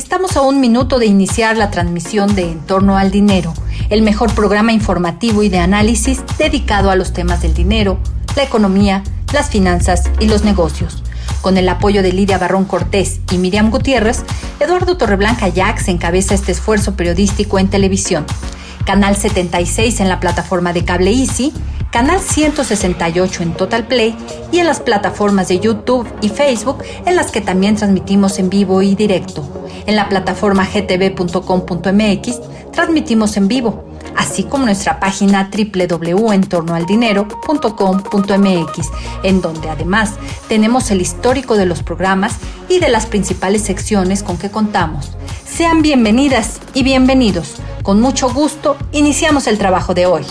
Estamos a un minuto de iniciar la transmisión de En torno al dinero, el mejor programa informativo y de análisis dedicado a los temas del dinero, la economía, las finanzas y los negocios. Con el apoyo de Lidia Barrón Cortés y Miriam Gutiérrez, Eduardo Torreblanca Yax encabeza este esfuerzo periodístico en televisión. Canal 76 en la plataforma de cable Easy, Canal 168 en Total Play y en las plataformas de YouTube y Facebook, en las que también transmitimos en vivo y directo. En la plataforma gtv.com.mx transmitimos en vivo, así como nuestra página www.entornoaldinero.com.mx, en donde además tenemos el histórico de los programas y de las principales secciones con que contamos. Sean bienvenidas y bienvenidos. Con mucho gusto, iniciamos el trabajo de hoy.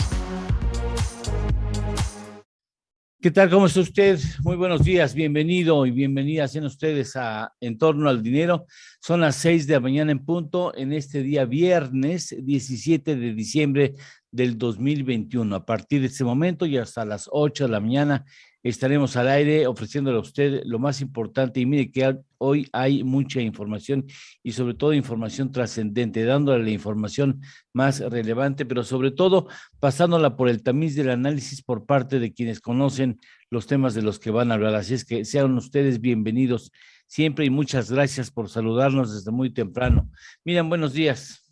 ¿Qué tal? ¿Cómo está usted? Muy buenos días, bienvenido y bienvenidas sean ustedes a En torno al dinero. Son las 6 de la mañana en punto en este día viernes 17 de diciembre del 2021. A partir de este momento y hasta las 8 de la mañana estaremos al aire ofreciéndole a usted lo más importante. Y mire que hoy hay mucha información y sobre todo información trascendente, dándole la información más relevante, pero sobre todo pasándola por el tamiz del análisis por parte de quienes conocen los temas de los que van a hablar. Así es que sean ustedes bienvenidos siempre y muchas gracias por saludarnos desde muy temprano. Miriam, buenos días.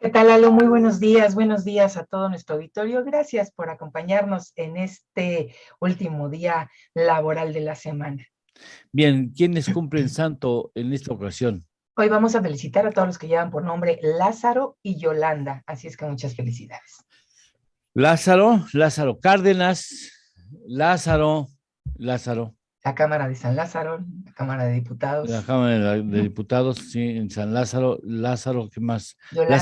¿Qué tal, Lalo? Muy buenos días a todo nuestro auditorio. Gracias por acompañarnos en este último día laboral de la semana. Bien, ¿quiénes cumplen santo en esta ocasión? Hoy vamos a felicitar a todos los que llevan por nombre Lázaro y Yolanda, así es que muchas felicidades. Lázaro Cárdenas, Lázaro. La Cámara de San Lázaro, la Cámara de Diputados. La Cámara de Diputados, sí, en San Lázaro. ¿Qué más? Yolanda.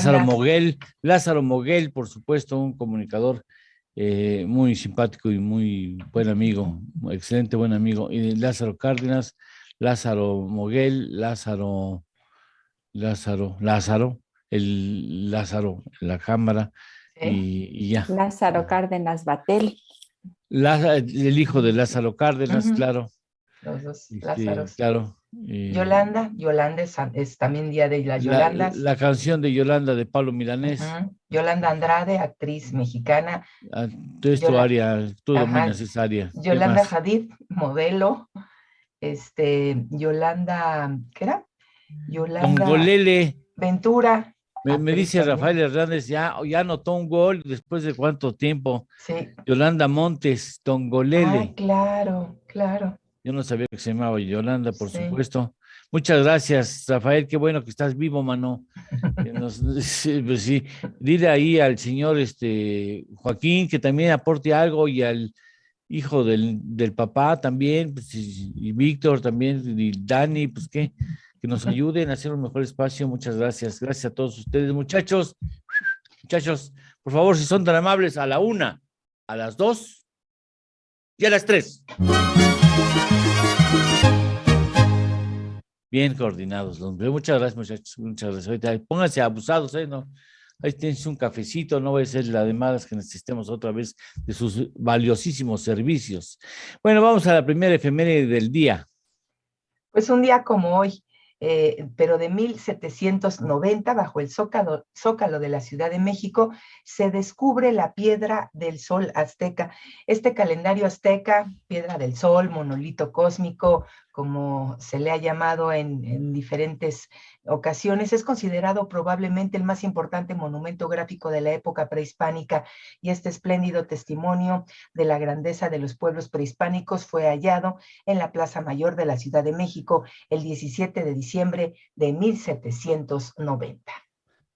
Lázaro Moguel, por supuesto, un comunicador muy simpático y muy buen amigo, excelente buen amigo. Y Lázaro Cárdenas, Lázaro Moguel, Lázaro, la Cámara, ¿sí? y ya. Lázaro Cárdenas Batel. El hijo de Lázaro Cárdenas, claro. Los dos Lázaros. Claro. Yolanda es también Día de las Yolandas. La canción de Yolanda de Pablo Milanés. Yolanda Andrade, actriz mexicana. Tú es tu área, tú dominas esa área. Yolanda Hadid, modelo. Yolanda, ¿qué era? Yolanda Tongolele. Ventura. Me dice Rafael Hernández, ya anotó un gol después de cuánto tiempo. Sí. Yolanda Montes, Tongolele. Claro. Yo no sabía que se llamaba Yolanda, por supuesto. Muchas gracias, Rafael, qué bueno que estás vivo, mano. Pues sí, dile ahí al señor Joaquín que también aporte algo y al hijo del papá también, pues, y Víctor también, y Dani, pues que nos ayuden a hacer un mejor espacio. Muchas gracias. Gracias a todos ustedes, muchachos, por favor, si son tan amables, a la 1, a las 2 y a las 3. Bien coordinados, hombre. Muchas gracias, muchachos. Muchas gracias. Ahorita, pónganse abusados, ¿no? Ahí tienes un cafecito, no va a ser la de malas que necesitemos otra vez de sus valiosísimos servicios. Bueno, vamos a la primera efeméride del día. Pues un día como hoy, pero de 1790, bajo el Zócalo de la Ciudad de México, se descubre la Piedra del Sol azteca. Este calendario azteca, Piedra del Sol, monolito cósmico, como se le ha llamado en diferentes ocasiones, es considerado probablemente el más importante monumento gráfico de la época prehispánica, y este espléndido testimonio de la grandeza de los pueblos prehispánicos fue hallado en la Plaza Mayor de la Ciudad de México el 17 de diciembre de 1790.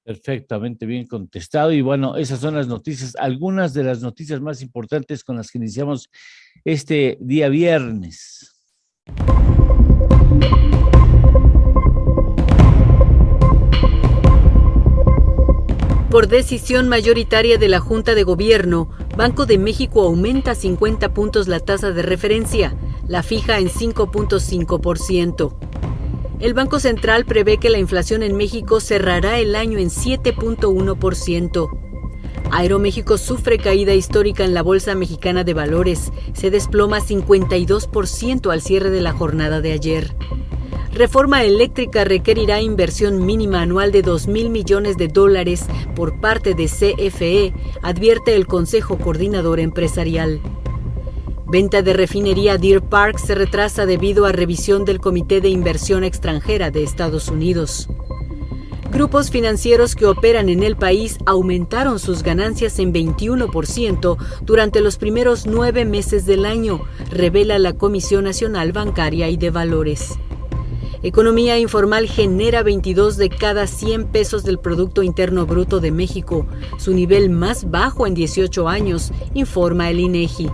Perfectamente bien contestado. Y bueno, esas son las noticias, algunas de las noticias más importantes con las que iniciamos este día viernes. Por decisión mayoritaria de la Junta de Gobierno, Banco de México aumenta 50 puntos la tasa de referencia, la fija en 5.5%. El Banco Central prevé que la inflación en México cerrará el año en 7.1%. Aeroméxico sufre caída histórica en la Bolsa Mexicana de Valores, se desploma 52% al cierre de la jornada de ayer. Reforma eléctrica requerirá inversión mínima anual de $2,000 millones por parte de CFE, advierte el Consejo Coordinador Empresarial. Venta de refinería Deer Park se retrasa debido a revisión del Comité de Inversión Extranjera de Estados Unidos. Grupos financieros que operan en el país aumentaron sus ganancias en 21% durante los primeros 9 meses del año, revela la Comisión Nacional Bancaria y de Valores. Economía informal genera 22 de cada 100 pesos del Producto Interno Bruto de México, su nivel más bajo en 18 años, informa el INEGI.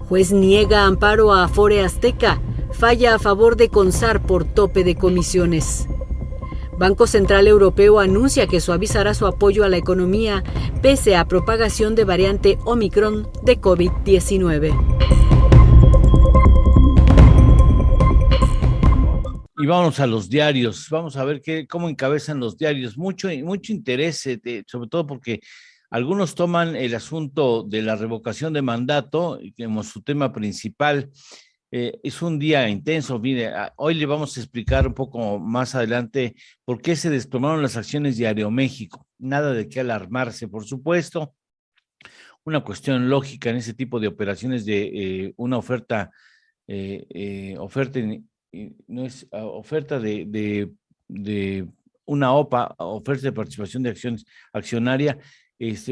Juez niega amparo a Afore Azteca, falla a favor de Consar por tope de comisiones. Banco Central Europeo anuncia que suavizará su apoyo a la economía pese a propagación de variante Omicron de COVID-19. Y vamos a los diarios, vamos a ver cómo encabezan los diarios. Mucho interés, sobre todo porque algunos toman el asunto de la revocación de mandato como su tema principal. Es un día intenso. Mire, hoy le vamos a explicar un poco más adelante por qué se desplomaron las acciones de Aeroméxico. Nada de qué alarmarse, por supuesto. Una cuestión lógica en ese tipo de operaciones de una oferta no es oferta de una OPA, oferta de participación de acciones accionaria.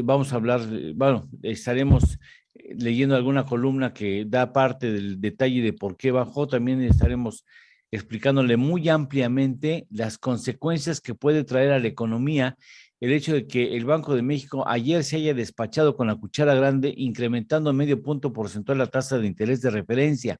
Vamos a hablar, bueno, estaremos leyendo alguna columna que da parte del detalle de por qué bajó. También estaremos explicándole muy ampliamente las consecuencias que puede traer a la economía el hecho de que el Banco de México ayer se haya despachado con la cuchara grande, incrementando medio punto porcentual la tasa de interés de referencia.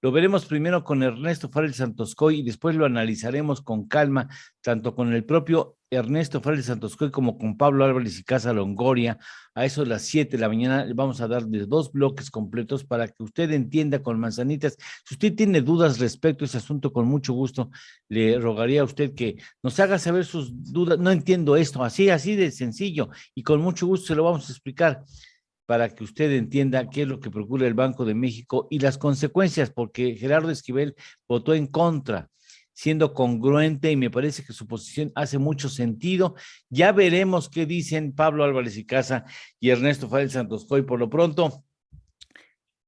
Lo veremos primero con Ernesto Farell Santoscoy y después lo analizaremos con calma, tanto con el propio Ernesto Farell Santoscoy como con Pablo Álvarez y Casa Longoria. A eso de las 7 de la mañana vamos a darle 2 bloques completos para que usted entienda con manzanitas. Si usted tiene dudas respecto a ese asunto, con mucho gusto le rogaría a usted que nos haga saber sus dudas. No entiendo esto, así de sencillo, y con mucho gusto se lo vamos a explicar, para que usted entienda qué es lo que procura el Banco de México y las consecuencias, porque Gerardo Esquivel votó en contra, siendo congruente, y me parece que su posición hace mucho sentido. Ya veremos qué dicen Pablo Álvarez y Casa y Ernesto Farell Santoscoy. Por lo pronto,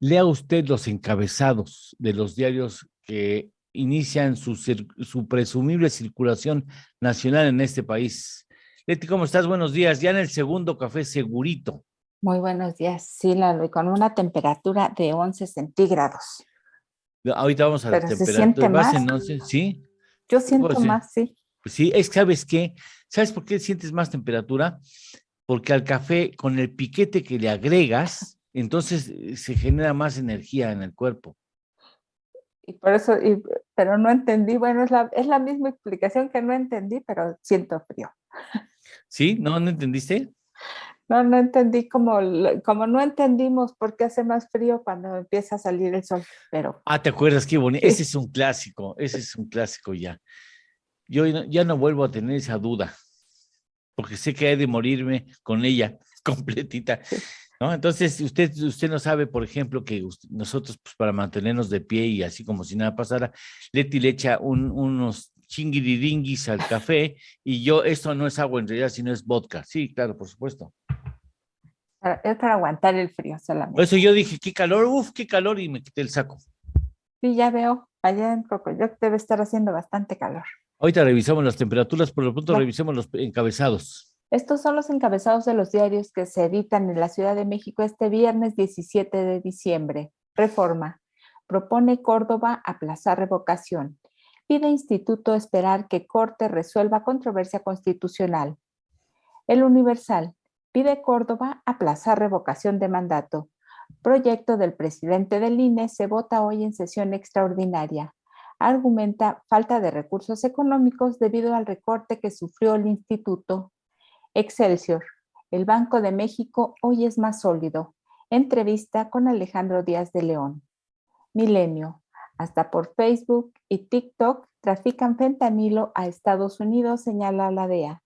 lea usted los encabezados de los diarios que inician su presumible circulación nacional en este país. Leti, ¿cómo estás? Buenos días. Ya en el segundo café segurito. Muy buenos días, sí, Lalo, y con una temperatura de 11 centígrados. Ahorita vamos a la Pero se temperatura. siente más. En 11, ¿sí? Yo siento Pues sí. más, sí. Pues sí, ¿sabes qué? ¿Sabes por qué sientes más temperatura? Porque al café, con el piquete que le agregas, entonces se genera más energía en el cuerpo. Y por eso, pero no entendí, bueno, es la misma explicación que no entendí, pero siento frío. ¿Sí? ¿No entendiste? No entendí como no entendimos por qué hace más frío cuando empieza a salir el sol, pero... ¿Te acuerdas? Qué bonito. Sí. Ese es un clásico ya. Yo ya no vuelvo a tener esa duda, porque sé que he de morirme con ella completita, ¿no? Entonces, usted no sabe, por ejemplo, que nosotros, pues, para mantenernos de pie y así como si nada pasara, Leti le echa unos chinguiriringuis al café, y esto no es agua en realidad, sino es vodka. Sí, claro, por supuesto. Es para aguantar el frío solamente. Por eso yo dije, qué calor, y me quité el saco. Sí, ya veo, allá en Cocoyoc debe estar haciendo bastante calor. Ahorita revisamos las temperaturas, por lo pronto Ya. revisemos los encabezados. Estos son los encabezados de los diarios que se editan en la Ciudad de México este viernes 17 de diciembre. Reforma. Propone Córdoba aplazar revocación. Pide Instituto esperar que Corte resuelva controversia constitucional. El Universal. Pide Córdoba aplazar revocación de mandato. Proyecto del presidente del INE se vota hoy en sesión extraordinaria. Argumenta falta de recursos económicos debido al recorte que sufrió el instituto. Excelsior. El Banco de México hoy es más sólido. Entrevista con Alejandro Díaz de León. Milenio. Hasta por Facebook y TikTok trafican fentanilo a Estados Unidos, señala la DEA.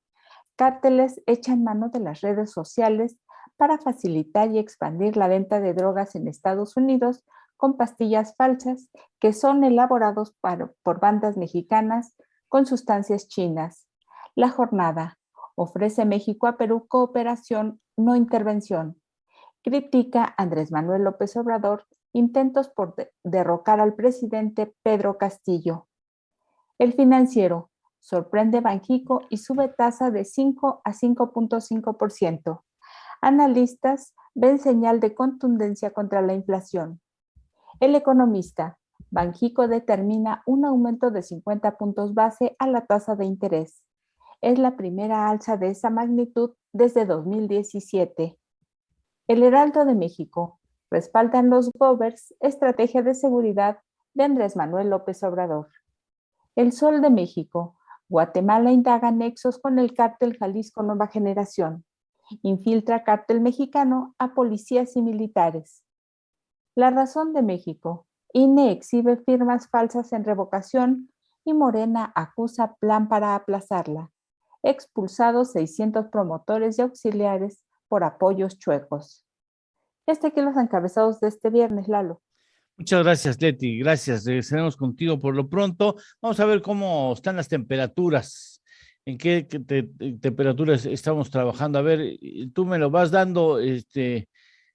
Cárteles echan mano de las redes sociales para facilitar y expandir la venta de drogas en Estados Unidos con pastillas falsas que son elaborados por bandas mexicanas con sustancias chinas. La jornada ofrece México a Perú cooperación, no intervención. Critica Andrés Manuel López Obrador intentos por derrocar al presidente Pedro Castillo. El Financiero sorprende Banxico y sube tasa de 5 a 5.5%. Analistas ven señal de contundencia contra la inflación. El Economista, Banxico determina un aumento de 50 puntos base a la tasa de interés. Es la primera alza de esa magnitud desde 2017. El Heraldo de México, respaldan los Govers estrategia de seguridad de Andrés Manuel López Obrador. El Sol de México, Guatemala indaga nexos con el cártel Jalisco Nueva Generación. Infiltra cártel mexicano a policías y militares. La Razón de México, INE exhibe firmas falsas en revocación y Morena acusa plan para aplazarla. Expulsados 600 promotores y auxiliares por apoyos chuecos. Hasta aquí los encabezados de este viernes, Lalo. Muchas gracias, Leti. Gracias. Regresaremos contigo por lo pronto. Vamos a ver cómo están las temperaturas. ¿En qué temperaturas estamos trabajando? A ver, tú me lo vas dando,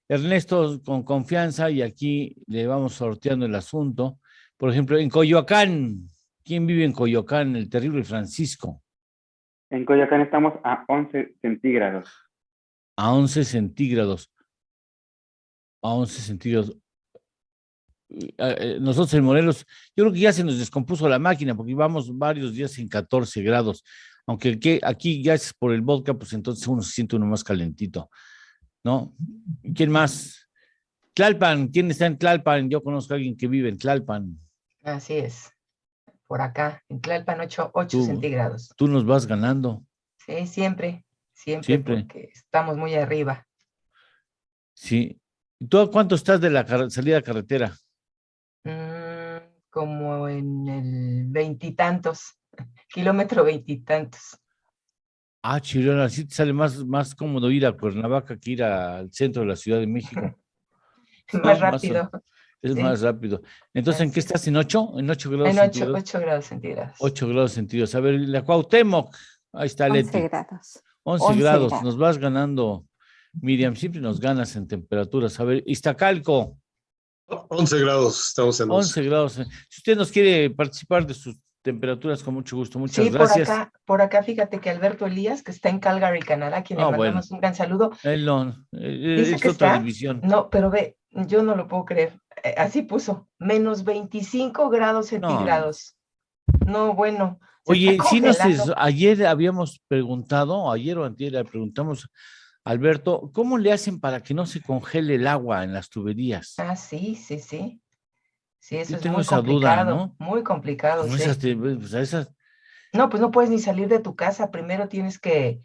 Ernesto, con confianza, y aquí le vamos sorteando el asunto. Por ejemplo, en Coyoacán. ¿Quién vive en Coyoacán? El terrible Francisco. En Coyoacán estamos a 11 centígrados. A 11 centígrados. A 11 centígrados. Nosotros en Morelos, yo creo que ya se nos descompuso la máquina porque llevamos varios días en 14 grados, aunque aquí ya es por el vodka, pues entonces uno se siente uno más calentito, ¿no? ¿Quién más? Tlalpan, ¿quién está en Tlalpan? Yo conozco a alguien que vive en Tlalpan. Así es, por acá, en Tlalpan 8 centígrados. Tú nos vas ganando. Sí, siempre, Siempre. porque estamos muy arriba. Sí. ¿Tú a cuánto estás de la salida a carretera? Como en el 20 y tantos, kilómetro 20 y tantos. Ah, Chirona, así te sale más cómodo ir a Cuernavaca que ir al centro de la Ciudad de México. Más rápido. Es sí. Más rápido. Entonces, ¿en qué estás? ¿En 8? ¿En 8 grados en centígrados? 8 grados centígrados. 8 grados centígrados. A ver, la Cuauhtémoc. Ahí está, 11 Leti. grados. 11 grados. Nos vas ganando, Miriam. Siempre nos ganas en temperaturas. A ver, Iztacalco. 11 grados, estamos en 11 grados. Si usted nos quiere participar de sus temperaturas, con mucho gusto. Muchas gracias. Por acá, fíjate que Alberto Elías, que está en Calgary, Canadá, a quien le mandamos un gran saludo. Él no, dice es que otra está, división. No, pero ve, yo no lo puedo creer. Así puso, menos 25 grados centígrados. No, bueno. Oye, sí, ayer habíamos preguntado, ayer o antier le preguntamos, Alberto, ¿cómo le hacen para que no se congele el agua en las tuberías? Ah, sí. Sí, eso Yo es tengo muy esa complicado, duda, ¿no? muy complicado. ¿Cómo Sí. esas? No, pues no puedes ni salir de tu casa. Primero tienes que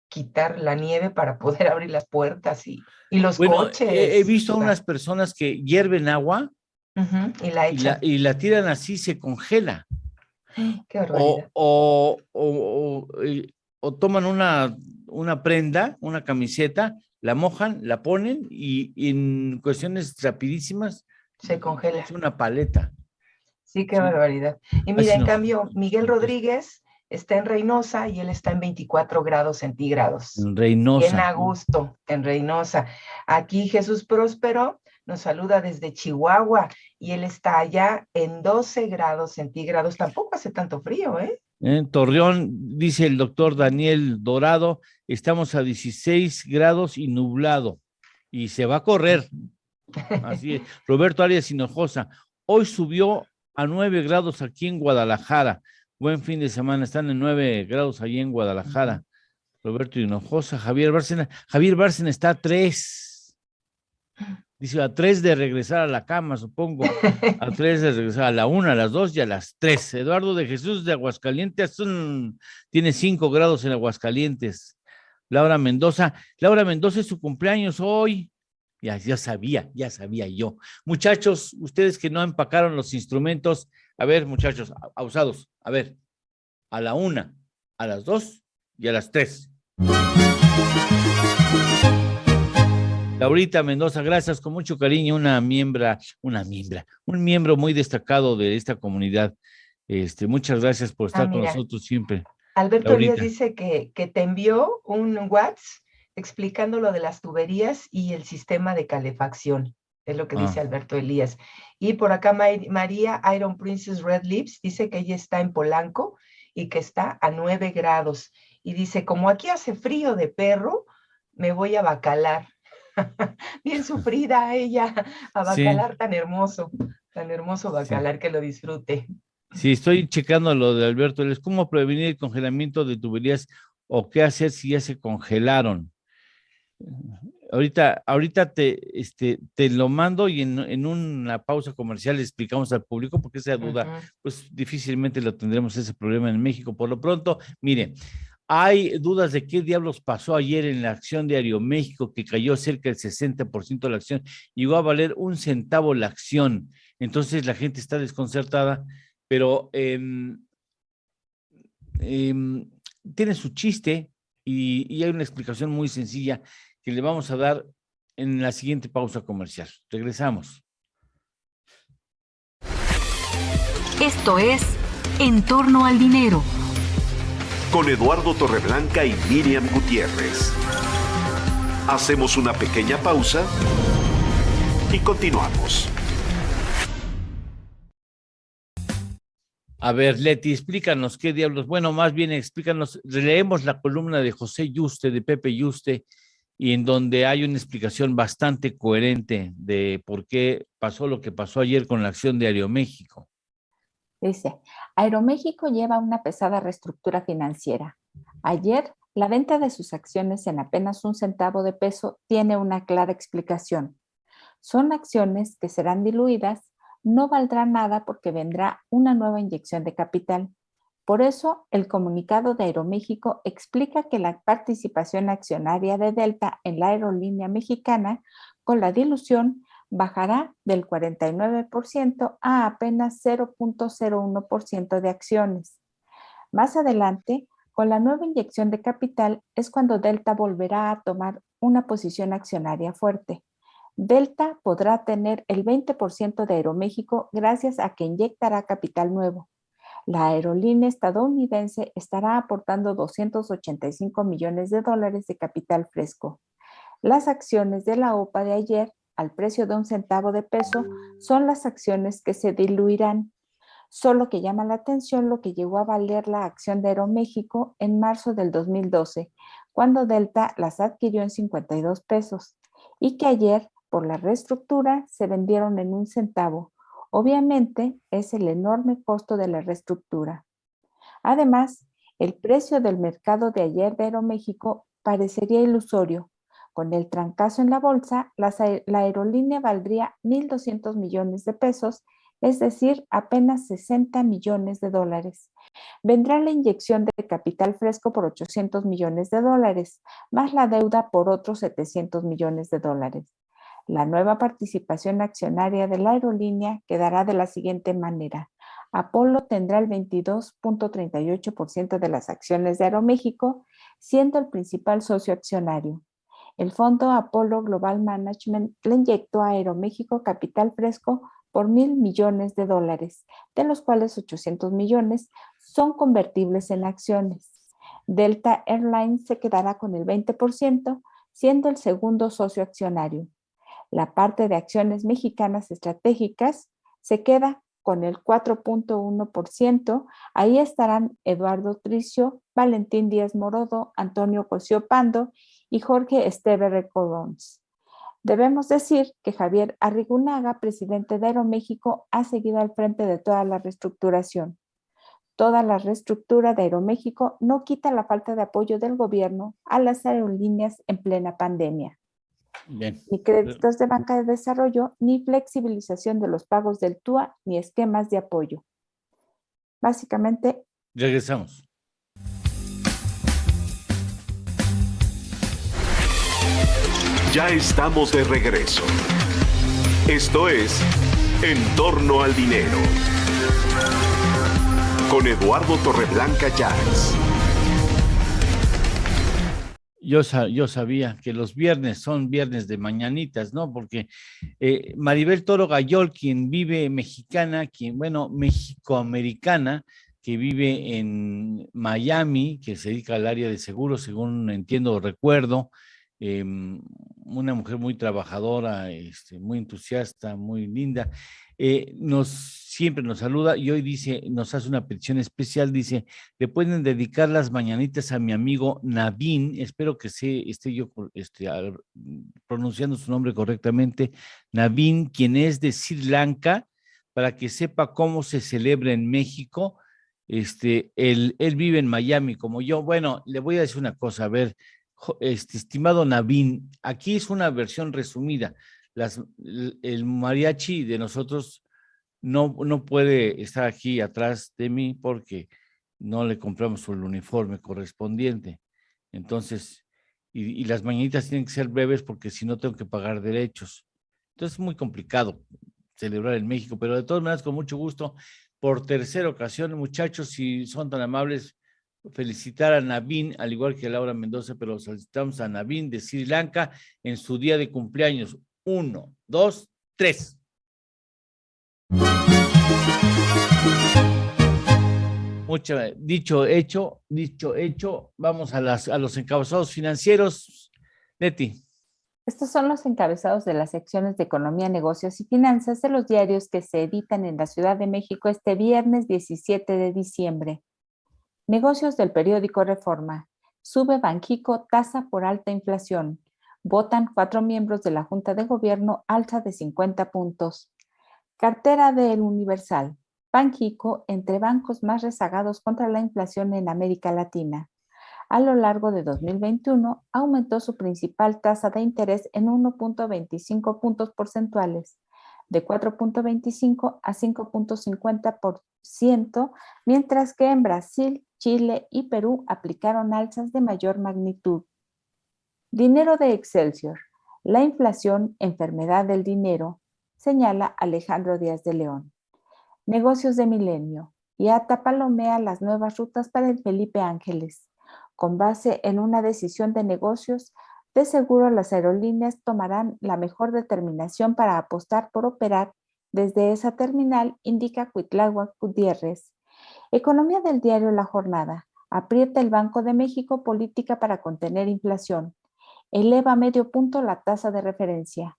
quitar la nieve para poder abrir las puertas y los coches. He visto a unas personas que hierven agua y la echan. y la tiran así, se congela. Qué barbaridad. O toman una prenda, una camiseta, la mojan, la ponen y en cuestiones rapidísimas se congela. Es una paleta. Sí, qué barbaridad. Y mira, en cambio, Miguel Pues, Rodríguez está en Reynosa y él está en 24 grados centígrados. En Reynosa. Bien a gusto, en Reynosa. Aquí Jesús Próspero nos saluda desde Chihuahua y él está allá en 12 grados centígrados. Tampoco hace tanto frío, ¿eh? En Torreón, dice el doctor Daniel Dorado, estamos a 16 grados y nublado. Y se va a correr. Así es. Roberto Arias Hinojosa, hoy subió a 9 grados aquí en Guadalajara. Buen fin de semana, están en 9 grados allí en Guadalajara. Roberto Hinojosa, Javier Bárcena está a 3. Dice, a 3 de regresar a la cama, supongo. A 3 de regresar a la 1, a las 2 y a las 3. Eduardo de Jesús de Aguascalientes tiene 5 grados en Aguascalientes. Laura Mendoza es su cumpleaños hoy. Ya sabía yo. Muchachos, ustedes que no empacaron los instrumentos, a ver, muchachos, abusados, a ver, a la 1, a las 2 y a las 3. Laurita Mendoza, gracias, con mucho cariño, un miembro muy destacado de esta comunidad. Muchas gracias por estar con nosotros siempre. Alberto Laurita. Elías dice que te envió un WhatsApp explicando lo de las tuberías y el sistema de calefacción. Es lo que dice Alberto Elías. Y por acá María Iron Princess Red Lips dice que ella está en Polanco y que está a 9 grados. Y dice, como aquí hace frío de perro, me voy a Bacalar. Bien sufrida ella, a Bacalar, sí. Tan hermoso Bacalar, sí. Que lo disfrute. Sí, estoy checando lo de Alberto. ¿Cómo prevenir el congelamiento de tuberías o qué hacer si ya se congelaron? Ahorita te lo mando y en una pausa comercial le explicamos al público porque esa duda, pues difícilmente lo tendremos ese problema en México. Por lo pronto, mire, hay dudas de qué diablos pasó ayer en la acción de Aeroméxico, que cayó cerca del 60% de la acción, llegó a valer 1 centavo la acción. Entonces la gente está desconcertada, pero tiene su chiste y hay una explicación muy sencilla que le vamos a dar en la siguiente pausa comercial. Regresamos. Esto es En torno al dinero, con Eduardo Torreblanca y Miriam Gutiérrez. Hacemos una pequeña pausa y continuamos. A ver, Leti, explícanos qué diablos. Bueno, más bien explícanos, leemos la columna de José Yuste, de Pepe Yuste, y en donde hay una explicación bastante coherente de por qué pasó lo que pasó ayer con la acción de Aeroméxico. Dice, Aeroméxico lleva una pesada reestructura financiera. Ayer, la venta de sus acciones en apenas 1 centavo de peso tiene una clara explicación. Son acciones que serán diluidas, no valdrá nada porque vendrá una nueva inyección de capital. Por eso, el comunicado de Aeroméxico explica que la participación accionaria de Delta en la aerolínea mexicana, con la dilución, bajará del 49% a apenas 0.01% de acciones. Más adelante, con la nueva inyección de capital, es cuando Delta volverá a tomar una posición accionaria fuerte. Delta podrá tener el 20% de Aeroméxico gracias a que inyectará capital nuevo. La aerolínea estadounidense estará aportando $285 millones de capital fresco. Las acciones de la OPA de ayer, al precio de 1 centavo de peso, son las acciones que se diluirán. Solo que llama la atención lo que llegó a valer la acción de Aeroméxico en marzo del 2012, cuando Delta las adquirió en 52 pesos, y que ayer, por la reestructura, se vendieron en 1 centavo. Obviamente, es el enorme costo de la reestructura. Además, el precio del mercado de ayer de Aeroméxico parecería ilusorio. Con el trancazo en la bolsa, la aerolínea valdría 1,200 millones de pesos, es decir, apenas $60 millones. Vendrá la inyección de capital fresco por $800 millones, más la deuda por otros $700 millones. La nueva participación accionaria de la aerolínea quedará de la siguiente manera. Apolo tendrá el 22.38% de las acciones de Aeroméxico, siendo el principal socio accionario. El fondo Apollo Global Management le inyectó a Aeroméxico capital fresco por $1,000 millones, de los cuales 800 millones son convertibles en acciones. Delta Airlines se quedará con el 20%, siendo el segundo socio accionario. La parte de acciones mexicanas estratégicas se queda con el 4.1%. Ahí estarán Eduardo Tricio, Valentín Díaz Morodo, Antonio Cosío Pando y Jorge Esteve Colons. Debemos decir que Javier Arrigunaga, presidente de Aeroméxico, ha seguido al frente de toda la reestructuración. Toda la reestructura de Aeroméxico no quita la falta de apoyo del gobierno a las aerolíneas en plena pandemia. Bien. Ni créditos de banca de desarrollo, ni flexibilización de los pagos del TUA, ni esquemas de apoyo. Básicamente. Regresamos. Ya estamos de regreso. Esto es En torno al dinero. Con Eduardo Torreblanca Llanes. Yo sabía que los viernes son viernes de mañanitas, ¿no? Porque Maribel Toro Gayol, quien vive mexicana, mexicoamericana, que vive en Miami, que se dedica al área de seguros, según entiendo o recuerdo, una mujer muy trabajadora, muy entusiasta, muy linda, siempre nos saluda y hoy dice, nos hace una petición especial, dice, le pueden dedicar las mañanitas a mi amigo Navin, espero que esté yo pronunciando su nombre correctamente, Navin, quien es de Sri Lanka, para que sepa cómo se celebra en México. Él vive en Miami como yo. Bueno, le voy a decir una cosa, a ver, estimado Navin, aquí es una versión resumida. El mariachi de nosotros no puede estar aquí atrás de mí porque no le compramos el uniforme correspondiente. Entonces, y las mañanitas tienen que ser breves porque si no tengo que pagar derechos. Entonces es muy complicado celebrar en México, pero de todas maneras con mucho gusto. Por tercera ocasión, muchachos, si son tan amables, felicitar a Navin, al igual que a Laura Mendoza, pero solicitamos a Navin de Sri Lanka en su día de cumpleaños. 1, 2, 3. Dicho hecho, vamos a los encabezados financieros. Leti. Estos son los encabezados de las secciones de Economía, Negocios y Finanzas de los diarios que se editan en la Ciudad de México este viernes 17 de diciembre. Negocios del periódico Reforma. Sube Banxico tasa por alta inflación. Votan 4 miembros de la Junta de Gobierno, alza de 50 puntos. Cartera del Universal. Banxico entre bancos más rezagados contra la inflación en América Latina. A lo largo de 2021, aumentó su principal tasa de interés en 1.25 puntos porcentuales, de 4.25 a 5.50%, mientras que en Brasil, Chile y Perú aplicaron alzas de mayor magnitud. Dinero de Excelsior. La inflación, enfermedad del dinero, señala Alejandro Díaz de León. Negocios de Milenio. IATA palomea las nuevas rutas para el Felipe Ángeles. Con base en una decisión de negocios, de seguro las aerolíneas tomarán la mejor determinación para apostar por operar desde esa terminal, indica Cuitláhuac Gutiérrez. Economía del diario La Jornada. Aprieta el Banco de México política para contener inflación. Eleva medio punto la tasa de referencia.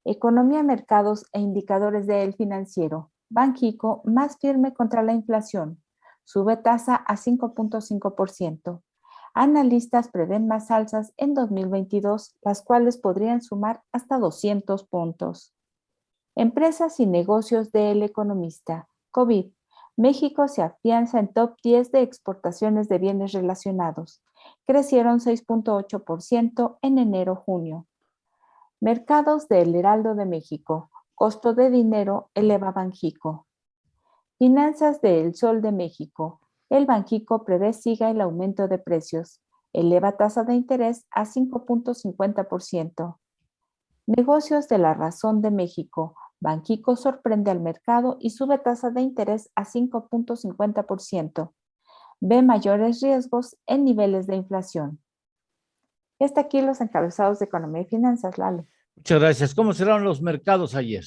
Economía, mercados e indicadores del financiero. Banxico más firme contra la inflación. Sube tasa a 5.5%. Analistas prevén más alzas en 2022, las cuales podrían sumar hasta 200 puntos. Empresas y negocios del Economista. COVID. México se afianza en top 10 de exportaciones de bienes relacionados. Crecieron 6.8% en enero-junio. Mercados del Heraldo de México. Costo de dinero eleva Banxico. Finanzas de El Sol de México. El Banxico prevé siga el aumento de precios. Eleva tasa de interés a 5.50%. Negocios de La Razón de México. Banxico sorprende al mercado y sube tasa de interés a 5.50%. Ve mayores riesgos en niveles de inflación. Y hasta aquí los encabezados de Economía y Finanzas, Lalo. Muchas gracias. ¿Cómo cerraron los mercados ayer?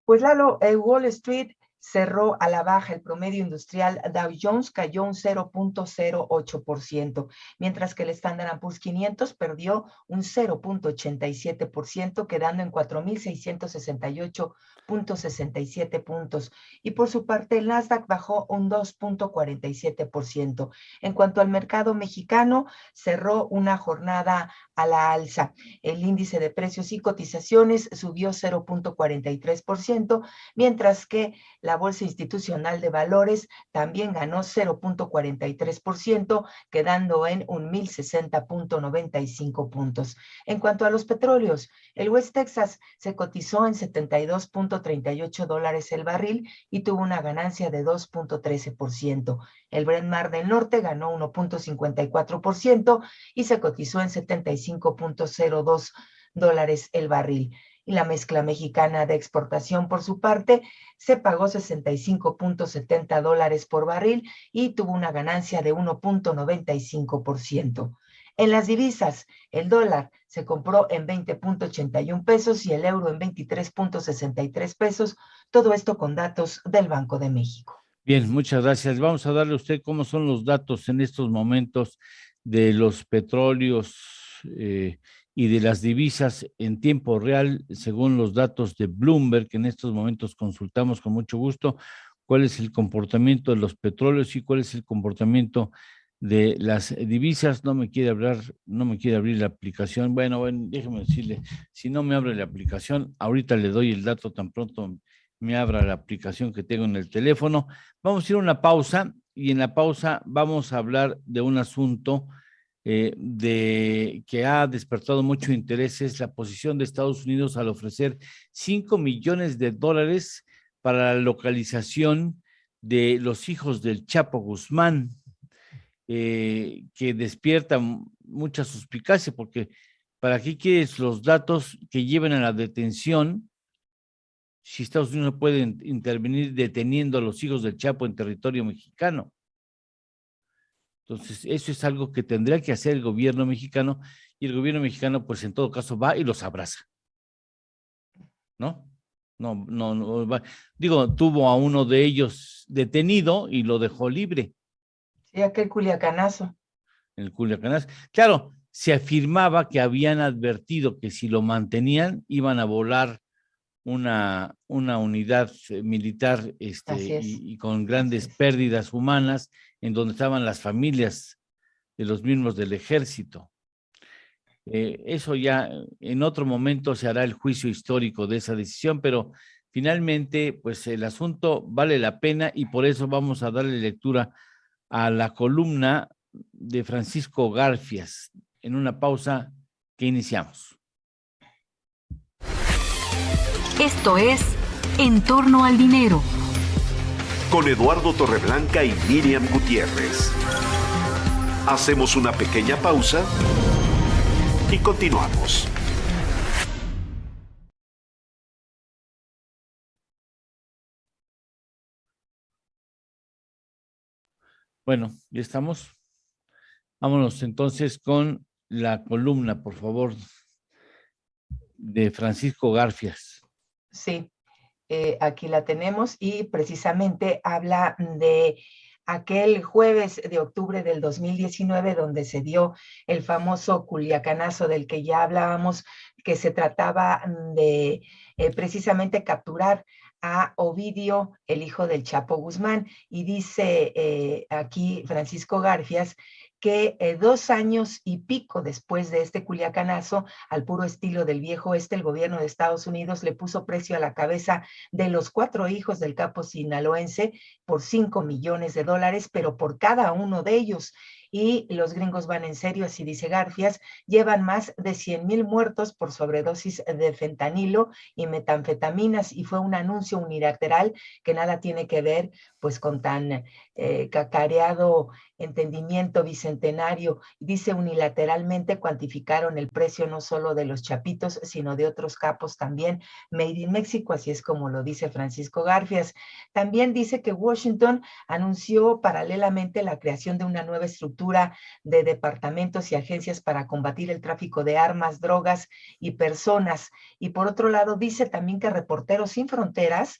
Pues Lalo, Wall Street cerró a la baja. El promedio industrial Dow Jones cayó un 0.08%, mientras que el Standard & Poor's 500 perdió un 0.87%, quedando en 4.668.67 puntos. Y por su parte, el Nasdaq bajó un 2.47%. En cuanto al mercado mexicano, cerró una jornada a la alza. El índice de precios y cotizaciones subió 0.43%, mientras que la Bolsa Institucional de Valores también ganó 0.43%, quedando en 1.060.95 puntos. En cuanto a los petróleos, el West Texas se cotizó en $72.38 el barril y tuvo una ganancia de 2.13%. El Brent Mar del Norte ganó 1.54% y se cotizó en $75.02 el barril. Y la mezcla mexicana de exportación, por su parte, se pagó $65.70 por barril y tuvo una ganancia de 1.95%. En las divisas, el dólar se compró en 20.81 pesos y el euro en 23.63 pesos. Todo esto con datos del Banco de México. Bien, muchas gracias. Vamos a darle a usted cómo son los datos en estos momentos de los petróleos y de las divisas en tiempo real, según los datos de Bloomberg, que en estos momentos consultamos con mucho gusto, cuál es el comportamiento de los petróleos y cuál es el comportamiento de las divisas. No me quiere abrir la aplicación. Bueno, déjeme decirle, si no me abre la aplicación, ahorita le doy el dato tan pronto me abra la aplicación que tengo en el teléfono. Vamos a ir a una pausa y en la pausa vamos a hablar de un asunto que ha despertado mucho interés, es la posición de Estados Unidos al ofrecer $5 millones para la localización de los hijos del Chapo Guzmán, que despierta mucha suspicacia, porque ¿para qué quieres los datos que lleven a la detención si Estados Unidos no puede intervenir deteniendo a los hijos del Chapo en territorio mexicano? Entonces, eso es algo que tendría que hacer el gobierno mexicano, y el gobierno mexicano, pues en todo caso, va y los abraza, ¿no? No va. Digo, tuvo a uno de ellos detenido y lo dejó libre. Sí, aquel culiacanazo. El culiacanazo. Claro, se afirmaba que habían advertido que si lo mantenían, iban a volar una unidad militar y con grandes pérdidas humanas, en donde estaban las familias de los miembros del ejército. Eso ya en otro momento se hará el juicio histórico de esa decisión, pero finalmente pues el asunto vale la pena y por eso vamos a darle lectura a la columna de Francisco Garfias en una pausa que iniciamos. Esto es En torno al dinero. Con Eduardo Torreblanca y Miriam Gutiérrez. Hacemos una pequeña pausa y continuamos. Bueno, ya estamos. Vámonos entonces con la columna, por favor, de Francisco Garfias. Sí, aquí la tenemos y precisamente habla de aquel jueves de octubre del 2019 donde se dio el famoso culiacanazo del que ya hablábamos, que se trataba de precisamente capturar a Ovidio, el hijo del Chapo Guzmán, y dice aquí Francisco Garfias que 2 años y pico después de este culiacanazo, al puro estilo del viejo oeste, el gobierno de Estados Unidos le puso precio a la cabeza de los 4 hijos del capo sinaloense por $5 millones, pero por cada uno de ellos. Y los gringos van en serio, así dice Garfias, llevan más de 100,000 muertos por sobredosis de fentanilo y metanfetaminas, y fue un anuncio unilateral que nada tiene que ver pues con tan cacareado entendimiento bicentenario. Dice unilateralmente cuantificaron el precio no solo de los chapitos, sino de otros capos también, made in México, así es como lo dice Francisco Garfias. También dice que Washington anunció paralelamente la creación de una nueva estructura de departamentos y agencias para combatir el tráfico de armas, drogas y personas. Y por otro lado, dice también que Reporteros Sin Fronteras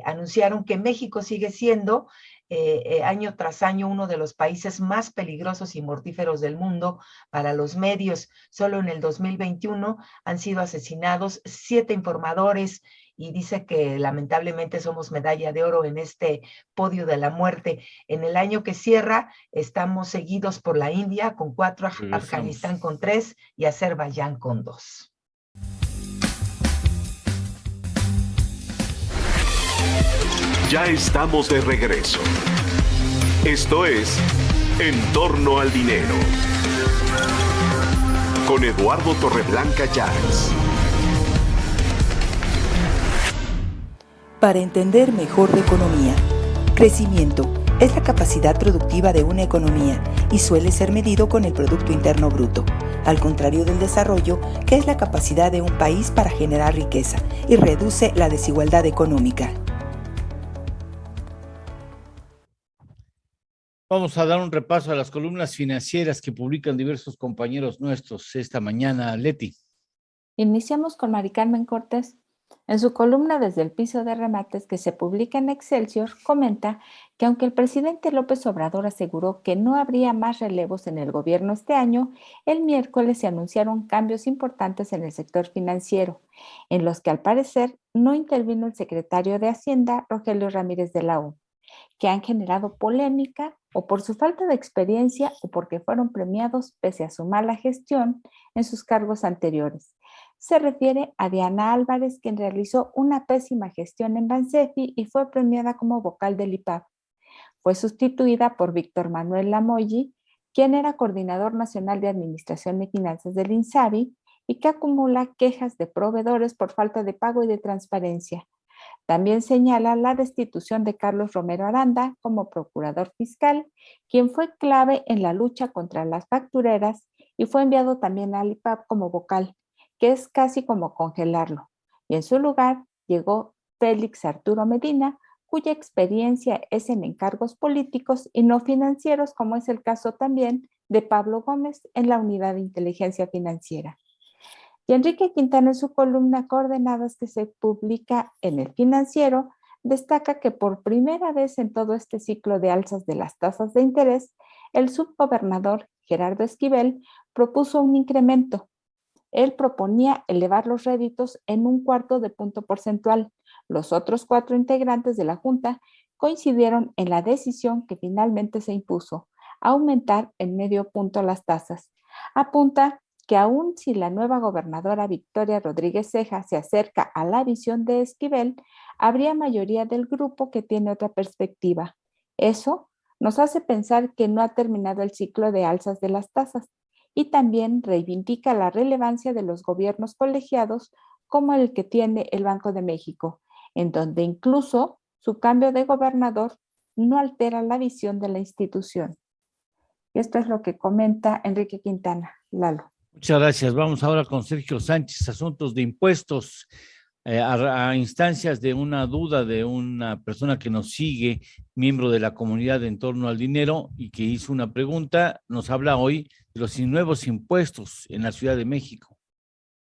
anunciaron que México sigue siendo año tras año uno de los países más peligrosos y mortíferos del mundo para los medios. Solo en el 2021 han sido asesinados 7 informadores, y dice que lamentablemente somos medalla de oro en este podio de la muerte. En el año que cierra estamos seguidos por la India con 4, Afganistán con 3 y Azerbaiyán con 2. Ya estamos de regreso. Esto es En torno al dinero. Con Eduardo Torreblanca Llanes. Para entender mejor de economía, crecimiento es la capacidad productiva de una economía y suele ser medido con el Producto Interno Bruto, al contrario del desarrollo, que es la capacidad de un país para generar riqueza y reduce la desigualdad económica. Vamos a dar un repaso a las columnas financieras que publican diversos compañeros nuestros esta mañana, Leti. Iniciamos con Mari Carmen Cortés. En su columna Desde el piso de remates, que se publica en Excelsior, comenta que aunque el presidente López Obrador aseguró que no habría más relevos en el gobierno este año, el miércoles se anunciaron cambios importantes en el sector financiero, en los que al parecer no intervino el secretario de Hacienda, Rogelio Ramírez de la O, que han generado polémica o por su falta de experiencia o porque fueron premiados pese a su mala gestión en sus cargos anteriores. Se refiere a Diana Álvarez, quien realizó una pésima gestión en Bansefi y fue premiada como vocal del IPAB. Fue sustituida por Víctor Manuel Lamoyi, quien era coordinador nacional de Administración y Finanzas del INSABI y que acumula quejas de proveedores por falta de pago y de transparencia. También señala la destitución de Carlos Romero Aranda como procurador fiscal, quien fue clave en la lucha contra las factureras y fue enviado también al IPAB como vocal, que es casi como congelarlo. Y en su lugar llegó Félix Arturo Medina, cuya experiencia es en encargos políticos y no financieros, como es el caso también de Pablo Gómez en la Unidad de Inteligencia Financiera. Y Enrique Quintana, en su columna Coordenadas, que se publica en El Financiero, destaca que por primera vez en todo este ciclo de alzas de las tasas de interés, el subgobernador Gerardo Esquivel propuso un incremento. Él proponía elevar los réditos en 1/4 punto porcentual. Los otros 4 integrantes de la Junta coincidieron en la decisión que finalmente se impuso, aumentar en 0,5 punto las tasas. Apunta que aun si la nueva gobernadora Victoria Rodríguez Ceja se acerca a la visión de Esquivel, habría mayoría del grupo que tiene otra perspectiva. Eso nos hace pensar que no ha terminado el ciclo de alzas de las tasas, y también reivindica la relevancia de los gobiernos colegiados como el que tiene el Banco de México, en donde incluso su cambio de gobernador no altera la visión de la institución. Esto es lo que comenta Enrique Quintana. Lalo. Muchas gracias. Vamos ahora con Sergio Sánchez, asuntos de impuestos. A instancias de una duda de una persona que nos sigue, miembro de la comunidad en torno al dinero y que hizo una pregunta, nos habla hoy de los nuevos impuestos en la Ciudad de México.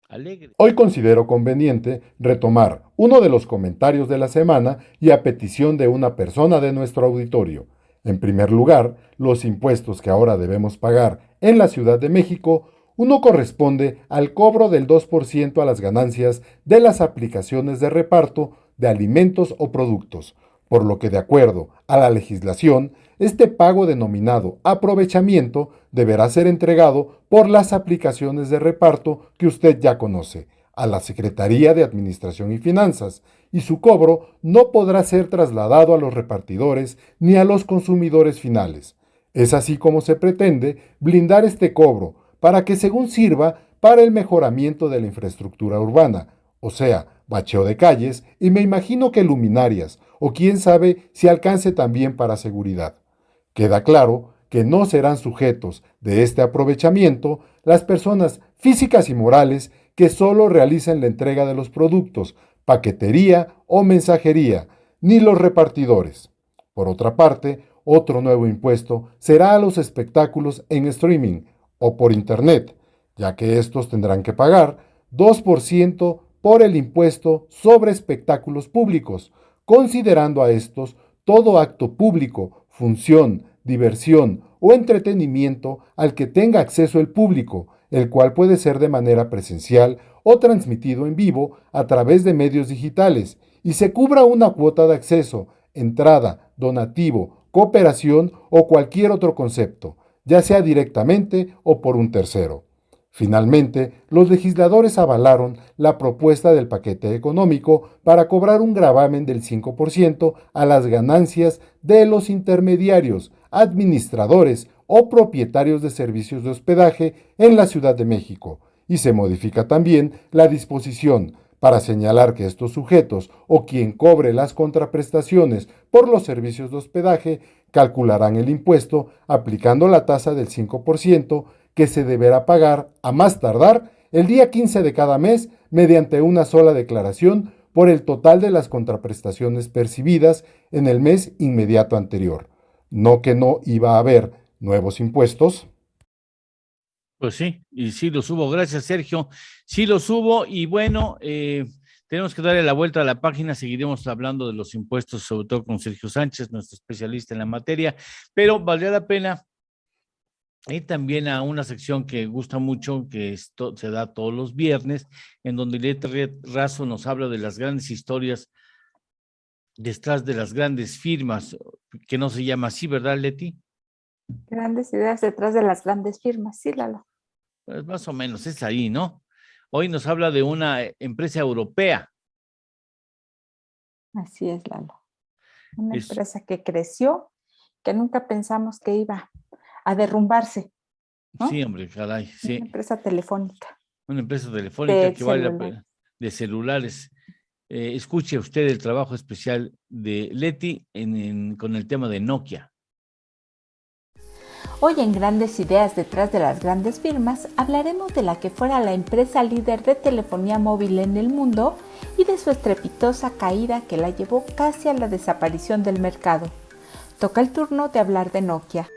Alegre. Hoy considero conveniente retomar uno de los comentarios de la semana y a petición de una persona de nuestro auditorio. En primer lugar, los impuestos que ahora debemos pagar en la Ciudad de México. Uno corresponde al cobro del 2% a las ganancias de las aplicaciones de reparto de alimentos o productos, por lo que de acuerdo a la legislación, este pago denominado aprovechamiento deberá ser entregado por las aplicaciones de reparto que usted ya conoce, a la Secretaría de Administración y Finanzas, y su cobro no podrá ser trasladado a los repartidores ni a los consumidores finales. Es así como se pretende blindar este cobro, para que según sirva para el mejoramiento de la infraestructura urbana, o sea, bacheo de calles y me imagino que luminarias, o quién sabe si alcance también para seguridad. Queda claro que no serán sujetos de este aprovechamiento las personas físicas y morales que solo realicen la entrega de los productos, paquetería o mensajería, ni los repartidores. Por otra parte, otro nuevo impuesto será a los espectáculos en streaming, o por internet, ya que estos tendrán que pagar 2% por el impuesto sobre espectáculos públicos, considerando a estos todo acto público, función, diversión o entretenimiento al que tenga acceso el público, el cual puede ser de manera presencial o transmitido en vivo a través de medios digitales, y se cubra una cuota de acceso, entrada, donativo, cooperación o cualquier otro concepto, ya sea directamente o por un tercero. Finalmente, los legisladores avalaron la propuesta del paquete económico para cobrar un gravamen del 5% a las ganancias de los intermediarios, administradores o propietarios de servicios de hospedaje en la Ciudad de México, y se modifica también la disposición para señalar que estos sujetos o quien cobre las contraprestaciones por los servicios de hospedaje calcularán el impuesto aplicando la tasa del 5% que se deberá pagar a más tardar el día 15 de cada mes mediante una sola declaración por el total de las contraprestaciones percibidas en el mes inmediato anterior. ¿No que no iba a haber nuevos impuestos? Pues sí, y sí los hubo. Gracias, Sergio. Sí los hubo y bueno, tenemos que darle la vuelta a la página. Seguiremos hablando de los impuestos, sobre todo con Sergio Sánchez, nuestro especialista en la materia, pero valdría la pena ir también a una sección que gusta mucho, que esto se da todos los viernes, en donde Leti Razo nos habla de las grandes historias detrás de las grandes firmas, que no se llama así, ¿verdad, Leti? Grandes ideas detrás de las grandes firmas, sí, Lalo. Pues más o menos es ahí, ¿no? Hoy nos habla de una empresa europea. Así es, Lalo. Una empresa que creció, que nunca pensamos que iba a derrumbarse, ¿no? Sí, hombre, caray, sí. Una empresa telefónica. Una empresa telefónica que vale la pena, de celulares. Escuche usted el trabajo especial de Leti con el tema de Nokia. Hoy en Grandes Ideas detrás de las grandes firmas hablaremos de la que fuera la empresa líder de telefonía móvil en el mundo y de su estrepitosa caída que la llevó casi a la desaparición del mercado. Toca el turno de hablar de Nokia.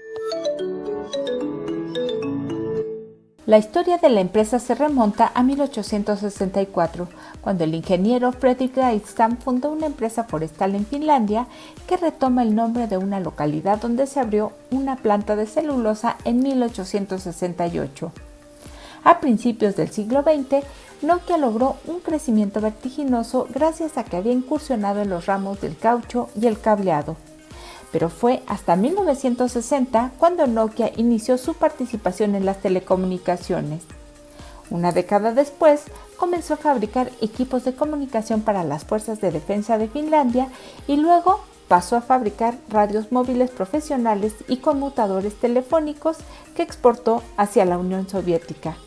La historia de la empresa se remonta a 1864, cuando el ingeniero Fredrik Eidestam fundó una empresa forestal en Finlandia que retoma el nombre de una localidad donde se abrió una planta de celulosa en 1868. A principios del siglo XX, Nokia logró un crecimiento vertiginoso gracias a que había incursionado en los ramos del caucho y el cableado. Pero fue hasta 1960 cuando Nokia inició su participación en las telecomunicaciones. Una década después, comenzó a fabricar equipos de comunicación para las fuerzas de defensa de Finlandia y luego pasó a fabricar radios móviles profesionales y conmutadores telefónicos que exportó hacia la Unión Soviética.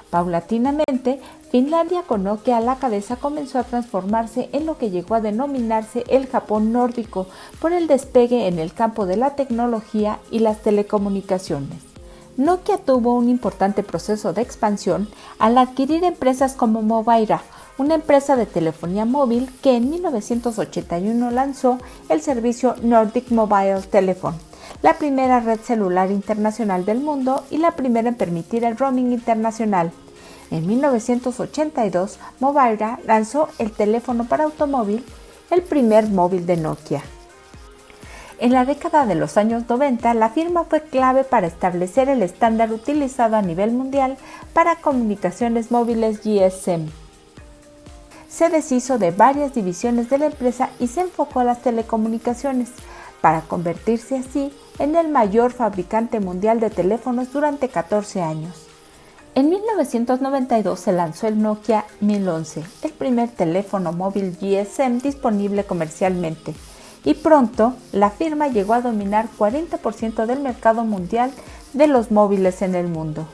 Paulatinamente, Finlandia, con Nokia a la cabeza, comenzó a transformarse en lo que llegó a denominarse el Japón nórdico por el despegue en el campo de la tecnología y las telecomunicaciones. Nokia tuvo un importante proceso de expansión al adquirir empresas como Movaira, una empresa de telefonía móvil que en 1981 lanzó el servicio Nordic Mobile Telephone, la primera red celular internacional del mundo y la primera en permitir el roaming internacional. En 1982, Movaira lanzó el teléfono para automóvil, el primer móvil de Nokia. En la década de los años 90, la firma fue clave para establecer el estándar utilizado a nivel mundial para comunicaciones móviles GSM. Se deshizo de varias divisiones de la empresa y se enfocó a las telecomunicaciones, para convertirse así en el mayor fabricante mundial de teléfonos durante 14 años. En 1992 se lanzó el Nokia 1011, el primer teléfono móvil GSM disponible comercialmente, y pronto la firma llegó a dominar 40% del mercado mundial de los móviles en el mundo.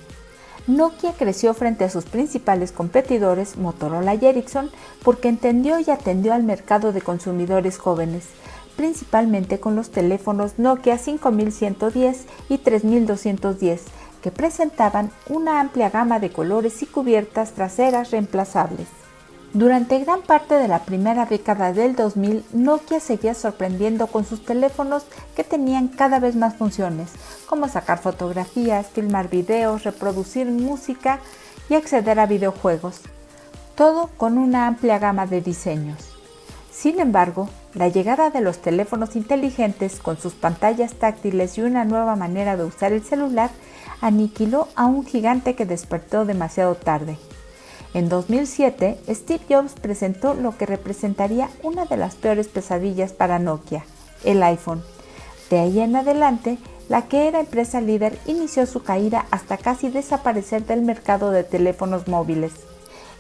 Nokia creció frente a sus principales competidores, Motorola y Ericsson, porque entendió y atendió al mercado de consumidores jóvenes, principalmente con los teléfonos Nokia 5110 y 3210, que presentaban una amplia gama de colores y cubiertas traseras reemplazables. Durante gran parte de la primera década del 2000, Nokia seguía sorprendiendo con sus teléfonos que tenían cada vez más funciones, como sacar fotografías, filmar videos, reproducir música y acceder a videojuegos, todo con una amplia gama de diseños. Sin embargo, la llegada de los teléfonos inteligentes con sus pantallas táctiles y una nueva manera de usar el celular aniquiló a un gigante que despertó demasiado tarde. En 2007, Steve Jobs presentó lo que representaría una de las peores pesadillas para Nokia, el iPhone. De ahí en adelante, la que era empresa líder inició su caída hasta casi desaparecer del mercado de teléfonos móviles.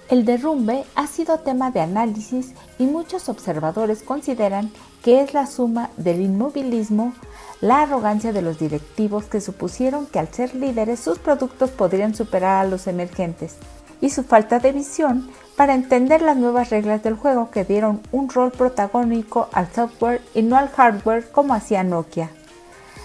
El derrumbe ha sido tema de análisis y muchos observadores consideran que es la suma del inmovilismo, la arrogancia de los directivos que supusieron que al ser líderes sus productos podrían superar a los emergentes, y su falta de visión para entender las nuevas reglas del juego que dieron un rol protagónico al software y no al hardware como hacía Nokia.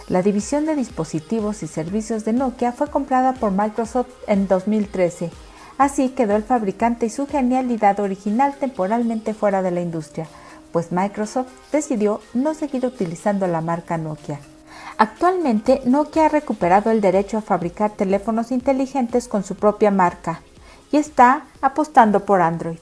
La división de dispositivos y servicios de Nokia fue comprada por Microsoft en 2013, así quedó el fabricante y su genialidad original temporalmente fuera de la industria, pues Microsoft decidió no seguir utilizando la marca Nokia. Actualmente, Nokia ha recuperado el derecho a fabricar teléfonos inteligentes con su propia marca y está apostando por Android.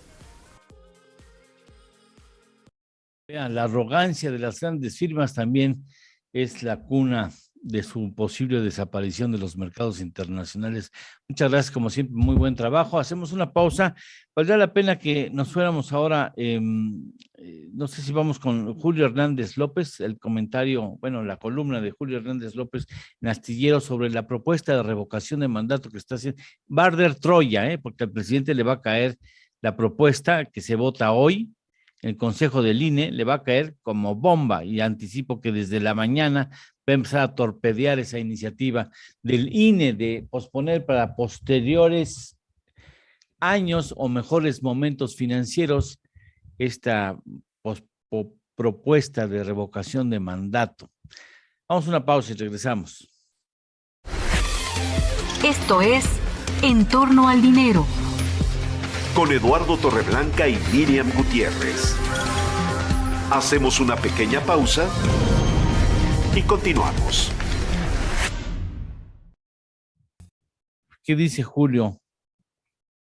Vean, la arrogancia de las grandes firmas también es la cuna de su posible desaparición de los mercados internacionales. Muchas gracias, como siempre, muy buen trabajo. Hacemos una pausa. Valdría la pena que nos fuéramos ahora, no sé si vamos con Julio Hernández López, el comentario, bueno, la columna de Julio Hernández López en Astillero sobre la propuesta de revocación de mandato que está haciendo. Va a arder Troya, porque al presidente le va a caer la propuesta que se vota hoy. El Consejo del INE le va a caer como bomba y anticipo que desde la mañana va a empezar a torpedear esa iniciativa del INE de posponer para posteriores años o mejores momentos financieros esta propuesta de revocación de mandato. Vamos a una pausa y regresamos. Esto es En torno al dinero. Con Eduardo Torreblanca y Miriam Gutiérrez. Hacemos una pequeña pausa y continuamos. ¿Qué dice Julio?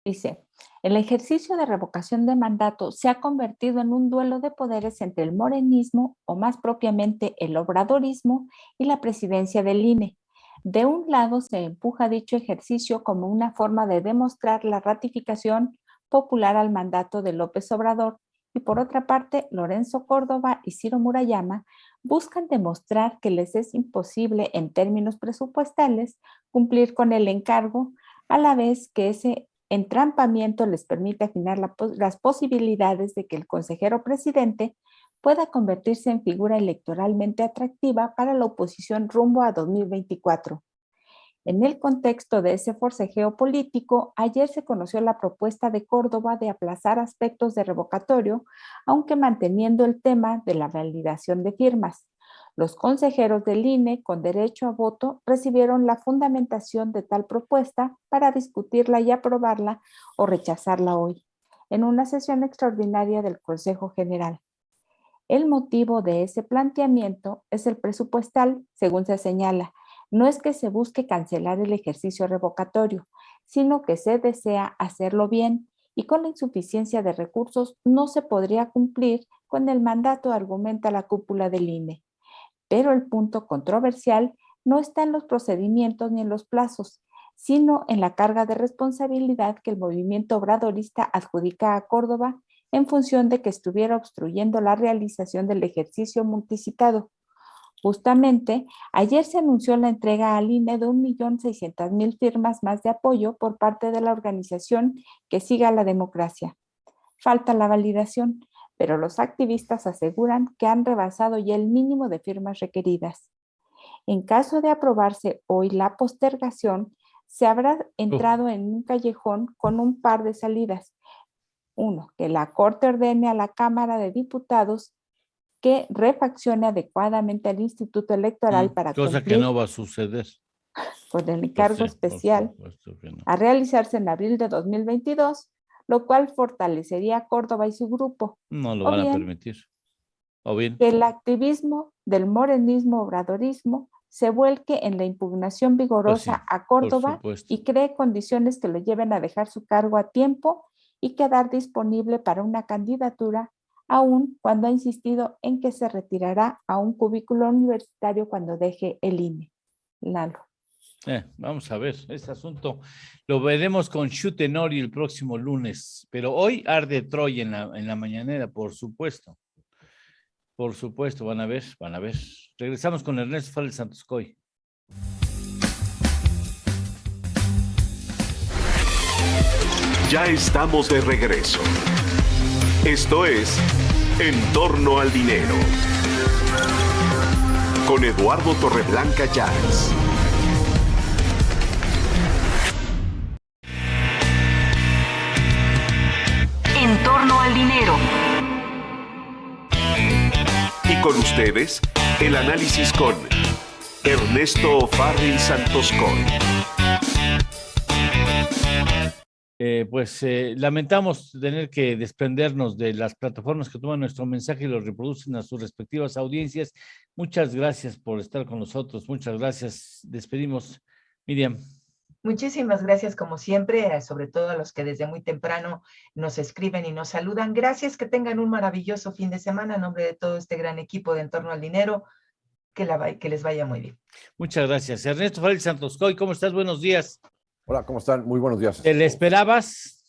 Dice, el ejercicio de revocación de mandato se ha convertido en un duelo de poderes entre el morenismo, o más propiamente el obradorismo, y la presidencia del INE. De un lado se empuja dicho ejercicio como una forma de demostrar la ratificación popular al mandato de López Obrador, y por otra parte, Lorenzo Córdoba y Ciro Murayama buscan demostrar que les es imposible en términos presupuestales cumplir con el encargo, a la vez que ese entrampamiento les permite afinar las posibilidades de que el consejero presidente pueda convertirse en figura electoralmente atractiva para la oposición rumbo a 2024. En el contexto de ese forcejeo político, ayer se conoció la propuesta de Córdoba de aplazar aspectos de revocatorio, aunque manteniendo el tema de la validación de firmas. Los consejeros del INE con derecho a voto recibieron la fundamentación de tal propuesta para discutirla y aprobarla o rechazarla hoy, en una sesión extraordinaria del Consejo General. El motivo de ese planteamiento es el presupuestal, según se señala. No es que se busque cancelar el ejercicio revocatorio, sino que se desea hacerlo bien y con la insuficiencia de recursos no se podría cumplir con el mandato, argumenta la cúpula del INE. Pero el punto controversial no está en los procedimientos ni en los plazos, sino en la carga de responsabilidad que el movimiento obradorista adjudica a Córdoba en función de que estuviera obstruyendo la realización del ejercicio multicitado. Justamente, ayer se anunció la entrega al INE de 1.600.000 firmas más de apoyo por parte de la organización que siga la democracia. Falta la validación, pero los activistas aseguran que han rebasado ya el mínimo de firmas requeridas. En caso de aprobarse hoy la postergación, se habrá entrado en un callejón con un par de salidas. Uno, que la Corte ordene a la Cámara de Diputados que refaccione adecuadamente al Instituto Electoral para cosa cumplir que no va a suceder con el encargo especial a realizarse en abril de 2022, lo cual fortalecería a Córdoba y su grupo. No lo van a permitir. O bien que el activismo del morenismo obradorismo se vuelque en la impugnación vigorosa sí, a Córdoba y cree condiciones que lo lleven a dejar su cargo a tiempo y quedar disponible para una candidatura, aun cuando ha insistido en que se retirará a un cubículo universitario cuando deje el INE. Lalo. Vamos a ver, este asunto lo veremos con Schutenori el próximo lunes, pero hoy arde Troya en la mañanera, por supuesto. Por supuesto, van a ver. Regresamos con Ernesto Fárez Santoscoy. Ya estamos de regreso. Esto es En torno al dinero. Con Eduardo Torreblanca Llanes. En torno al dinero. Y con ustedes, el análisis con Ernesto Fárez Santoscoy. Lamentamos tener que desprendernos de las plataformas que toman nuestro mensaje y lo reproducen a sus respectivas audiencias. Muchas gracias por estar con nosotros. Muchas gracias. Despedimos. Miriam. Muchísimas gracias, como siempre, sobre todo a los que desde muy temprano nos escriben y nos saludan. Gracias, que tengan un maravilloso fin de semana. A nombre de todo este gran equipo de En Torno al Dinero, que les vaya muy bien. Muchas gracias. Ernesto Fadel Santoscoy, ¿cómo estás? Buenos días. Hola, ¿cómo están? Muy buenos días. ¿Te le esperabas?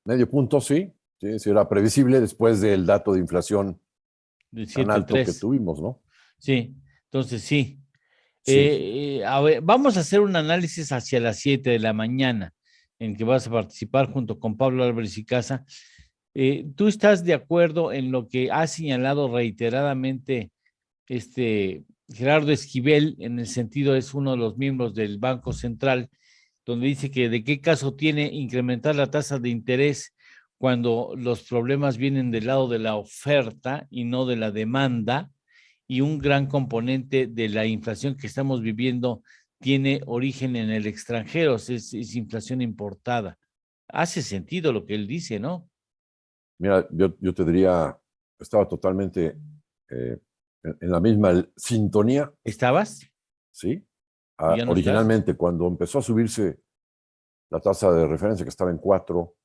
Medio punto, sí. Sí, era previsible después del dato de inflación tan alto que tuvimos, ¿no? Sí, entonces sí. A ver, vamos a hacer un análisis hacia las 7 de la mañana, en que vas a participar junto con Pablo Álvarez y Casa. ¿Tú estás de acuerdo en lo que ha señalado reiteradamente Gerardo Esquivel, en el sentido, es uno de los miembros del Banco Central, donde dice que de qué caso tiene incrementar la tasa de interés cuando los problemas vienen del lado de la oferta y no de la demanda, y un gran componente de la inflación que estamos viviendo tiene origen en el extranjero, es inflación importada? Hace sentido lo que él dice, ¿no? Mira, yo te diría, estaba totalmente en la misma sintonía. ¿Estabas? Sí. No originalmente, cuando empezó a subirse la tasa de referencia, que estaba en 4,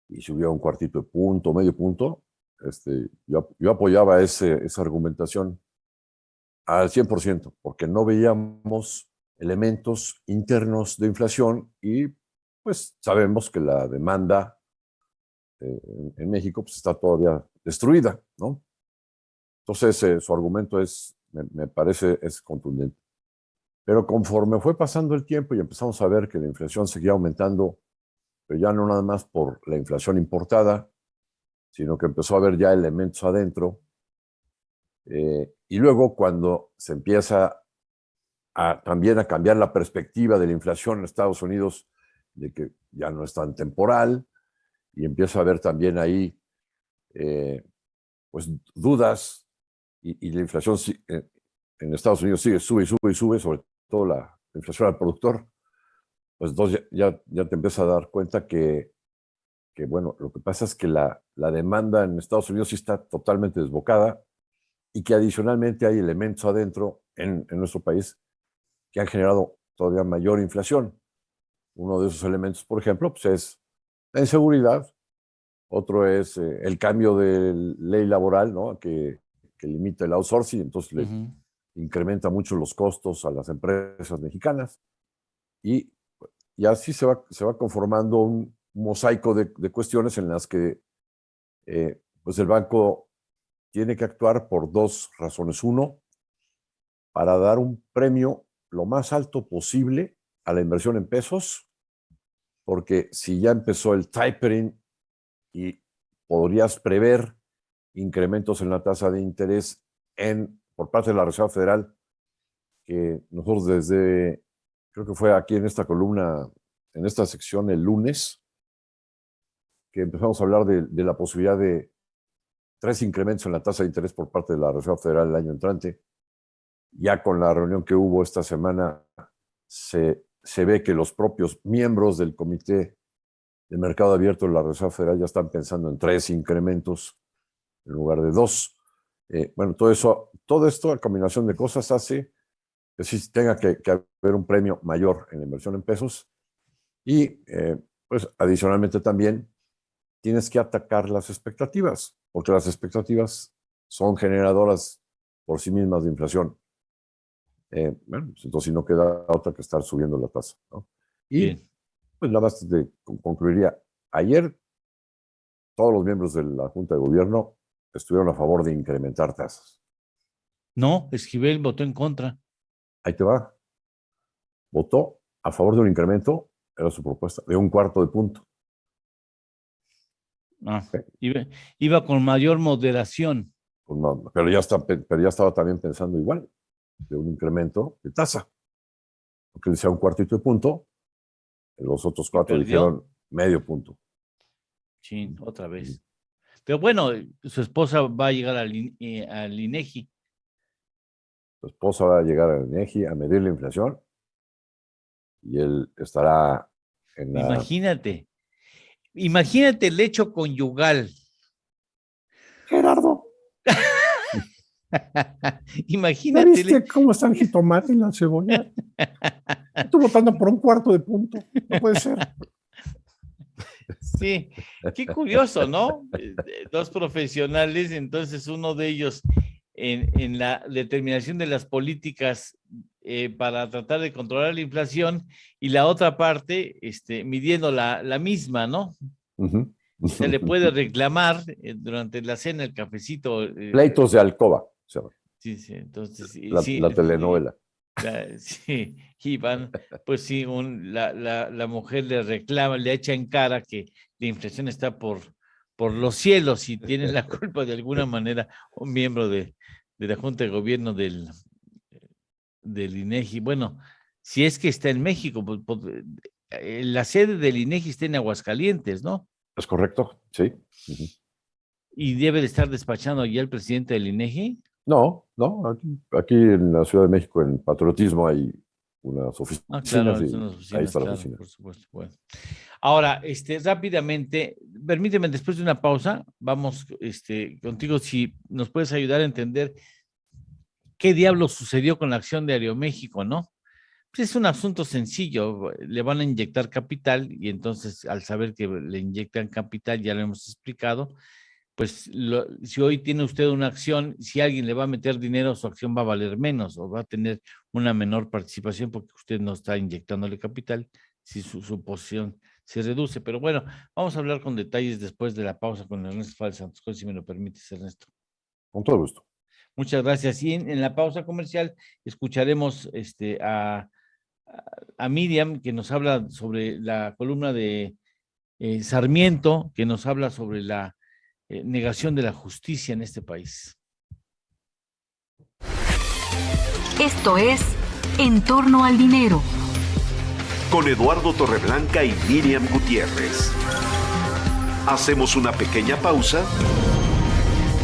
y subió un cuartito de punto, medio punto, yo apoyaba esa argumentación al 100%, porque no veíamos elementos internos de inflación y pues sabemos que la demanda en México pues, está todavía destruida, ¿no? Entonces su argumento me parece, es contundente. Pero conforme fue pasando el tiempo y empezamos a ver que la inflación seguía aumentando, pero ya no nada más por la inflación importada, sino que empezó a haber ya elementos adentro. Y luego cuando se empieza también a cambiar la perspectiva de la inflación en Estados Unidos, de que ya no es tan temporal, y empieza a haber también ahí pues dudas, y la inflación en Estados Unidos sube y sube y sube, sobre todo la inflación al productor, pues entonces ya te empiezas a dar cuenta que bueno, lo que pasa es que la demanda en Estados Unidos sí está totalmente desbocada, y que adicionalmente hay elementos adentro en nuestro país que han generado todavía mayor inflación. Uno de esos elementos, por ejemplo, pues es la inseguridad. Otro es el cambio de ley laboral, ¿no? que limita el outsourcing, entonces le incrementa mucho los costos a las empresas mexicanas. Y así se va conformando un mosaico de cuestiones en las que pues el banco tiene que actuar por 2 razones. Uno, para dar un premio lo más alto posible a la inversión en pesos, porque si ya empezó el tapering y podrías prever incrementos en la tasa de interés por parte de la Reserva Federal, que nosotros creo que fue aquí en esta columna, en esta sección el lunes, que empezamos a hablar de la posibilidad de 3 incrementos en la tasa de interés por parte de la Reserva Federal el año entrante. Ya con la reunión que hubo esta semana, se ve que los propios miembros del Comité de Mercado Abierto de la Reserva Federal ya están pensando en 3 incrementos en lugar de 2. Bueno, todo esto, a combinación de cosas, hace que sí tenga que haber un premio mayor en la inversión en pesos. Y pues adicionalmente también tienes que atacar las expectativas, porque las expectativas son generadoras por sí mismas de inflación. Bueno, pues entonces no queda otra que estar subiendo la tasa, ¿no? Y bien, pues nada más concluiría. Ayer todos los miembros de la Junta de Gobierno estuvieron a favor de incrementar tasas. No, Esquivel votó en contra. Ahí te va. Votó a favor de un incremento, era su propuesta, de 1/4 punto. Iba con mayor moderación. Pero ya estaba también pensando igual, de un incremento de tasa. Porque decía 1/4 punto, los otros 4 dijeron medio punto. Sí, otra vez. Pero bueno, su esposa va a llegar al INEGI. Su esposa va a llegar al INEGI a medir la inflación, y él estará en la... Imagínate, Imagínate el hecho conyugal. Gerardo, Imagínate. ¿ya viste cómo está el jitomate y la cebolla? Estoy votando por un cuarto de punto. No puede ser. Sí, qué curioso, ¿no? Dos profesionales, entonces uno de ellos en la determinación de las políticas para tratar de controlar la inflación y la otra parte midiendo la misma, ¿no? Se le puede reclamar durante la cena, el cafecito. Pleitos de alcoba. Sí, sí, entonces. La telenovela. Sí, Iván, pues sí, la mujer le reclama, le echa en cara que la inflación está por los cielos y tiene la culpa de alguna manera un miembro de la Junta de Gobierno del INEGI. Bueno, si es que está en México, la sede del INEGI está en Aguascalientes, ¿no? Es correcto, sí. ¿Y debe de estar despachando allá el presidente del INEGI? No, aquí en la Ciudad de México, en Patriotismo, hay unas oficinas. Claro, son las oficinas, ahí está la claro, oficina. por supuesto. Bueno. Ahora, rápidamente, permíteme, después de una pausa, vamos contigo, si nos puedes ayudar a entender qué diablos sucedió con la acción de Aeroméxico, ¿no? Pues es un asunto sencillo, le van a inyectar capital y entonces al saber que le inyectan capital, ya lo hemos explicado, pues si hoy tiene usted una acción, si alguien le va a meter dinero, su acción va a valer menos o va a tener una menor participación porque usted no está inyectándole capital, si su posición se reduce. Pero bueno, vamos a hablar con detalles después de la pausa con Ernesto Fábio Santos Coy, si me lo permites, Ernesto. Con todo gusto. Muchas gracias. Y en la pausa comercial escucharemos a Miriam, que nos habla sobre la columna de Sarmiento, que nos habla sobre la negación de la justicia en este país. Esto es En torno al dinero. Con Eduardo Torreblanca y Miriam Gutiérrez. Hacemos una pequeña pausa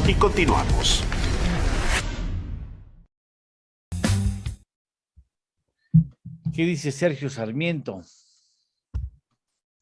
y continuamos. ¿Qué dice Sergio Sarmiento?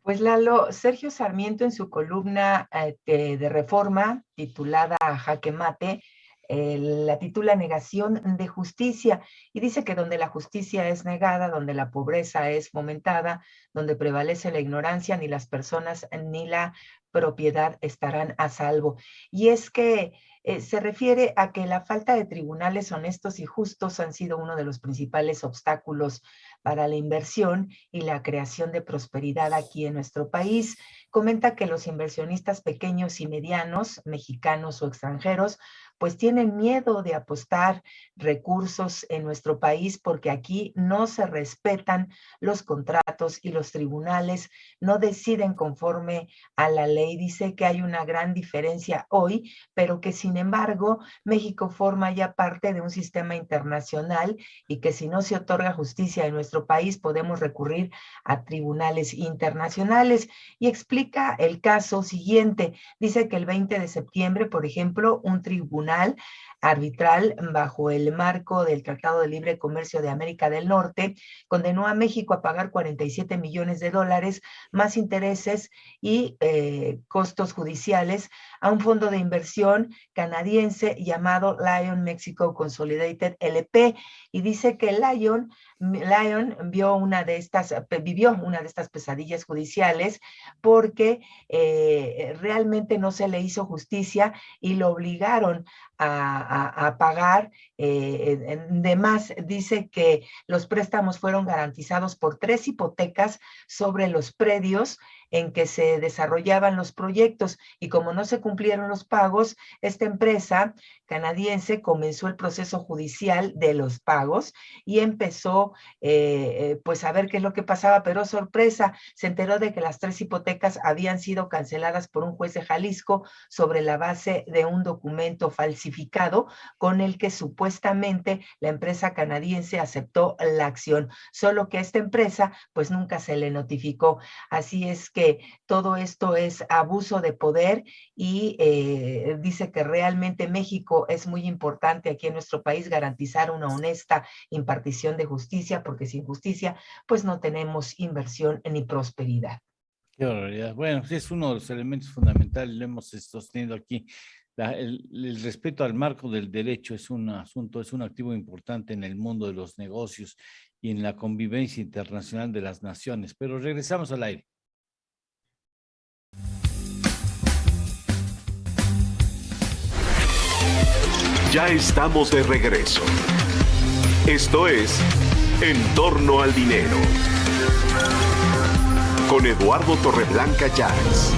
Pues Lalo, Sergio Sarmiento en su columna de Reforma, titulada Jaque Mate, la titula Negación de Justicia, y dice que donde la justicia es negada, donde la pobreza es fomentada, donde prevalece la ignorancia, ni las personas ni la propiedad estarán a salvo. Y es que se refiere a que la falta de tribunales honestos y justos han sido uno de los principales obstáculos para la inversión y la creación de prosperidad aquí en nuestro país. Comenta que los inversionistas pequeños y medianos, mexicanos o extranjeros, pues tienen miedo de apostar recursos en nuestro país porque aquí no se respetan los contratos y los tribunales no deciden conforme a la ley. Dice que hay una gran diferencia hoy, pero que sin embargo México forma ya parte de un sistema internacional y que si no se otorga justicia en nuestro país podemos recurrir a tribunales internacionales. Y explica el caso siguiente. Dice que el 20 de septiembre, por ejemplo, un tribunal arbitral bajo el marco del Tratado de Libre Comercio de América del Norte condenó a México a pagar $47 millones más intereses y costos judiciales a un fondo de inversión canadiense llamado Lion Mexico Consolidated LP, y dice que Lion vivió una de estas pesadillas judiciales porque realmente no se le hizo justicia y lo obligaron a pagar de más. Dice que los préstamos fueron garantizados por 3 hipotecas sobre los predios en que se desarrollaban los proyectos, y como no se cumplieron los pagos, esta empresa canadiense comenzó el proceso judicial de los pagos y empezó pues a ver qué es lo que pasaba, pero sorpresa, se enteró de que las 3 hipotecas habían sido canceladas por un juez de Jalisco sobre la base de un documento falsificado con el que supuestamente la empresa canadiense aceptó la acción, solo que a esta empresa pues nunca se le notificó. Así es que todo esto es abuso de poder y dice que realmente México es muy importante aquí en nuestro país garantizar una honesta impartición de justicia, porque sin justicia pues no tenemos inversión ni prosperidad. Qué barbaridad. Bueno, pues es uno de los elementos fundamentales, lo hemos sostenido aquí. El respeto al marco del derecho es un asunto, es un activo importante en el mundo de los negocios y en la convivencia internacional de las naciones. Pero regresamos al aire. Ya estamos de regreso. Esto es En torno al dinero. Con Eduardo Torreblanca Llanes.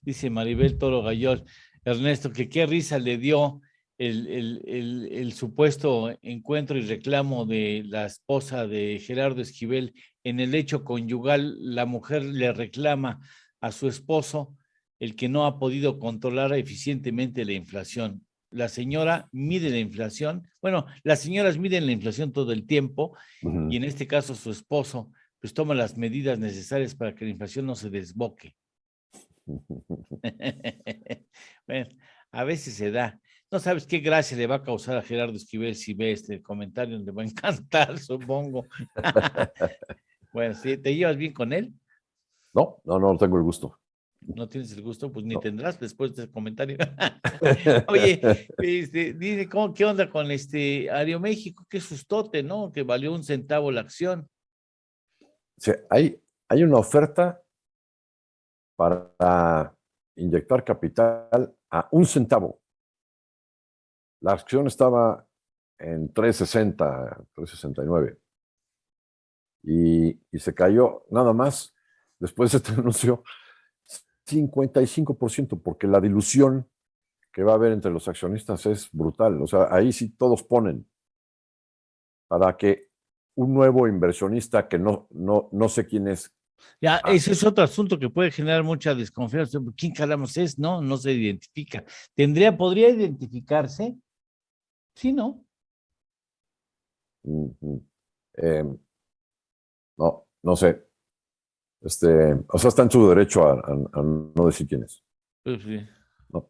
Dice Maribel Toro Gayol, Ernesto, que qué risa le dio el supuesto encuentro y reclamo de la esposa de Gerardo Esquivel en el hecho conyugal. La mujer le reclama a su esposo el que no ha podido controlar eficientemente la inflación. La señora mide la inflación, bueno, las señoras miden la inflación todo el tiempo, y en este caso su esposo pues toma las medidas necesarias para que la inflación no se desboque. Bueno, a veces se da. No sabes qué gracia le va a causar a Gerardo Esquivel si ve este comentario, le va a encantar, supongo. Bueno, ¿sí? ¿Te llevas bien con él? No tengo el gusto. No tienes el gusto, pues ni tendrás después de ese comentario. Oye, dice, ¿qué onda con Aeroméxico? Qué sustote, ¿no? Que valió 1 centavo la acción. Sí, hay una oferta para inyectar capital a 1 centavo. La acción estaba en 3.60, 3.69. Y se cayó nada más después de este anuncio 55%, porque la dilución que va a haber entre los accionistas es brutal. O sea, ahí sí todos ponen para que un nuevo inversionista que no sé quién es. Ya, ese es otro asunto que puede generar mucha desconfianza. ¿Quién caramba es? No se identifica. ¿Podría identificarse? Sí, ¿no? No sé. O sea, está en su derecho a no decir quién es. Pues sí. No.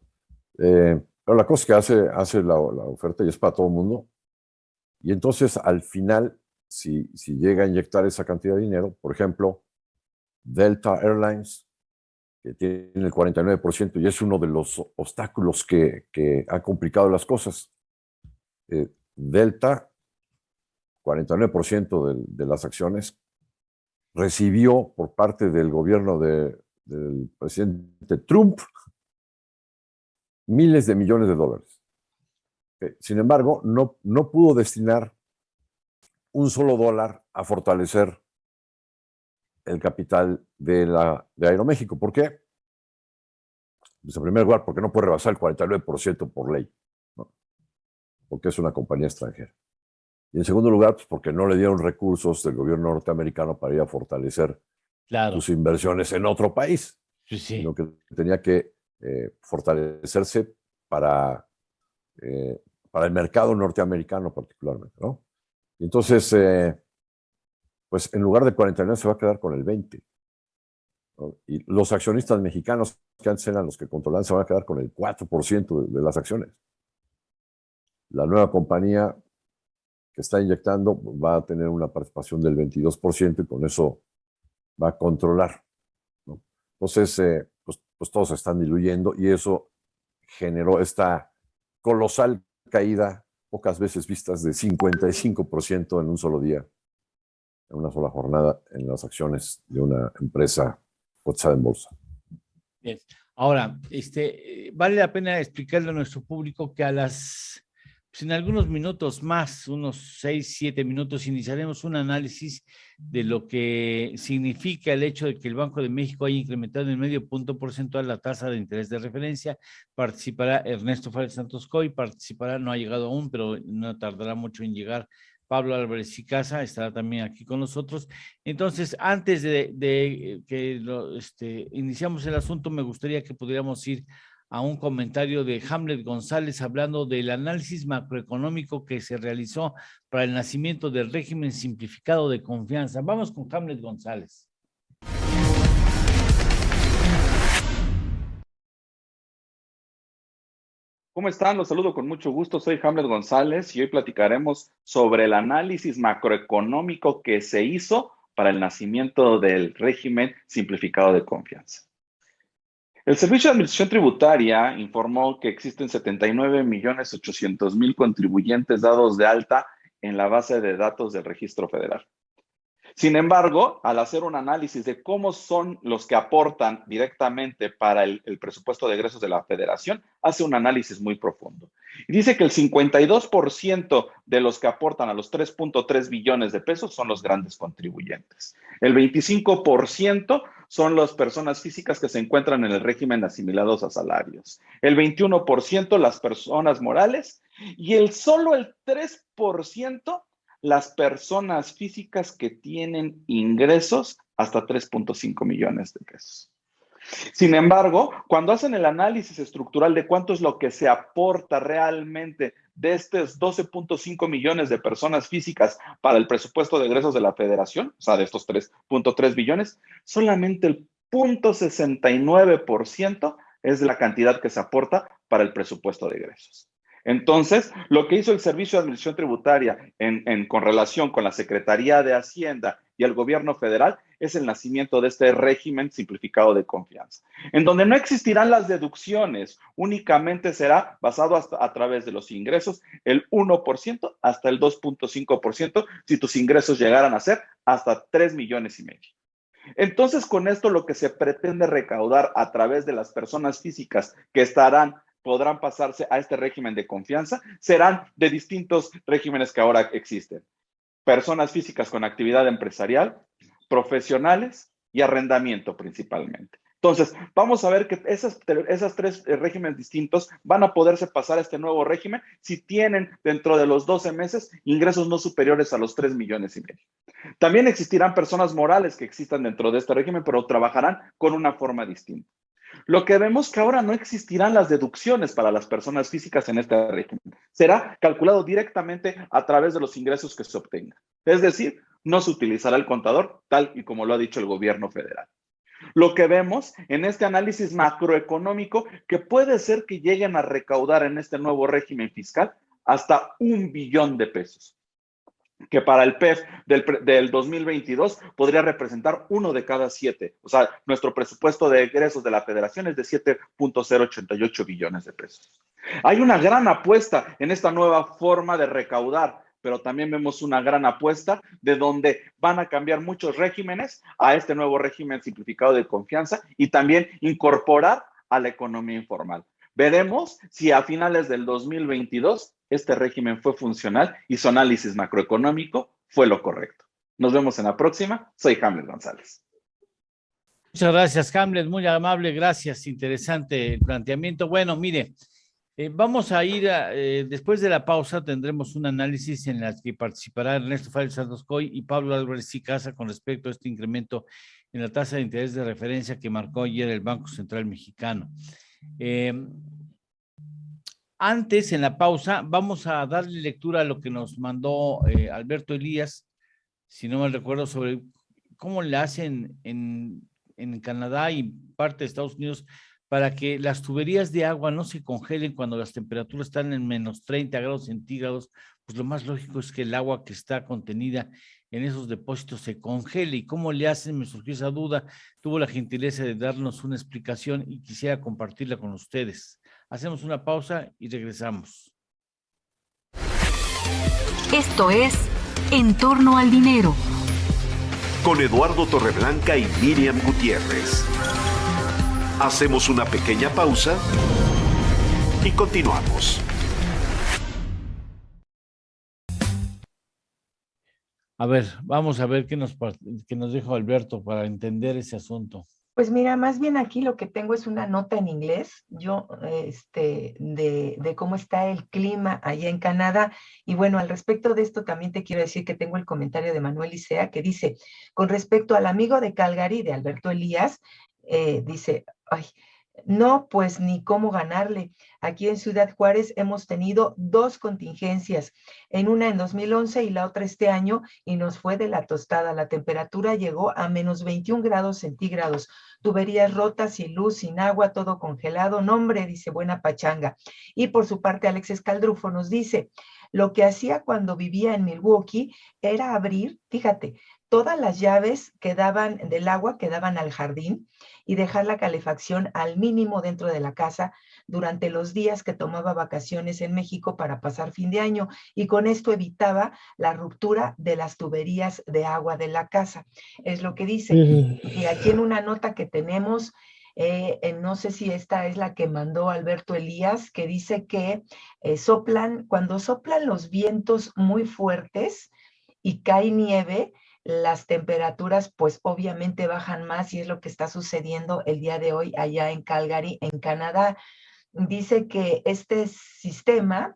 Pero la cosa es que hace la oferta y es para todo el mundo. Y entonces, al final, si llega a inyectar esa cantidad de dinero, por ejemplo, Delta Airlines, que tiene el 49%, y es uno de los obstáculos que ha complicado las cosas. Delta, 49% de las acciones, recibió por parte del gobierno del presidente Trump miles de millones de dólares. Sin embargo, no pudo destinar un solo dólar a fortalecer el capital de Aeroméxico. ¿Por qué? Pues en primer lugar, porque no puede rebasar el 49% por ley, ¿no? Porque es una compañía extranjera. Y en segundo lugar, pues porque no le dieron recursos del gobierno norteamericano para ir a fortalecer sus inversiones en otro país, sino que tenía que fortalecerse para el mercado norteamericano particularmente, ¿no? Y entonces, pues en lugar de 49 se va a quedar con el 20, ¿no? Y los accionistas mexicanos, que antes eran los que controlaban, se van a quedar con el 4% de las acciones. La nueva compañía que está inyectando va a tener una participación del 22% y con eso va a controlar, ¿no? Entonces, pues todos se están diluyendo y eso generó esta colosal caída, pocas veces vistas, de 55% en un solo día, en una sola jornada, en las acciones de una empresa cotizada en bolsa. Bien. Ahora, vale la pena explicarle a nuestro público que pues en algunos minutos más, unos 6, 7 minutos, iniciaremos un análisis de lo que significa el hecho de que el Banco de México haya incrementado en medio punto porcentual la tasa de interés de referencia. Participará Ernesto Fares Santos Coy, no ha llegado aún, pero no tardará mucho en llegar. Pablo Álvarez y Casa estará también aquí con nosotros. Entonces, antes de que iniciamos el asunto, me gustaría que pudiéramos ir a un comentario de Hamlet González hablando del análisis macroeconómico que se realizó para el nacimiento del régimen simplificado de confianza. Vamos con Hamlet González. ¿Cómo están? Los saludo con mucho gusto. Soy Hamlet González y hoy platicaremos sobre el análisis macroeconómico que se hizo para el nacimiento del régimen simplificado de confianza. El Servicio de Administración Tributaria informó que existen 79.800.000 contribuyentes dados de alta en la base de datos del Registro Federal. Sin embargo, al hacer un análisis de cómo son los que aportan directamente para el presupuesto de egresos de la Federación, hace un análisis muy profundo. Y dice que el 52% de los que aportan a los 3.3 billones de pesos son los grandes contribuyentes. El 25% son las personas físicas que se encuentran en el régimen asimilados a salarios. El 21% las personas morales y solo el 3% las personas físicas que tienen ingresos hasta 3.5 millones de pesos. Sin embargo, cuando hacen el análisis estructural de cuánto es lo que se aporta realmente de estos 12.5 millones de personas físicas para el presupuesto de egresos de la Federación, o sea, de estos 3.3 billones, solamente el 0.69% es la cantidad que se aporta para el presupuesto de egresos. Entonces, lo que hizo el Servicio de Administración Tributaria con relación con la Secretaría de Hacienda y el Gobierno Federal es el nacimiento de este régimen simplificado de confianza, en donde no existirán las deducciones, únicamente será basado a través de los ingresos, el 1% hasta el 2.5% si tus ingresos llegaran a ser hasta 3,5 millones. Entonces, con esto lo que se pretende recaudar a través de las personas físicas que podrán pasarse a este régimen de confianza, serán de distintos regímenes que ahora existen. Personas físicas con actividad empresarial, profesionales y arrendamiento principalmente. Entonces, vamos a ver que esas tres regímenes distintos van a poderse pasar a este nuevo régimen si tienen dentro de los 12 meses ingresos no superiores a los 3,5 millones. También existirán personas morales que existan dentro de este régimen, pero trabajarán con una forma distinta. Lo que vemos que ahora no existirán las deducciones para las personas físicas en este régimen. Será calculado directamente a través de los ingresos que se obtengan. Es decir, no se utilizará el contador tal y como lo ha dicho el gobierno federal. Lo que vemos en este análisis macroeconómico que puede ser que lleguen a recaudar en este nuevo régimen fiscal hasta 1 billón de pesos. Que para el PEF del 2022 podría representar 1 de cada 7. O sea, nuestro presupuesto de egresos de la Federación es de 7.088 billones de pesos. Hay una gran apuesta en esta nueva forma de recaudar, pero también vemos una gran apuesta de donde van a cambiar muchos regímenes a este nuevo régimen simplificado de confianza y también incorporar a la economía informal. Veremos si a finales del 2022 este régimen fue funcional y su análisis macroeconómico fue lo correcto. Nos vemos en la próxima. Soy Hamlet González. Muchas gracias, Hamlet. Muy amable. Gracias. Interesante el planteamiento. Bueno, mire, vamos a ir después de la pausa tendremos un análisis en el que participará Ernesto Fábrez Santos Coy y Pablo Álvarez y Casa con respecto a este incremento en la tasa de interés de referencia que marcó ayer el Banco Central Mexicano. Antes, en la pausa, vamos a darle lectura a lo que nos mandó Alberto Elías, si no mal recuerdo, sobre cómo le hacen en Canadá y parte de Estados Unidos para que las tuberías de agua no se congelen cuando las temperaturas están en menos 30 grados centígrados. Pues lo más lógico es que el agua que está contenida en esos depósitos se congele. ¿Y cómo le hacen? Me surgió esa duda. Tuvo la gentileza de darnos una explicación y quisiera compartirla con ustedes. Hacemos una pausa y regresamos. Esto es En torno al dinero. Con Eduardo Torreblanca y Miriam Gutiérrez. Hacemos una pequeña pausa y continuamos. A ver, vamos a ver qué nos dijo Alberto para entender ese asunto. Pues mira, más bien aquí lo que tengo es una nota en inglés, de cómo está el clima allá en Canadá. Y bueno, al respecto de esto también te quiero decir que tengo el comentario de Manuel Isea que dice, con respecto al amigo de Calgary, de Alberto Elías, dice, no, pues ni cómo ganarle. Aquí en Ciudad Juárez hemos tenido 2 contingencias, una en 2011 y la otra este año, y nos fue de la tostada. La temperatura llegó a menos 21 grados centígrados, tuberías rotas, sin luz, sin agua, todo congelado. No, hombre, dice, buena pachanga. Y por su parte, Alex Escaldrufo nos dice, lo que hacía cuando vivía en Milwaukee era abrir, fíjate, todas las llaves del agua quedaban al jardín y dejar la calefacción al mínimo dentro de la casa durante los días que tomaba vacaciones en México para pasar fin de año, y con esto evitaba la ruptura de las tuberías de agua de la casa. Es lo que dice. Y aquí en una nota que tenemos, no sé si esta es la que mandó Alberto Elías, que dice que cuando soplan los vientos muy fuertes y cae nieve, las temperaturas pues obviamente bajan más, y es lo que está sucediendo el día de hoy allá en Calgary, en Canadá. Dice que este sistema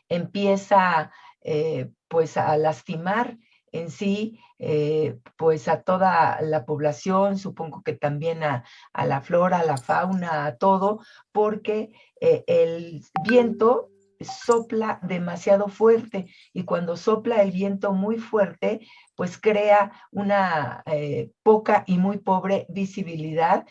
empieza pues a lastimar en sí pues a toda la población, supongo que también a la flora, a la fauna, a todo, porque el viento sopla demasiado fuerte, y cuando sopla el viento muy fuerte, pues crea una poca y muy pobre visibilidad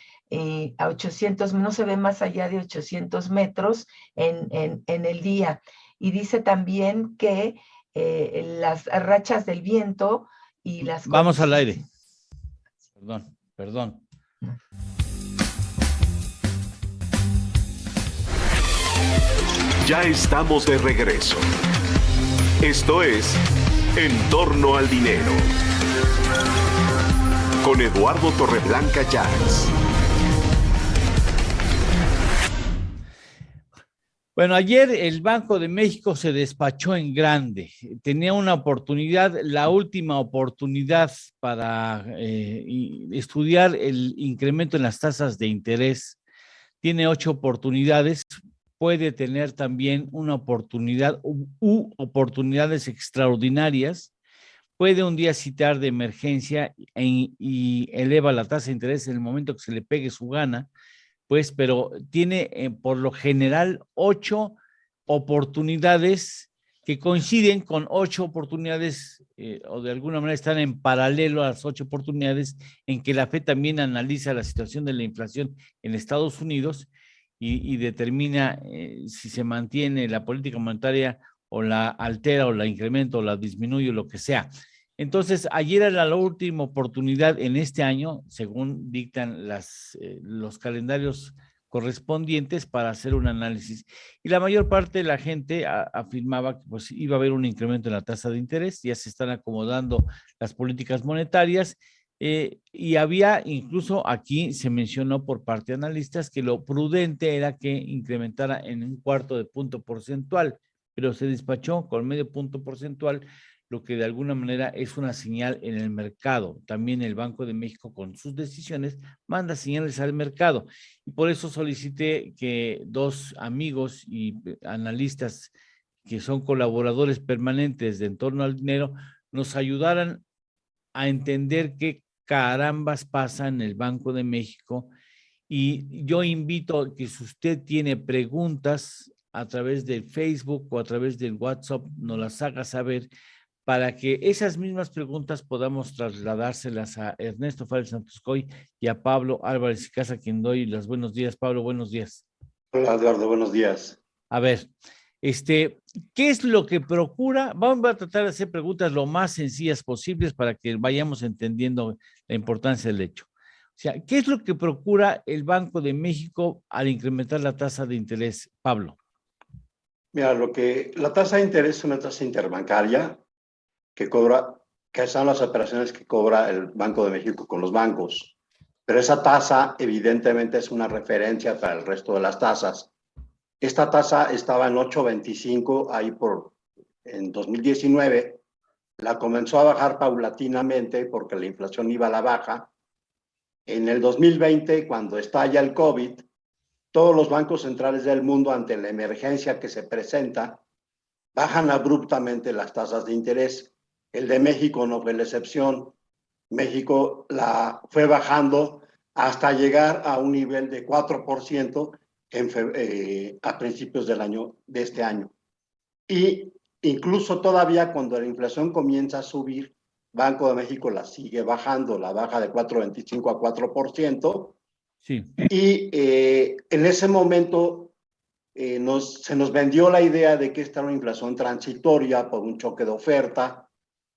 a 800, no se ve más allá de 800 metros en el día. Y dice también que las rachas del viento y las... Vamos al aire. Perdón. Ya estamos de regreso. Esto es En Torno al Dinero. Con Eduardo Torreblanca Llanes. Bueno, ayer el Banco de México se despachó en grande. Tenía una oportunidad, la última oportunidad para estudiar el incremento en las tasas de interés. Tiene 8 oportunidades. Puede tener también una oportunidad u oportunidades extraordinarias. Puede un día citar de emergencia y eleva la tasa de interés en el momento que se le pegue su gana, pues, pero tiene por lo general 8 oportunidades que coinciden con 8 oportunidades o de alguna manera están en paralelo a las 8 oportunidades en que la FED también analiza la situación de la inflación en Estados Unidos y determina si se mantiene la política monetaria o la altera o la incrementa o la disminuye o lo que sea. Entonces, ayer era la última oportunidad en este año, según dictan los calendarios correspondientes, para hacer un análisis. Y la mayor parte de la gente afirmaba que pues, iba a haber un incremento en la tasa de interés, ya se están acomodando las políticas monetarias, y había incluso aquí se mencionó por parte de analistas que lo prudente era que incrementara en 1/4 punto porcentual, pero se despachó con medio punto porcentual, lo que de alguna manera es una señal en el mercado. También el Banco de México con sus decisiones manda señales al mercado. Y por eso solicité que 2 amigos y analistas que son colaboradores permanentes de En Torno al Dinero nos ayudaran a entender qué carambas pasa en el Banco de México. Y yo invito a que si usted tiene preguntas a través del Facebook o a través del WhatsApp, nos las haga saber, para que esas mismas preguntas podamos trasladárselas a Ernesto Fárez Santoscoy y a Pablo Álvarez y Casa, quien doy los buenos días. Pablo, buenos días. Hola, Eduardo, buenos días. A ver, ¿qué es lo que procura? Vamos a tratar de hacer preguntas lo más sencillas posibles para que vayamos entendiendo la importancia del hecho. O sea, ¿qué es lo que procura el Banco de México al incrementar la tasa de interés, Pablo? Mira, la tasa de interés es una tasa interbancaria que son las operaciones que cobra el Banco de México con los bancos. Pero esa tasa evidentemente es una referencia para el resto de las tasas. Esta tasa estaba en 8.25 ahí en 2019. La comenzó a bajar paulatinamente porque la inflación iba a la baja. En el 2020, cuando estalla el COVID, todos los bancos centrales del mundo, ante la emergencia que se presenta, bajan abruptamente las tasas de interés. El de México no fue la excepción. México la fue bajando hasta llegar a un nivel de 4% a principios de este año. Y incluso todavía cuando la inflación comienza a subir, Banco de México la sigue bajando, la baja de 4.25 a 4%. Sí. Y en ese momento se nos vendió la idea de que esta era una inflación transitoria por un choque de oferta,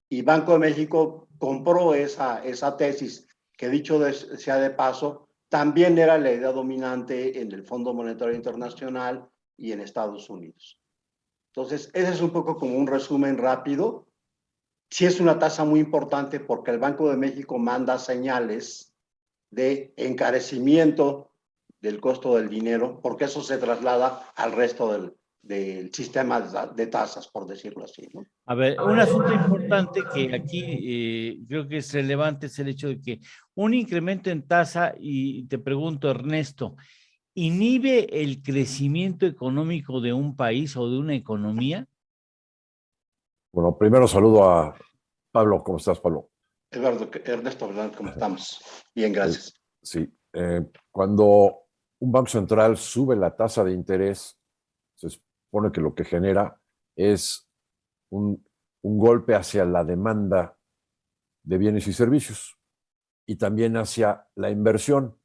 y Banco de México compró esa tesis, que dicho sea de paso, también era la idea dominante en el Fondo Monetario Internacional y en Estados Unidos. Entonces, ese es un poco como un resumen rápido. Sí es una tasa muy importante porque el Banco de México manda señales de encarecimiento del costo del dinero, porque eso se traslada al resto del sistema de tasas, por decirlo así, ¿no? A ver, un asunto importante que aquí creo que es relevante es el hecho de que un incremento en tasa, y te pregunto, Ernesto, ¿inhibe el crecimiento económico de un país o de una economía? Bueno, primero saludo a Pablo. ¿Cómo estás, Pablo? Eduardo, Ernesto, ¿verdad? ¿Cómo estamos? Bien, gracias. Sí. Cuando un banco central sube la tasa de interés, se supone que lo que genera es un golpe hacia la demanda de bienes y servicios y también hacia la inversión,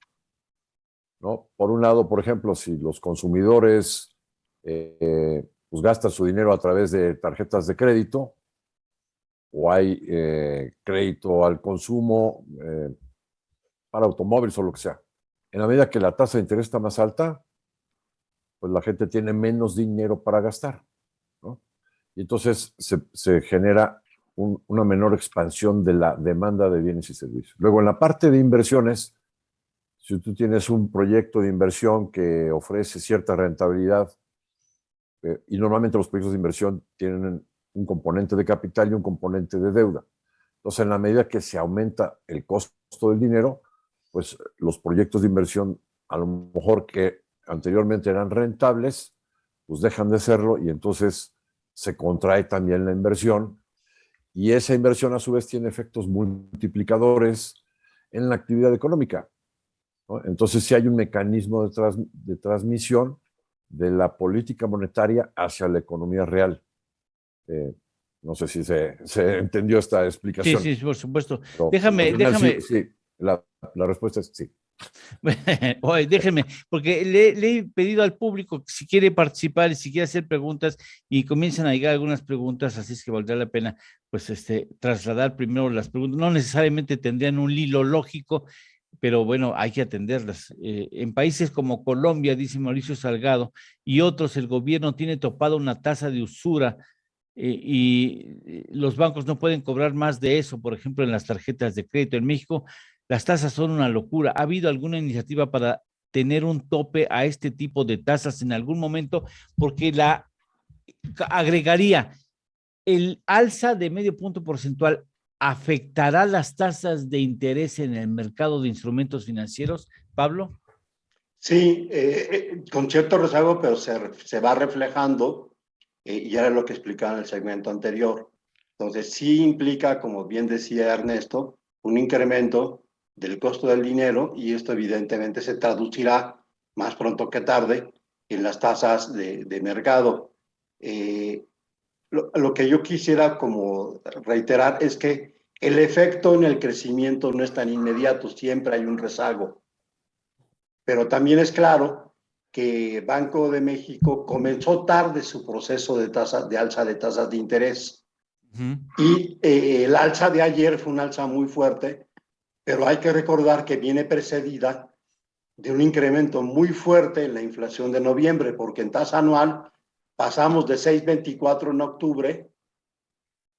¿no? Por un lado, por ejemplo, si los consumidores pues gastan su dinero a través de tarjetas de crédito o hay crédito al consumo para automóviles o lo que sea, en la medida que la tasa de interés está más alta, pues la gente tiene menos dinero para gastar, ¿no? Y entonces se genera una menor expansión de la demanda de bienes y servicios. Luego, en la parte de inversiones, si tú tienes un proyecto de inversión que ofrece cierta rentabilidad, y normalmente los proyectos de inversión tienen un componente de capital y un componente de deuda. Entonces, en la medida que se aumenta el costo del dinero, pues los proyectos de inversión, a lo mejor que anteriormente eran rentables, pues dejan de serlo y entonces se contrae también la inversión y esa inversión a su vez tiene efectos multiplicadores en la actividad económica, ¿no? Entonces sí hay un mecanismo de transmisión de la política monetaria hacia la economía real. No sé si se entendió esta explicación. Sí, por supuesto. Pero, Déjame. Sí, la respuesta es sí. Oye, déjenme, porque le he pedido al público que si quiere participar y si quiere hacer preguntas y comienzan a llegar algunas preguntas, así es que valdría la pena pues trasladar primero las preguntas. No necesariamente tendrían un hilo lógico, pero bueno, hay que atenderlas. En países como Colombia, dice Mauricio Salgado, y otros, el gobierno tiene topado una tasa de usura y los bancos no pueden cobrar más de eso, por ejemplo, en las tarjetas de crédito. En México, las tasas son una locura. ¿Ha habido alguna iniciativa para tener un tope a este tipo de tasas en algún momento? Porque agregaría, el alza de medio punto porcentual ¿afectará las tasas de interés en el mercado de instrumentos financieros, Pablo? Sí, con cierto rezago, pero se va reflejando, y era lo que explicaba en el segmento anterior. Entonces, sí implica, como bien decía Ernesto, un incremento del costo del dinero y esto evidentemente se traducirá más pronto que tarde en las tasas de mercado. Lo que yo quisiera como reiterar es que el efecto en el crecimiento no es tan inmediato, siempre hay un rezago. Pero también es claro que Banco de México comenzó tarde su proceso de alza de tasas de interés. Y el alza de ayer fue un alza muy fuerte, pero hay que recordar que viene precedida de un incremento muy fuerte en la inflación de noviembre, porque en tasa anual pasamos de 6.24 en octubre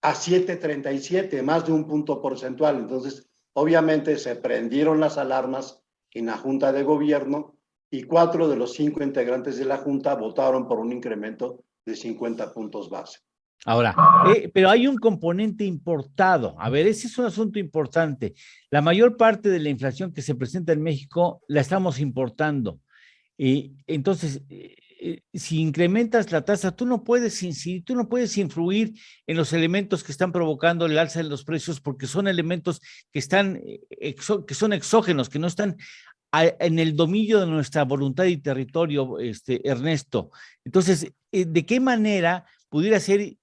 a 7.37, más de un punto porcentual. Entonces, obviamente se prendieron las alarmas en la Junta de Gobierno y 4 de los 5 integrantes de la Junta votaron por un incremento de 50 puntos base. Ahora, pero hay un componente importado. A ver, ese es un asunto importante. La mayor parte de la inflación que se presenta en México la estamos importando. Entonces, si incrementas la tasa, tú no puedes incidir, tú no puedes influir en los elementos que están provocando el alza de los precios porque son elementos que son exógenos, que no están en el dominio de nuestra voluntad y territorio, Ernesto. Entonces, ¿de qué manera pudiera ser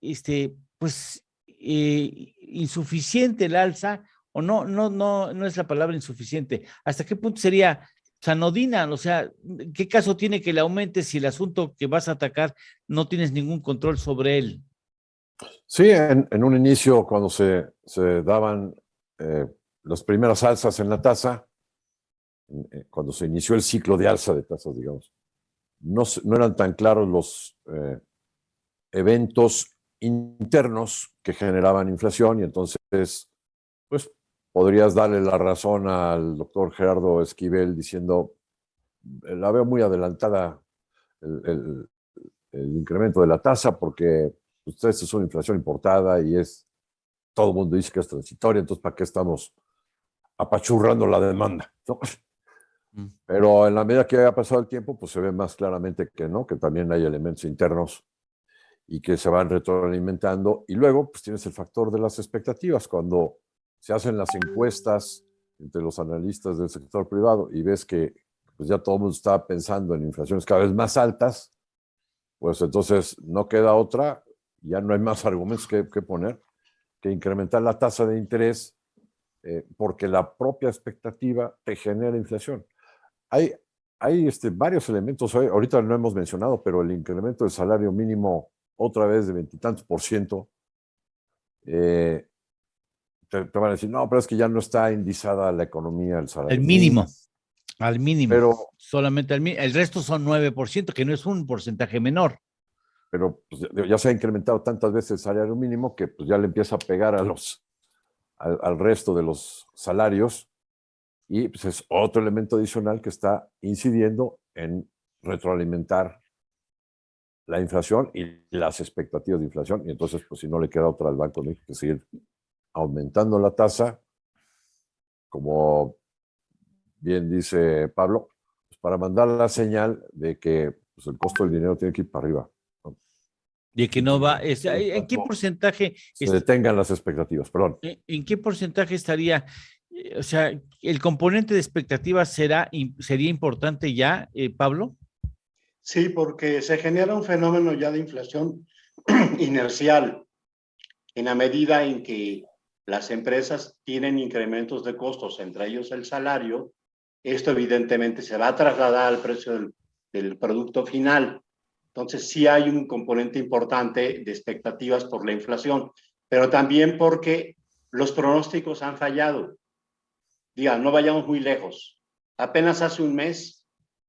insuficiente el alza o no es la palabra insuficiente? ¿Hasta qué punto sería sanodina? O sea, ¿qué caso tiene que le aumente si el asunto que vas a atacar no tienes ningún control sobre él? Sí, en un inicio, cuando se daban las primeras alzas en la tasa, cuando se inició el ciclo de alza de tasas, digamos, no eran tan claros los eventos internos que generaban inflación y entonces, pues, podrías darle la razón al doctor Gerardo Esquivel diciendo, la veo muy adelantada el incremento de la tasa porque ustedes es una inflación importada y todo el mundo dice que es transitoria, entonces ¿para qué estamos apachurrando la demanda? ¿No? Pero en la medida que ha pasado el tiempo, pues se ve más claramente que no, que también hay elementos internos y que se van retroalimentando. Y luego, pues tienes el factor de las expectativas. Cuando se hacen las encuestas entre los analistas del sector privado y ves que pues ya todo el mundo está pensando en inflaciones cada vez más altas, pues entonces no queda otra, ya no hay más argumentos que poner, que incrementar la tasa de interés, porque la propia expectativa te genera inflación. Hay varios elementos, ahorita no hemos mencionado, pero el incremento del salario mínimo otra vez de 20 y tantos %, te van a decir, no, pero es que ya no está indizada la economía, el salario mínimo. Al mínimo, pero, solamente al mínimo. El resto son 9%, que no es un porcentaje menor. Pero pues, ya se ha incrementado tantas veces el salario mínimo que pues, ya le empieza a pegar al resto de los salarios y pues, es otro elemento adicional que está incidiendo en retroalimentar la inflación y las expectativas de inflación. Y entonces, pues si no le queda otra al Banco de México que seguir aumentando la tasa, como bien dice Pablo, pues para mandar la señal de que pues, el costo del dinero tiene que ir para arriba. ¿No? De que no va, ¿en qué porcentaje? Se detengan las expectativas, perdón. ¿En qué porcentaje estaría? O sea, ¿el componente de expectativas sería importante ya, Pablo? Sí, porque se genera un fenómeno ya de inflación inercial en la medida en que las empresas tienen incrementos de costos, entre ellos el salario. Esto evidentemente se va a trasladar al precio del producto final. Entonces sí hay un componente importante de expectativas por la inflación, pero también porque los pronósticos han fallado. Diga, no vayamos muy lejos. Apenas hace un mes,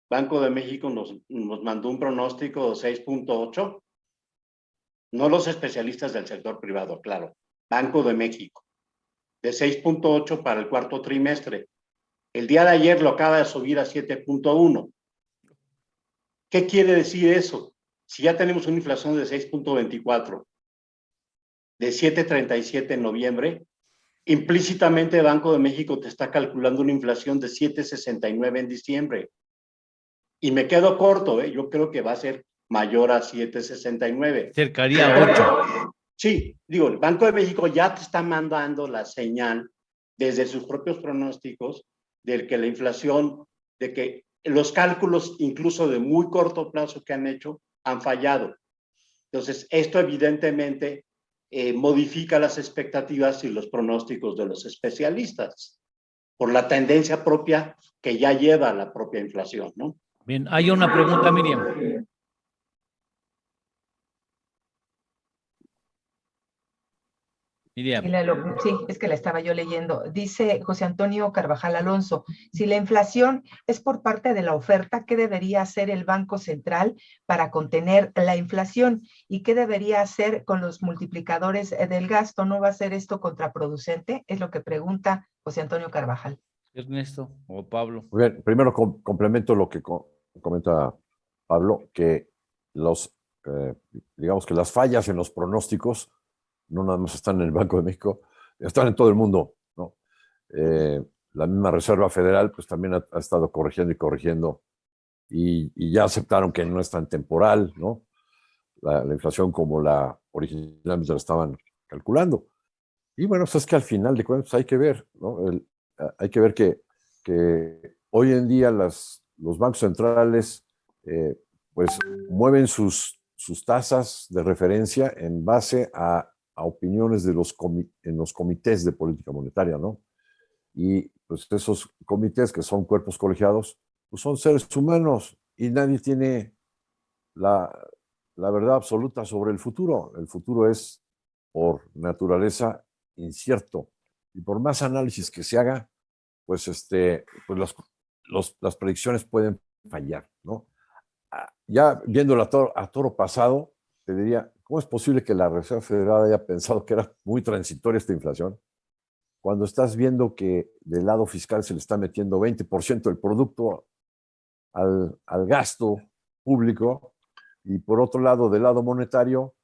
Banco de México nos mandó un pronóstico de 6.8. No los especialistas del sector privado, claro. Banco de México, de 6.8 para el cuarto trimestre. El día de ayer lo acaba de subir a 7.1. ¿Qué quiere decir eso? Si ya tenemos una inflación de 6.24, de 7.37 en noviembre, implícitamente Banco de México te está calculando una inflación de 7.69 en diciembre. Y me quedo corto, yo creo que va a ser mayor a 7.69. Cercaría a 8. Sí, digo, el Banco de México ya te está mandando la señal desde sus propios pronósticos de que la inflación, de que los cálculos incluso de muy corto plazo que han hecho han fallado. Entonces, esto evidentemente modifica las expectativas y los pronósticos de los especialistas por la tendencia propia que ya lleva a la propia inflación, ¿no? Bien, hay una pregunta, Miriam. Sí, es que la estaba yo leyendo. Dice José Antonio Carvajal Alonso, si la inflación es por parte de la oferta, ¿qué debería hacer el Banco Central para contener la inflación? ¿Y qué debería hacer con los multiplicadores del gasto? ¿No va a ser esto contraproducente? Es lo que pregunta José Antonio Carvajal. Ernesto o Pablo. Muy bien, primero complemento lo que comenta Pablo, que digamos que las fallas en los pronósticos no nada más están en el Banco de México, están en todo el mundo, ¿no? La misma Reserva Federal pues también ha estado corrigiendo y corrigiendo y ya aceptaron que no es tan temporal, ¿no? La inflación como originalmente la estaban calculando. Y bueno, pues es que al final de cuentas hay que ver, ¿no? Hay que ver que hoy en día los bancos centrales pues mueven sus tasas de referencia en base a opiniones en los comités de política monetaria, ¿no? Y pues esos comités, que son cuerpos colegiados, pues son seres humanos y nadie tiene la verdad absoluta sobre el futuro. El futuro es, por naturaleza, incierto. Y por más análisis que se haga, pues, las predicciones pueden fallar, ¿no? Ya viéndolo a toro pasado, te diría, ¿cómo es posible que la Reserva Federal haya pensado que era muy transitoria esta inflación? Cuando estás viendo que del lado fiscal se le está metiendo 20% del producto al gasto público, y por otro lado, del lado monetario,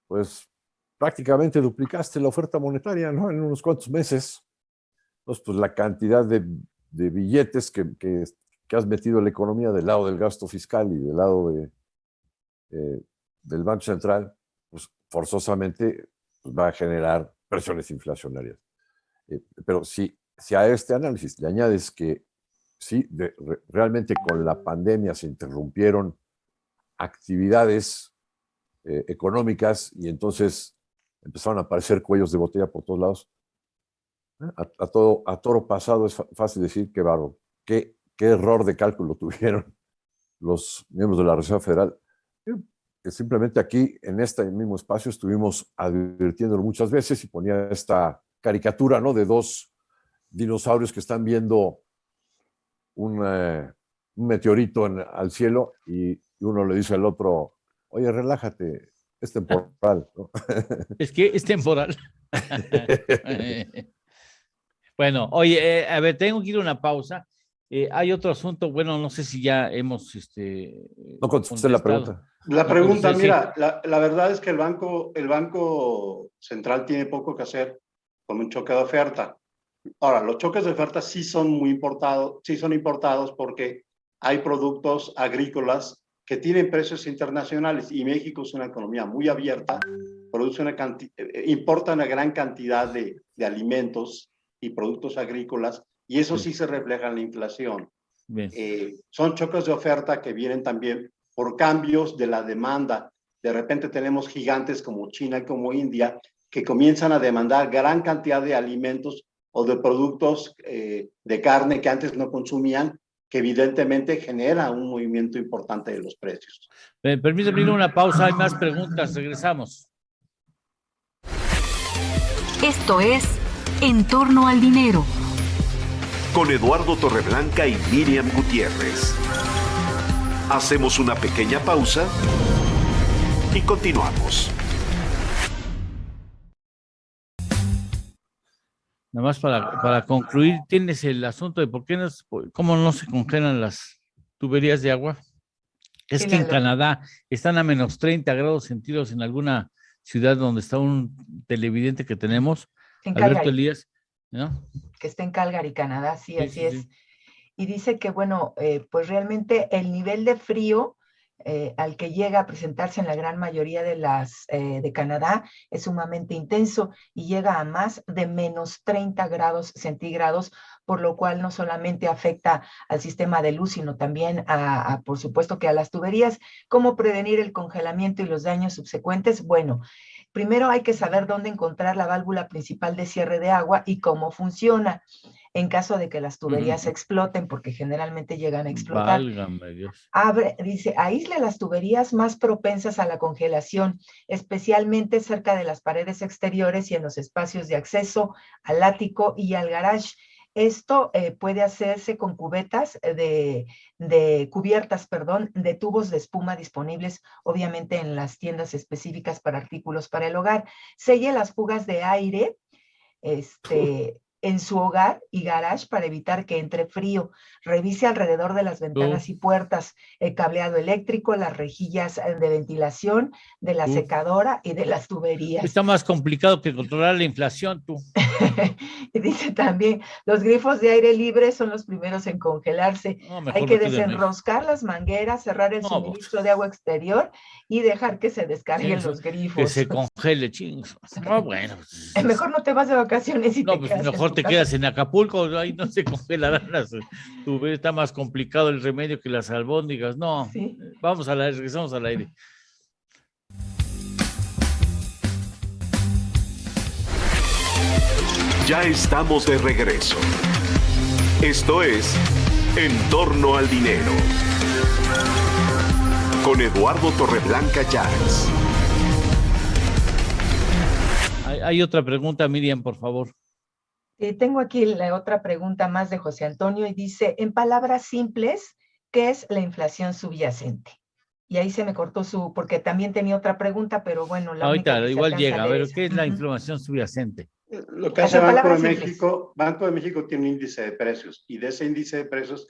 pues prácticamente duplicaste la oferta monetaria, ¿no? En unos cuantos meses. Entonces, pues la cantidad de billetes que has metido en la economía del lado del gasto fiscal y del lado del Banco Central, pues forzosamente pues, va a generar presiones inflacionarias. Pero si a este análisis le añades que sí, realmente con la pandemia se interrumpieron actividades económicas y entonces empezaron a aparecer cuellos de botella por todos lados, a toro pasado es fácil decir que bárbaro, qué error de cálculo tuvieron los miembros de la Reserva Federal. Que simplemente aquí, en este mismo espacio, estuvimos advirtiéndolo muchas veces y ponía esta caricatura, ¿no? De dos dinosaurios que están viendo un meteorito al cielo y uno le dice al otro, oye, relájate, es temporal, ¿no? Es que es temporal. Bueno, oye, a ver, tengo que ir a una pausa. Hay otro asunto, bueno, no sé si ya hemos no contesté la pregunta. La pregunta, mira, la verdad es que el Banco Central tiene poco que hacer con un choque de oferta. Ahora, los choques de oferta sí son importados porque hay productos agrícolas que tienen precios internacionales y México es una economía muy abierta, importa una gran cantidad de alimentos y productos agrícolas y eso sí se refleja en la inflación. Son choques de oferta que vienen también por cambios de la demanda. De repente tenemos gigantes como China y como India que comienzan a demandar gran cantidad de alimentos o de productos de carne que antes no consumían, que evidentemente genera un movimiento importante de los precios. Permítame ir a una pausa, hay más preguntas, regresamos. Esto es En torno al dinero. Con Eduardo Torreblanca y Miriam Gutiérrez. Hacemos una pequeña pausa y continuamos. Nada más para concluir, tienes el asunto de cómo no se congelan las tuberías de agua. Es que en Canadá están a menos 30 grados centígrados en alguna ciudad donde está un televidente que tenemos, Alberto Elías, ¿no? Que está en Calgary, Canadá, sí, así es. Sí. Y dice que, bueno, pues realmente el nivel de frío al que llega a presentarse en la gran mayoría de Canadá es sumamente intenso y llega a más de menos 30 grados centígrados, por lo cual no solamente afecta al sistema de luz, sino también por supuesto que a las tuberías. ¿Cómo prevenir el congelamiento y los daños subsecuentes? Bueno, primero hay que saber dónde encontrar la válvula principal de cierre de agua y cómo funciona en caso de que las tuberías exploten, porque generalmente llegan a explotar. Válgame Dios. Dice, aísle las tuberías más propensas a la congelación, especialmente cerca de las paredes exteriores y en los espacios de acceso al ático y al garage. Esto puede hacerse con cubiertas de tubos de espuma disponibles, obviamente en las tiendas específicas para artículos para el hogar. Selle las fugas de aire, en su hogar y garage para evitar que entre frío. Revise alrededor de las ventanas y puertas, el cableado eléctrico, las rejillas de ventilación, de la secadora y de las tuberías. Está más complicado que controlar la inflación, tú. Y dice también, los grifos de aire libre son los primeros en congelarse. No, hay que desenroscar las mangueras, cerrar el suministro de agua exterior y dejar que se descarguen los grifos. Que se congele, chingos. No, bueno. Mejor no te vas de vacaciones y no, pues mejor te quedas en Acapulco, ahí no se congelarán las tuberías, está más complicado el remedio que las albóndigas. No, sí. Regresamos al aire. Ya estamos de regreso. Esto es En torno al dinero. Con Eduardo Torreblanca Llanes. Hay otra pregunta, Miriam, por favor. Tengo aquí la otra pregunta más de José Antonio y dice, en palabras simples, ¿qué es la inflación subyacente? Y ahí se me cortó porque también tenía otra pregunta, pero bueno, la única Ahorita que se igual alcanza llega. a A leer ver, es ¿qué es la inflación subyacente? Lo que O hace sea, Banco de palabras simples. México, Banco de México tiene un índice de precios y de ese índice de precios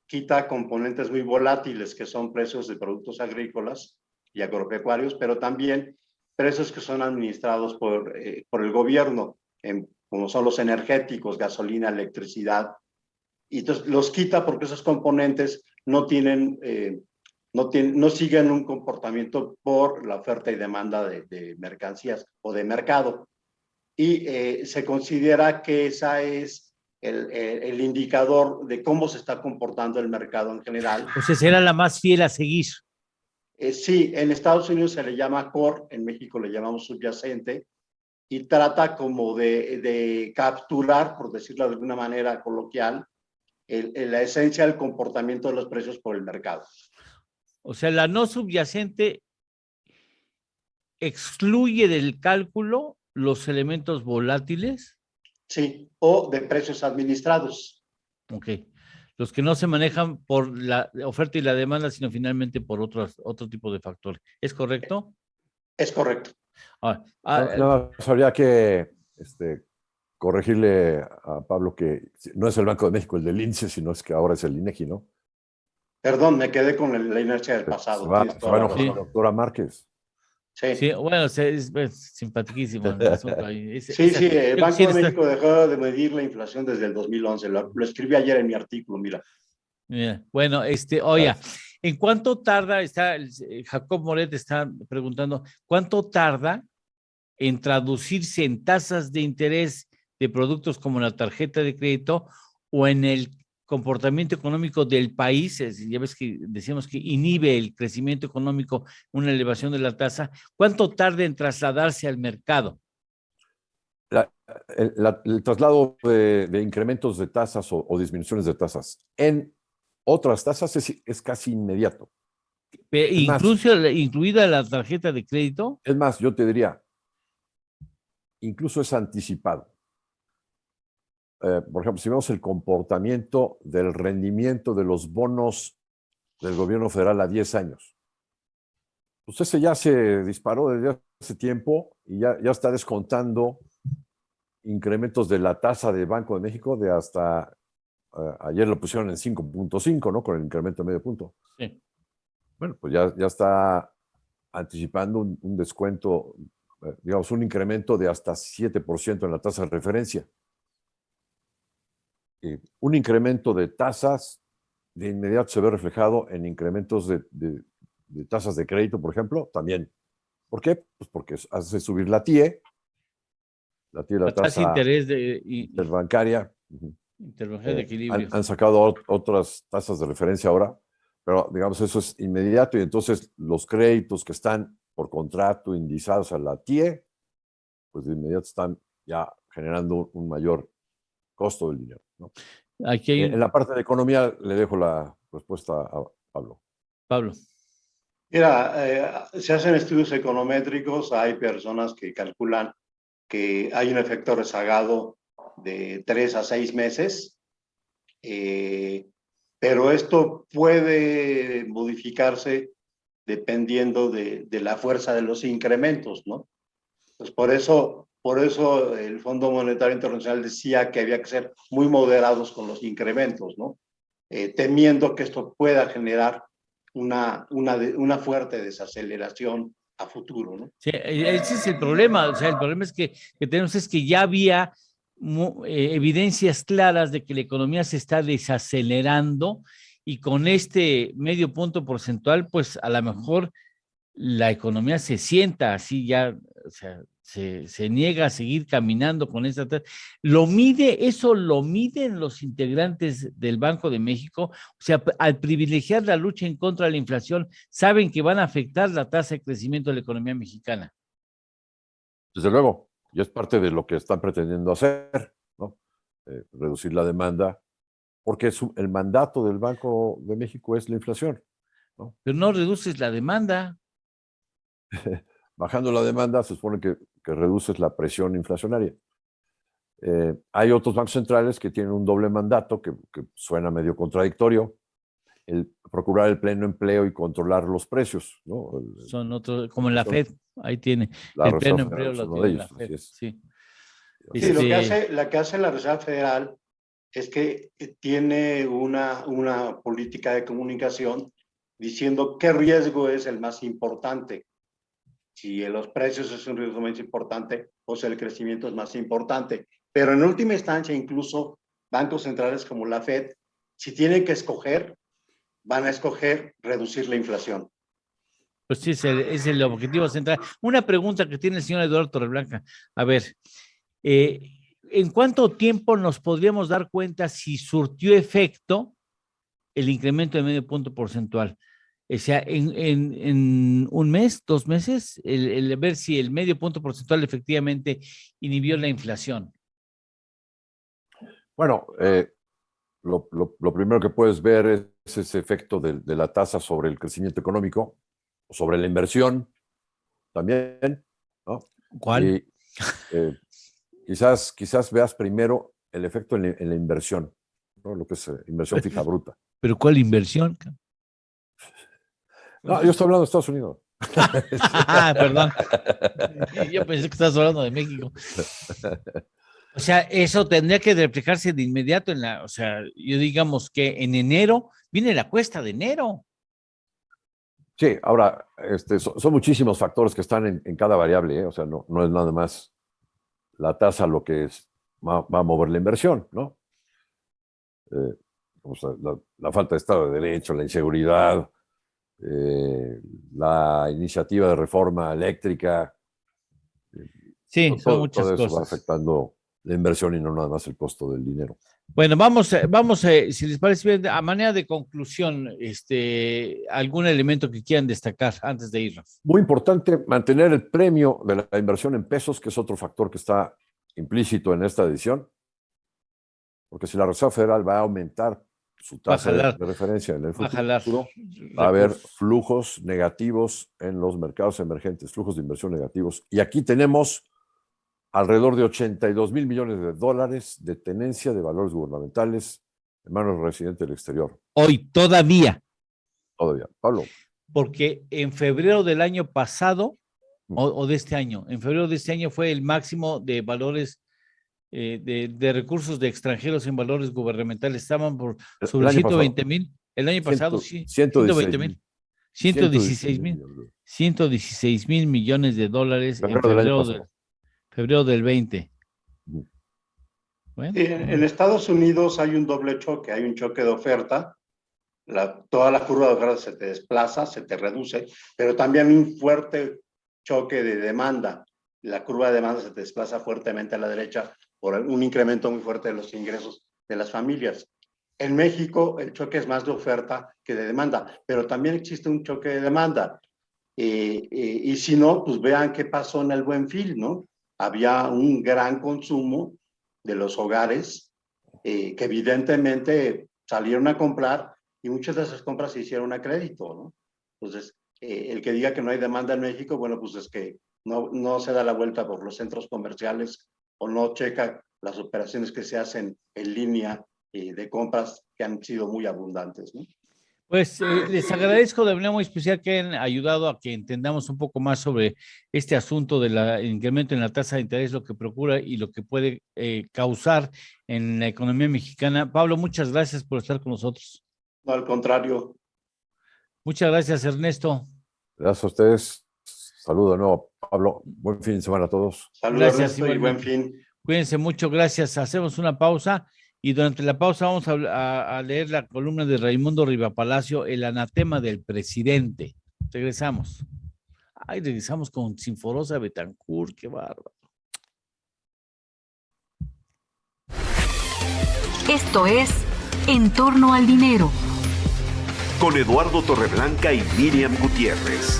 quita componentes muy volátiles que son precios de productos agrícolas y agropecuarios, pero también precios que son administrados por el gobierno, como son los energéticos, gasolina, electricidad. Y entonces los quita porque esos componentes no siguen un comportamiento por la oferta y demanda de mercancías o de mercado. Y se considera que esa es el indicador de cómo se está comportando el mercado en general. O sea, será la más fiel a seguir. Sí, en Estados Unidos se le llama core, en México le llamamos subyacente, y trata como de capturar, por decirlo de alguna manera coloquial, la esencia del comportamiento de los precios por el mercado. O sea, la no subyacente excluye del cálculo los elementos volátiles. Sí, o de precios administrados. Ok. Los que no se manejan por la oferta y la demanda, sino finalmente por otro tipo de factores. ¿Es correcto? Es correcto. No, habría que corregirle a Pablo que no es el Banco de México el del índice, sino es que ahora es el INEGI, ¿no? Perdón, me quedé con la inercia del pasado. Se va a enojar la doctora Márquez. Sí, bueno, es simpaticísimo el asunto ahí. Sí, el Banco de México dejó de medir la inflación desde el 2011. Lo escribí ayer en mi artículo, mira. Bueno, oiga, ¿en cuánto tarda? Jacob Moret está preguntando, ¿cuánto tarda en traducirse en tasas de interés de productos como la tarjeta de crédito o en el comportamiento económico del país? Ya ves que decíamos que inhibe el crecimiento económico una elevación de la tasa. ¿Cuánto tarda en trasladarse al mercado? El traslado de incrementos de tasas o disminuciones de tasas en otras tasas es casi inmediato. ¿Incluida la tarjeta de crédito? Es más, yo te diría, incluso es anticipado. Por ejemplo, si vemos el comportamiento del rendimiento de los bonos del gobierno federal a 10 años, pues ese ya se disparó desde hace tiempo y ya está descontando incrementos de la tasa de Banco de México de hasta, ayer lo pusieron en 5.5, ¿no? Con el incremento de medio punto. Sí. Bueno, pues ya está anticipando un descuento, digamos, un incremento de hasta 7% en la tasa de referencia. Un incremento de tasas de inmediato se ve reflejado en incrementos de tasas de crédito, por ejemplo, también. ¿Por qué? Pues porque hace subir la TIE, la tasa interbancaria. Interbancaria de equilibrio. Han sacado otras tasas de referencia ahora, pero digamos eso es inmediato y entonces los créditos que están por contrato indizados a la TIE, pues de inmediato están ya generando un mayor costo del dinero, ¿no? Aquí hay En la parte de economía le dejo la respuesta a Pablo. Pablo. Mira, se hacen estudios econométricos, hay personas que calculan que hay un efecto rezagado de 3 a 6 meses, pero esto puede modificarse dependiendo de la fuerza de los incrementos, ¿no? Pues por eso el Fondo Monetario Internacional decía que había que ser muy moderados con los incrementos, ¿no? Temiendo que esto pueda generar una fuerte desaceleración a futuro, ¿no? Sí, ese es el problema. O sea, el problema es que tenemos es que ya había evidencias claras de que la economía se está desacelerando y con este medio punto porcentual, pues a lo mejor la economía se sienta así ya, o sea, se niega a seguir caminando con esta tasa. Eso lo miden los integrantes del Banco de México. O sea, al privilegiar la lucha en contra de la inflación, saben que van a afectar la tasa de crecimiento de la economía mexicana. Desde luego, y es parte de lo que están pretendiendo hacer, ¿no? Reducir la demanda, porque el mandato del Banco de México es la inflación, ¿no? Pero no reduces la demanda. Bajando la demanda se supone que reduces la presión inflacionaria. Hay otros bancos centrales que tienen un doble mandato que suena medio contradictorio, el procurar el pleno empleo y controlar los precios, ¿no? Son otros, como en la FED, ahí tiene. La El pleno Reserva empleo Federal es lo uno tiene de la ellos, FED, así es. sí. Sí, lo que hace la Reserva Federal es que tiene una política de comunicación diciendo qué riesgo es el más importante. Si los precios es un riesgo más importante o si el crecimiento es más importante. Pero en última instancia, incluso bancos centrales como la FED, si tienen que escoger, van a escoger reducir la inflación. Pues sí, es el objetivo central. Una pregunta que tiene el señor Eduardo Torreblanca. A ver, ¿en cuánto tiempo nos podríamos dar cuenta si surtió efecto el incremento de medio punto porcentual? O sea, en un mes, 2 meses, el ver si el medio punto porcentual efectivamente inhibió la inflación. Bueno, lo primero que puedes ver es ese efecto de la tasa sobre el crecimiento económico, sobre la inversión también, ¿no? ¿Cuál? Y quizás veas primero el efecto en la inversión, ¿no? Lo que es inversión fija bruta. ¿Pero cuál inversión? No, yo estoy hablando de Estados Unidos. Perdón. Yo pensé que estabas hablando de México. O sea, eso tendría que reflejarse de inmediato o sea, yo digamos que en enero viene la cuesta de enero. Sí, ahora, son muchísimos factores que están en cada variable, ¿eh? O sea, no es nada más la tasa lo que va a mover la inversión, ¿no? O sea, la falta de Estado de Derecho, la inseguridad, la iniciativa de reforma eléctrica. Sí, son muchas todo eso cosas. va afectando la inversión y no nada más el costo del dinero. Bueno, vamos, si les parece bien, a manera de conclusión, algún elemento que quieran destacar antes de irnos. Muy importante mantener el premio de la inversión en pesos, que es otro factor que está implícito en esta edición, porque si la Reserva Federal va a aumentar su tasa de referencia en el futuro, va a haber flujos negativos en los mercados emergentes, flujos de inversión negativos. Y aquí tenemos alrededor de $82,000 millones de tenencia de valores gubernamentales en manos de residentes del exterior. Hoy, todavía. Todavía. Pablo. Porque en febrero del año pasado, o de este año, en febrero de este año fue el máximo de valores, de recursos de extranjeros en valores gubernamentales. Estaban sobre 120,000. El año pasado, sí. 120,000. 116,000 millones de dólares en febrero del 20. Bueno. En Estados Unidos hay un doble choque, hay un choque de oferta, toda la curva de oferta se te desplaza, se te reduce, pero también un fuerte choque de demanda. La curva de demanda se te desplaza fuertemente a la derecha por un incremento muy fuerte de los ingresos de las familias. En México el choque es más de oferta que de demanda, pero también existe un choque de demanda. Y si no, pues vean qué pasó en el Buen Fin, ¿no? Había un gran consumo de los hogares que evidentemente salieron a comprar y muchas de esas compras se hicieron a crédito, ¿no? Entonces, el que diga que no hay demanda en México, bueno, pues es que no se da la vuelta por los centros comerciales o no checa las operaciones que se hacen en línea de compras que han sido muy abundantes, ¿no? Pues les agradezco de manera muy especial que hayan ayudado a que entendamos un poco más sobre este asunto del incremento en la tasa de interés, lo que procura y lo que puede causar en la economía mexicana. Pablo, muchas gracias por estar con nosotros. No, al contrario. Muchas gracias, Ernesto. Gracias a ustedes. Saludo de nuevo, Pablo. Buen fin de semana a todos. Saludos, Ernesto, y buen fin. Cuídense mucho, gracias. Hacemos una pausa. Y durante la pausa vamos a leer la columna de Raimundo Rivapalacio, El anatema del presidente. Regresamos. Regresamos con Sinforosa Betancourt, qué bárbaro. Esto es En torno al dinero. Con Eduardo Torreblanca y Miriam Gutiérrez.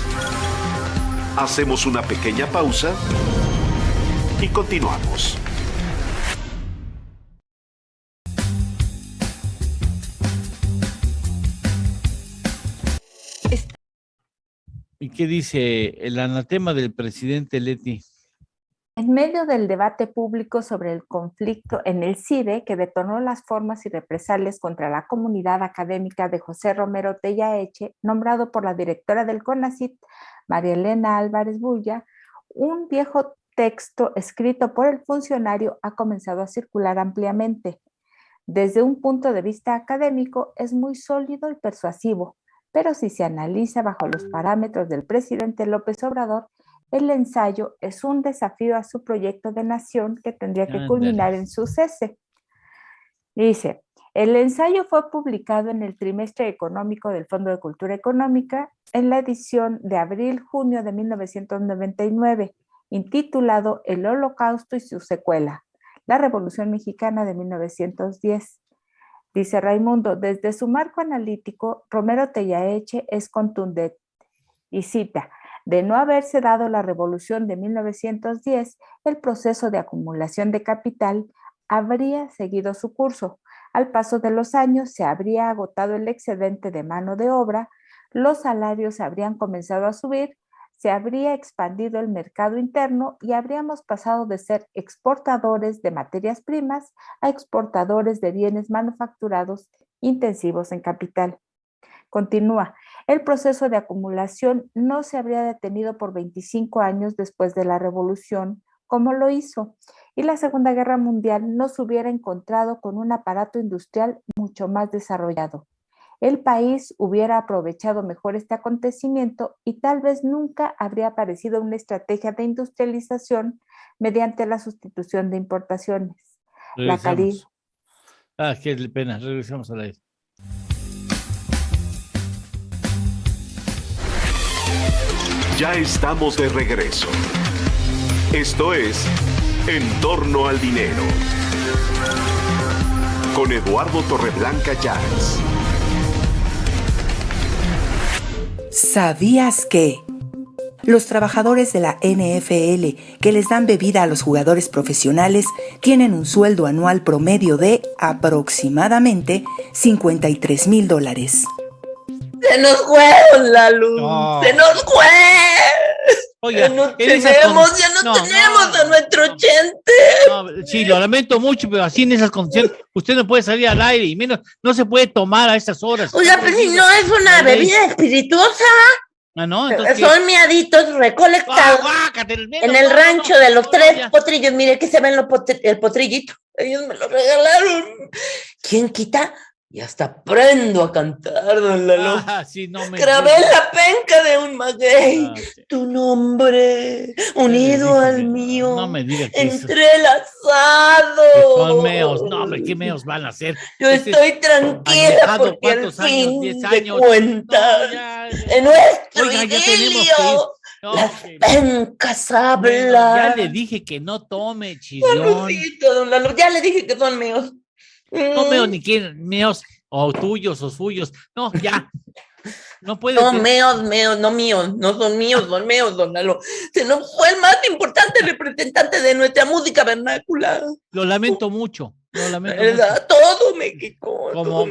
Hacemos una pequeña pausa y continuamos. ¿Y qué dice el anatema del presidente, Leti? En medio del debate público sobre el conflicto en el CIDE, que detonó las formas y represalias contra la comunidad académica de José Romero Tellaeche, nombrado por la directora del CONACYT, María Elena Álvarez Bulla, un viejo texto escrito por el funcionario ha comenzado a circular ampliamente. Desde un punto de vista académico, es muy sólido y persuasivo, pero si se analiza bajo los parámetros del presidente López Obrador, el ensayo es un desafío a su proyecto de nación que tendría que culminar en su cese. Dice, el ensayo fue publicado en el trimestre económico del Fondo de Cultura Económica en la edición de abril-junio de 1999, intitulado El Holocausto y su secuela, la Revolución Mexicana de 1910. Dice Raimundo, desde su marco analítico, Romero Tellaeche es contundente y cita, de no haberse dado la revolución de 1910, el proceso de acumulación de capital habría seguido su curso. Al paso de los años se habría agotado el excedente de mano de obra, los salarios habrían comenzado a subir, se habría expandido el mercado interno y habríamos pasado de ser exportadores de materias primas a exportadores de bienes manufacturados intensivos en capital. Continúa, el proceso de acumulación no se habría detenido por 25 años después de la revolución, como lo hizo, y la Segunda Guerra Mundial no se hubiera encontrado con un aparato industrial mucho más desarrollado. El país hubiera aprovechado mejor este acontecimiento y tal vez nunca habría aparecido una estrategia de industrialización mediante la sustitución de importaciones. Regresamos. Qué pena, regresamos a la aire. Ya estamos de regreso. Esto es En torno al dinero. Con Eduardo Torreblanca Llanes. ¿Sabías que los trabajadores de la NFL que les dan bebida a los jugadores profesionales tienen un sueldo anual promedio de aproximadamente $53,000? Se nos fue la luz, se nos fue. Oiga, ya no tenemos a nuestro Chente. No, sí, lo lamento mucho, pero así en esas condiciones usted no puede salir al aire y menos no se puede tomar a estas horas. Oiga, pero si no es una bebida espirituosa. Ah, no, entonces son miaditos recolectados en el rancho de los tres potrillos. Mire que se ven el potrillito. Ellos me lo regalaron. ¿Quién quita? Y hasta aprendo a cantar, don Lalo. Sí, no me grabé la penca de un maguey. Sí. Tu nombre unido al mío. No me diga que entrelazado. Son meos. No, hombre, ¿qué meos van a hacer? Yo estoy tranquila porque al fin de cuentas en nuestro idilio las pencas hablan. Ya le dije que no tome, chillón. Don Lalo, ya le dije que son meos. No veo ni quién, míos, o tuyos, o suyos. No, ya. No puede ser. No, no míos, no son míos, son meos, don Lalo. Se nos fue el más importante representante de nuestra música vernácula. Lo lamento mucho. Lo lamento ¿verdad? Mucho. Todo México.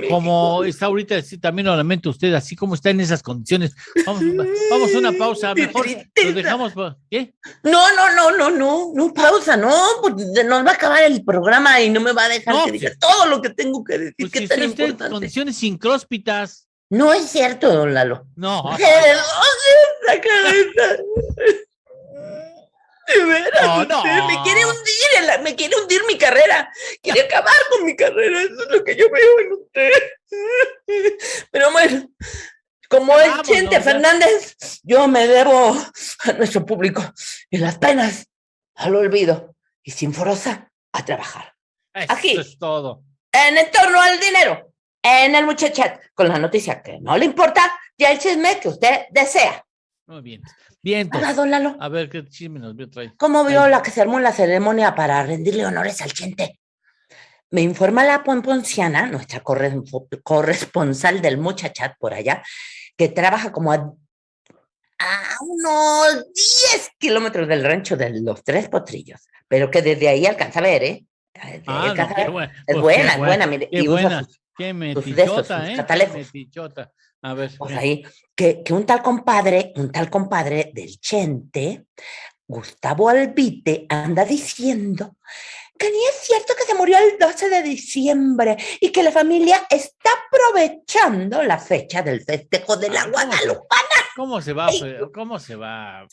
Como está ahorita, sí, también lo lamento usted, así como está en esas condiciones. Vamos a una pausa, mejor lo dejamos. ¿Qué? No, pausa, no, pues nos va a acabar el programa y no me va a dejar que diga todo lo que tengo que decir. Pues ¿Qué si tan usted importante? En condiciones incróspitas. No es cierto, don Lalo. No. ¿De dónde saca esa? De veras, no. Me quiere hundir mi carrera, quiere acabar con mi carrera, eso es lo que yo veo en usted. Pero bueno, como el Chente Fernández, yo me debo a nuestro público y las penas al olvido y sin forosa a trabajar. Aquí Eso es todo. En torno al dinero, en el muchachat, con la noticia que no le importa y el chisme que usted desea. Muy bien. Bien. Hola, don Lalo. A ver qué chisme nos trae. ¿Cómo vio la que se armó en la ceremonia para rendirle honores al Chente? Me informa la pomponciana, nuestra corresponsal del muchachat por allá, que trabaja como a unos 10 kilómetros del rancho de los Tres Potrillos, pero que desde ahí alcanza a ver, ¿eh? Es buena, mire. Qué y buena. usa Qué metichota, sus metichota. A ver. Pues ahí, que un tal compadre del Chente Gustavo Albite anda diciendo que ni es cierto que se murió el 12 de diciembre y que la familia está aprovechando la fecha del festejo de la Guadalupana. ¿Cómo se va? ¿Cómo se va?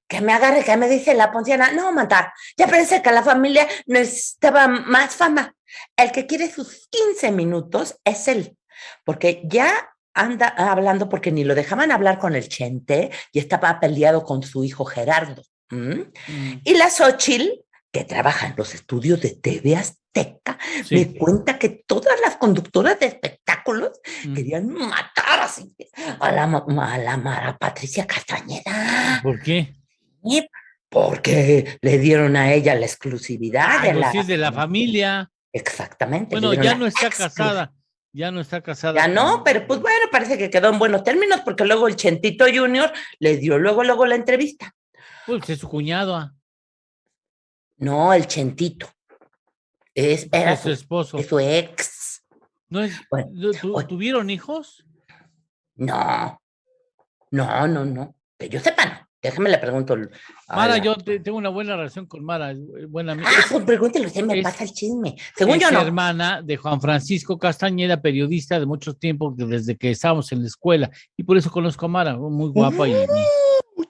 Que me agarre, que me dice la ponciana, no, Manta, ya pensé que la familia necesitaba más fama. El que quiere sus 15 minutos es él, porque ya anda hablando, porque ni lo dejaban hablar con el Chente y estaba peleado con su hijo Gerardo. Y la Xóchitl, que trabaja en los estudios de TV Azteca, me cuenta que todas las conductoras de espectáculos querían matar así a la Patricia Castañeda. ¿Por qué? Porque le dieron a ella la exclusividad si es de la familia. Exactamente. Bueno, ya no está casada. Ya no está casada. Ya no, pero pues bueno, parece que quedó en buenos términos, porque luego el Chentito Junior le dio luego la entrevista. Pues es su cuñado. No, el Chentito. Era su esposo. Es su ex. ¿No es, bueno, ¿Tuvieron hijos? No. Que yo sepa, no. Déjame le pregunto. Mara, yo tengo una buena relación con Mara, buena amiga. Pues pregúntelo, usted me pasa el chisme. Según yo no. Es hermana de Juan Francisco Castañeda, periodista de mucho tiempo, desde que estábamos en la escuela, y por eso conozco a Mara, muy guapa.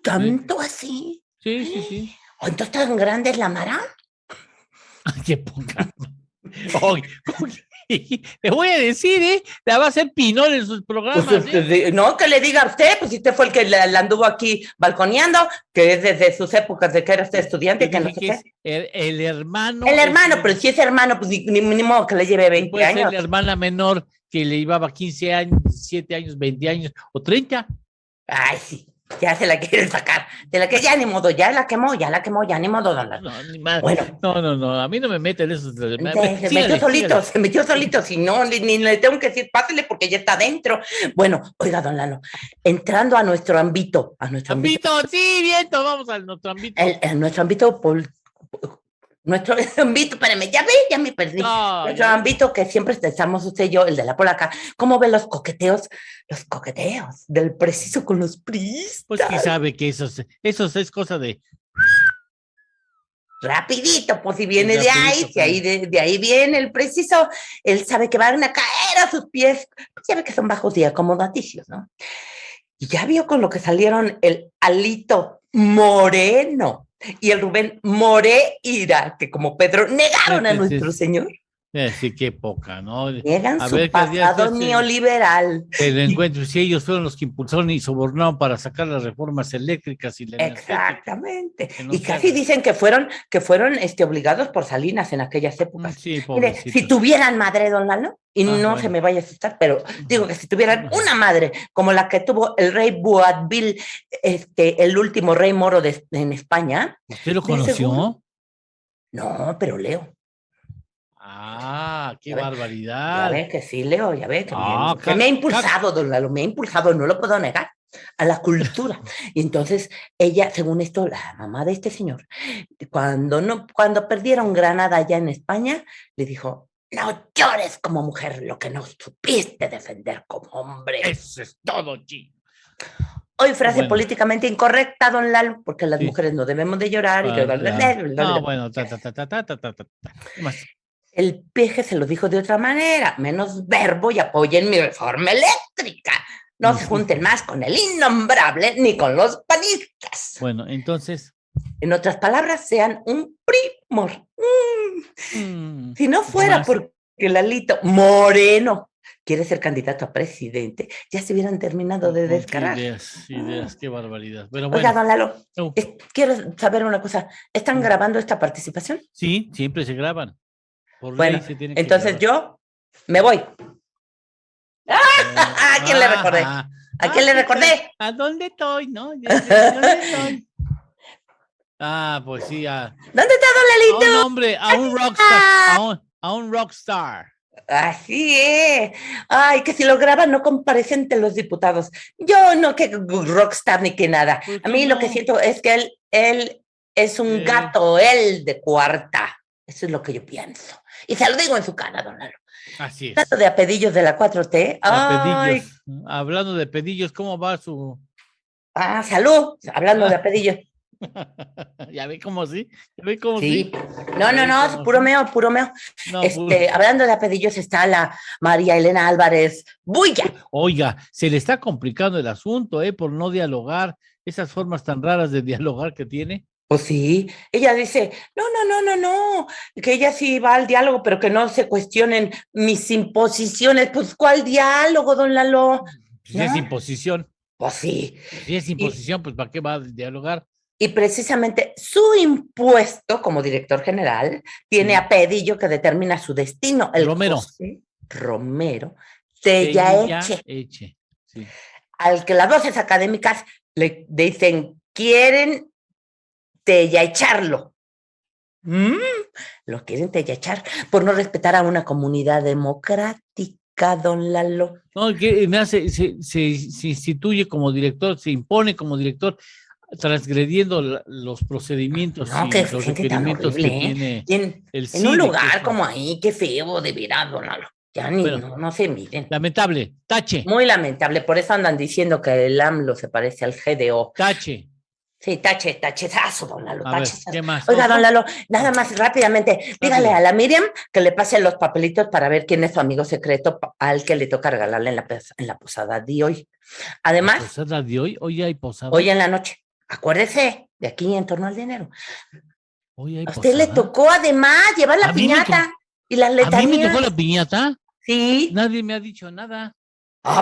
¿Tanto así? Sí. ¿Entonces tan grande es la Mara? Qué poca. Le voy a decir, la va a hacer Pinol en sus programas. Pues, no, que le diga a usted, pues usted fue el que la anduvo aquí balconeando, que es desde sus épocas de que era usted estudiante, que no sé qué. El hermano. El hermano, pero si es hermano, pues ni modo que le lleve 20 puede años. Ser la hermana menor que le llevaba 15 años, 17 años, 20 años o 30. Ay, sí. Ya se la quieren sacar, de la que ya ni modo, ya la quemó, ya ni modo, don Lalo. No, ni más. Bueno. No, a mí no me meten esos. Se metió solito, si no, ni le tengo que decir, pásele porque ya está adentro. Bueno, oiga, don Lalo, entrando a nuestro ámbito. Sí, viento, vamos a nuestro ámbito. Nuestro ámbito nuestro ámbito, espérame, ya me perdí. Nuestro ámbito que siempre estamos usted y yo, el de la polaca. ¿Cómo ve los coqueteos del preciso con los priistas? Pues que sabe que eso es cosa de... Rapidito, pues si viene de ahí, si de ahí viene el preciso, él sabe que van a caer a sus pies, sabe que son bajos y acomodaticios, ¿no? Y ya vio con lo que salieron el Alito Moreno y el Rubén Moreira, que como Pedro negaron a nuestro señor. Sí, qué poca, ¿no? Niegan su pasado neoliberal. El encuentro, si ellos fueron los que impulsaron y sobornaron para sacar las reformas eléctricas y la Exactamente. Y casi dicen que fueron obligados por Salinas en aquellas épocas. Sí, mire, si tuvieran madre, don Lalo, y no se me vaya a asustar, pero digo que si tuvieran una madre como la que tuvo el rey Boabdil, el último rey moro en España. ¿Usted lo conoció? No, pero leo. Qué barbaridad. Ya ves que sí, Leo, ya ves que me ha impulsado, don Lalo, no lo puedo negar, a la cultura. Y entonces ella, según esto, la mamá de este señor, cuando perdieron Granada allá en España, le dijo, no llores como mujer lo que no supiste defender como hombre. Eso es todo, chico. Hoy frase políticamente incorrecta, don Lalo, porque las mujeres no debemos de llorar. Bueno, ¿Qué más? El peje se lo dijo de otra manera, menos verbo y apoyen mi reforma eléctrica. No se junten más con el innombrable ni con los panistas. Bueno, entonces. En otras palabras, sean un primor. Si no fuera porque Lalito Moreno quiere ser candidato a presidente, ya se hubieran terminado de descargar. Ideas, qué barbaridad. Pero bueno. Oiga, don Lalo, quiero saber una cosa. ¿Están grabando esta participación? Sí, siempre se graban. Bueno, entonces yo me voy. ¿A quién le recordé? ¿A quién le recordé? ¿A dónde estoy? ¿No? ¿Dónde estoy? Pues sí. ¿Dónde está don Lalito? A un hombre, a un rockstar. A un rockstar. Así es. Ay, que si lo graban no comparece ante los diputados. Yo no que rockstar ni que nada. A mí lo que siento es que él es un gato, él de cuarta. Eso es lo que yo pienso. Y se lo digo en su cara, don Lalo. Así es. Trato de apedillos de la 4T. Hablando de pedillos, ¿cómo va su...? Salud. Hablando de apedillos. ¿Ya ve cómo sí? ¿Ya ve cómo Sí. sí? No, es puro meo, puro meo. No, Hablando de apellidos, está la María Elena Álvarez Bulla. Oiga, se le está complicando el asunto, por no dialogar, esas formas tan raras de dialogar que tiene. Pues sí, ella dice, no, que ella sí va al diálogo, pero que no se cuestionen mis imposiciones. Pues, ¿cuál diálogo, don Lalo? Si es imposición. Pues sí. Si es imposición, pues ¿para qué va a dialogar? Y precisamente su impuesto como director general tiene a Pedillo que determina su destino. El Romero. José Romero Tellaeche. Sí. Al que las voces académicas le dicen, quieren tellaecharlo. Lo quieren tellachar por no respetar a una comunidad democrática, don Lalo. No, que se instituye como director, se impone como director, transgrediendo los procedimientos y los requerimientos que tiene el CIDE. En un lugar como ahí, qué feo, de veras, don Lalo. Ya no se miren. Lamentable, tache. Muy lamentable, por eso andan diciendo que el AMLO se parece al GDO. Tache. Sí, tachezazo, don Lalo, tachezazo. ¿Qué más? Oiga, don Lalo, nada más rápidamente, dígale a la Miriam que le pase los papelitos para ver quién es su amigo secreto al que le toca regalarle en la posada de hoy. Además, ¿La posada de hoy? ¿Hoy hay posada? Hoy en la noche. Acuérdese, de aquí en torno al dinero. Hoy hay a usted le tocó además llevar la piñata y las letanías. ¿A mí me tocó la piñata? Sí. Nadie me ha dicho nada.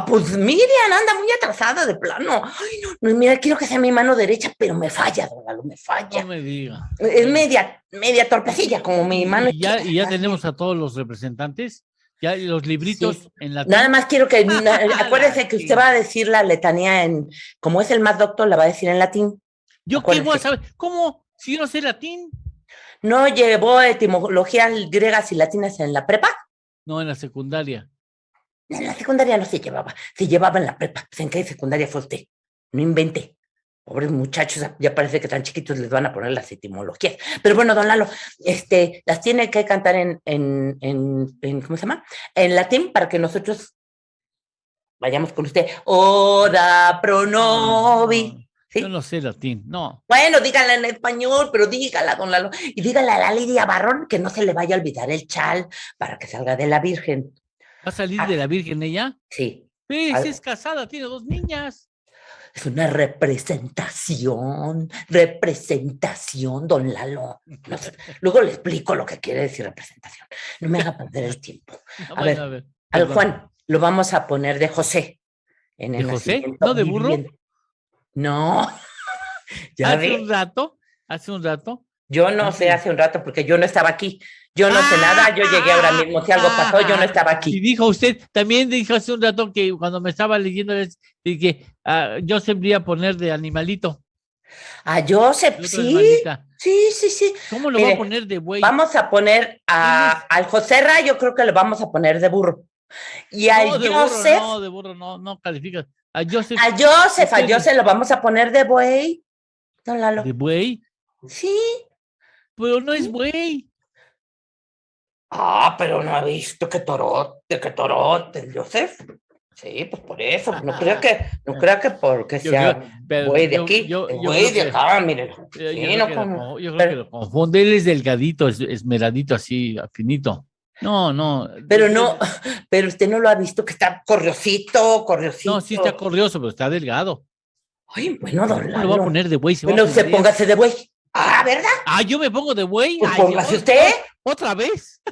Pues Miriam anda muy atrasada de plano. Ay, no, mira, quiero que sea mi mano derecha, pero me falla, don Lalo, me falla. No me diga. Es media torpecilla, como mi mano. Y ya tenemos a todos los representantes, ya los libritos en latín. Nada más quiero que, acuérdese que usted va a decir la letanía como es el más doctor, la va a decir en latín. ¿Yo qué voy a saber? ¿Cómo? Si yo no sé latín. ¿No llevó etimologías griegas y latinas en la prepa? No, en la secundaria. En la secundaria no se llevaba en la prepa. Pues, ¿en qué secundaria fue usted? No invente. Pobres muchachos, ya parece que tan chiquitos les van a poner las etimologías. Pero bueno, don Lalo, las tiene que cantar en ¿cómo se llama? En latín para que nosotros vayamos con usted. Ora pro nobis. ¿Sí? Yo no sé latín, no. Bueno, dígala en español, pero dígala, don Lalo. Y dígala a la Lidia Barrón que no se le vaya a olvidar el chal para que salga de la Virgen. ¿Va a salir de la Virgen ella? Sí. Es casada, tiene 2 niñas. Es una representación, don Lalo. No sé, luego le explico lo que quiere decir representación. No me haga perder el tiempo. A ver, al Juan lo vamos a poner de José. ¿De José? ¿No de burro? No. Hace un rato. Yo no sé hace un rato porque yo no estaba aquí. Yo no sé nada, yo llegué ahora mismo. Si algo pasó, yo no estaba aquí. Y dijo usted, también dijo hace un rato que cuando me estaba leyendo, que Joseph iba a poner de animalito. A Joseph, sí. ¿Cómo lo va a poner de buey? Vamos a poner al José Ra, yo creo que lo vamos a poner de burro. Y al Joseph. No, de burro no califica. A Joseph lo vamos a poner de buey. Don Lalo. ¿De buey? Sí. Pero no es buey. Pero no ha visto que torote, el Joseph. Sí, pues por eso. No crea que porque sea buey de aquí, buey de acá, miren. Yo creo que lo confunde. Él es delgadito, esmeradito, así, finito. No. Pero usted no lo ha visto que está corriosito. No, sí está corrioso, pero está delgado. Ay, bueno, don Lalo. Lo va a poner de buey. Bueno, usted póngase de buey. ¿Verdad? Yo me pongo de buey. Pues póngase usted. ¿Otra vez?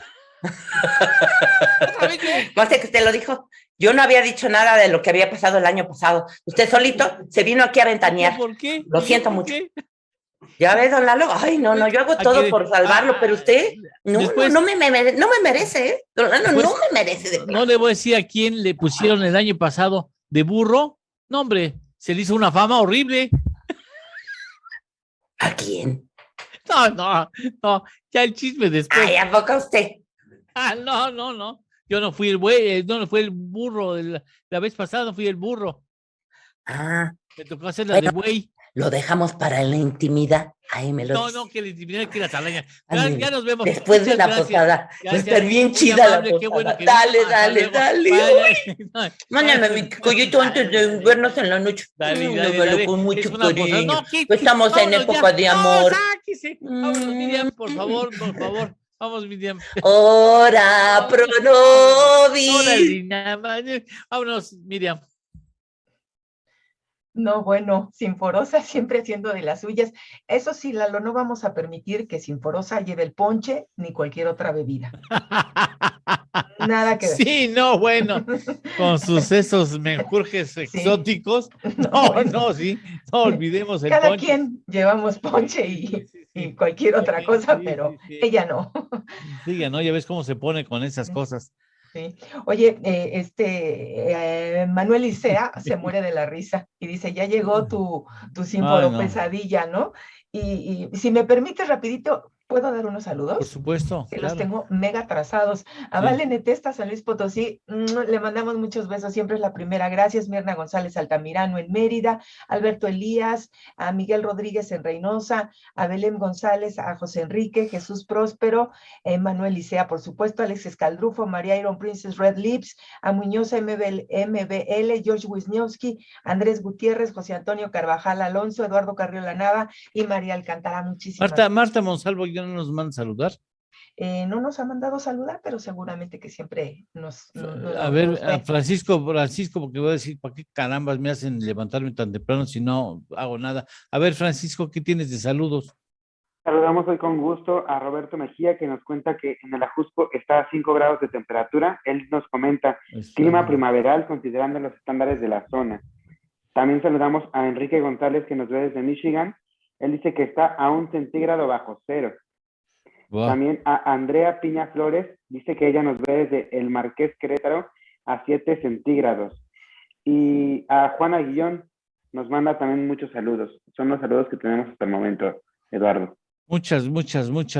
No sé que usted lo dijo. Yo no había dicho nada de lo que había pasado el año pasado. Usted solito se vino aquí a ventanear. ¿Por qué? Lo siento mucho. ¿Ya ves, don Lalo? Ay, no, yo hago todo por salvarlo, pero usted no me merece, ¿eh? Don Lalo no me merece. No le voy a decir a quién le pusieron el año pasado de burro. No, hombre, se le hizo una fama horrible. ¿A quién? No, ya el chisme después. ¿A poco usted? No. Yo no fui el buey, no fui el burro. La vez pasada no fui el burro. Me tocó hacer la de buey. lo dejamos para la intimidad. Ahí me lo No, dice. no, que la intimidad que la talaña. Ándale. Ya nos vemos. Después de Muchas la gracias. posada. Va a estar bien Muy chida la amable, qué bueno posada. que Dale, vino. Hasta dale, luego. dale. Bye. Uy. Mándame mi collito antes de vernos en la noche. Dale, Lo dale, veo dale. con Es mucho una posada. cariño. No, ¿qué? Estamos en Vámonos época ya. de No, amor. sáquese. Vámonos, Miriam, por favor, por favor. Vamos, Miriam. Ora pro nobis. Órale, nada más. Vámonos, Miriam. No, bueno, Sinforosa siempre haciendo de las suyas. Eso sí, Lalo, no vamos a permitir que Sinforosa lleve el ponche ni cualquier otra bebida. Nada que ver. Sí, no, bueno, con sus esos menjurjes exóticos. No, bueno. no, sí, no olvidemos el Cada ponche. quien llevamos ponche y cualquier otra cosa, pero ella no. Sí, ya no, ya ves cómo se pone con esas cosas. Sí. Oye, Manuel Isea se muere de la risa y dice, ya llegó tu Sinforo no. pesadilla, ¿no? Y si me permites rapidito, ¿puedo dar unos saludos? Por supuesto, Que claro. los tengo mega atrasados. A Sí. Vale Netesta, San Luis Potosí, le mandamos muchos besos, siempre es la primera. Gracias, Mirna González Altamirano en Mérida, Alberto Elías, a Miguel Rodríguez en Reynosa, a Belén González, a José Enrique, Jesús Próspero, Manuel Licea, por supuesto, Alex Escaldrufo, María Iron Princess Red Lips, a Muñoz MBL, George Wisniewski, Andrés Gutiérrez, José Antonio Carvajal Alonso, Eduardo Carriola Nava y María Alcántara. Muchísimas gracias. Marta Monsalvo ya no nos manda a saludar. No nos ha mandado saludar, pero seguramente que siempre nos A ver, a Francisco, porque voy a decir, ¿para qué carambas me hacen levantarme tan temprano si no hago nada? A ver, Francisco, ¿qué tienes de saludos? Saludamos hoy con gusto a Roberto Mejía, que nos cuenta que en el Ajusco está a 5 grados de temperatura. Él nos comenta clima primaveral considerando los estándares de la zona. También saludamos a Enrique González, que nos ve desde Michigan. Él dice que está a 1 centígrado bajo cero. Wow. También a Andrea Piña Flores, dice que ella nos ve desde el Marqués Querétaro a 7 centígrados. Y a Juana Guillón nos manda también muchos saludos. Son los saludos que tenemos hasta el momento, Eduardo. Muchas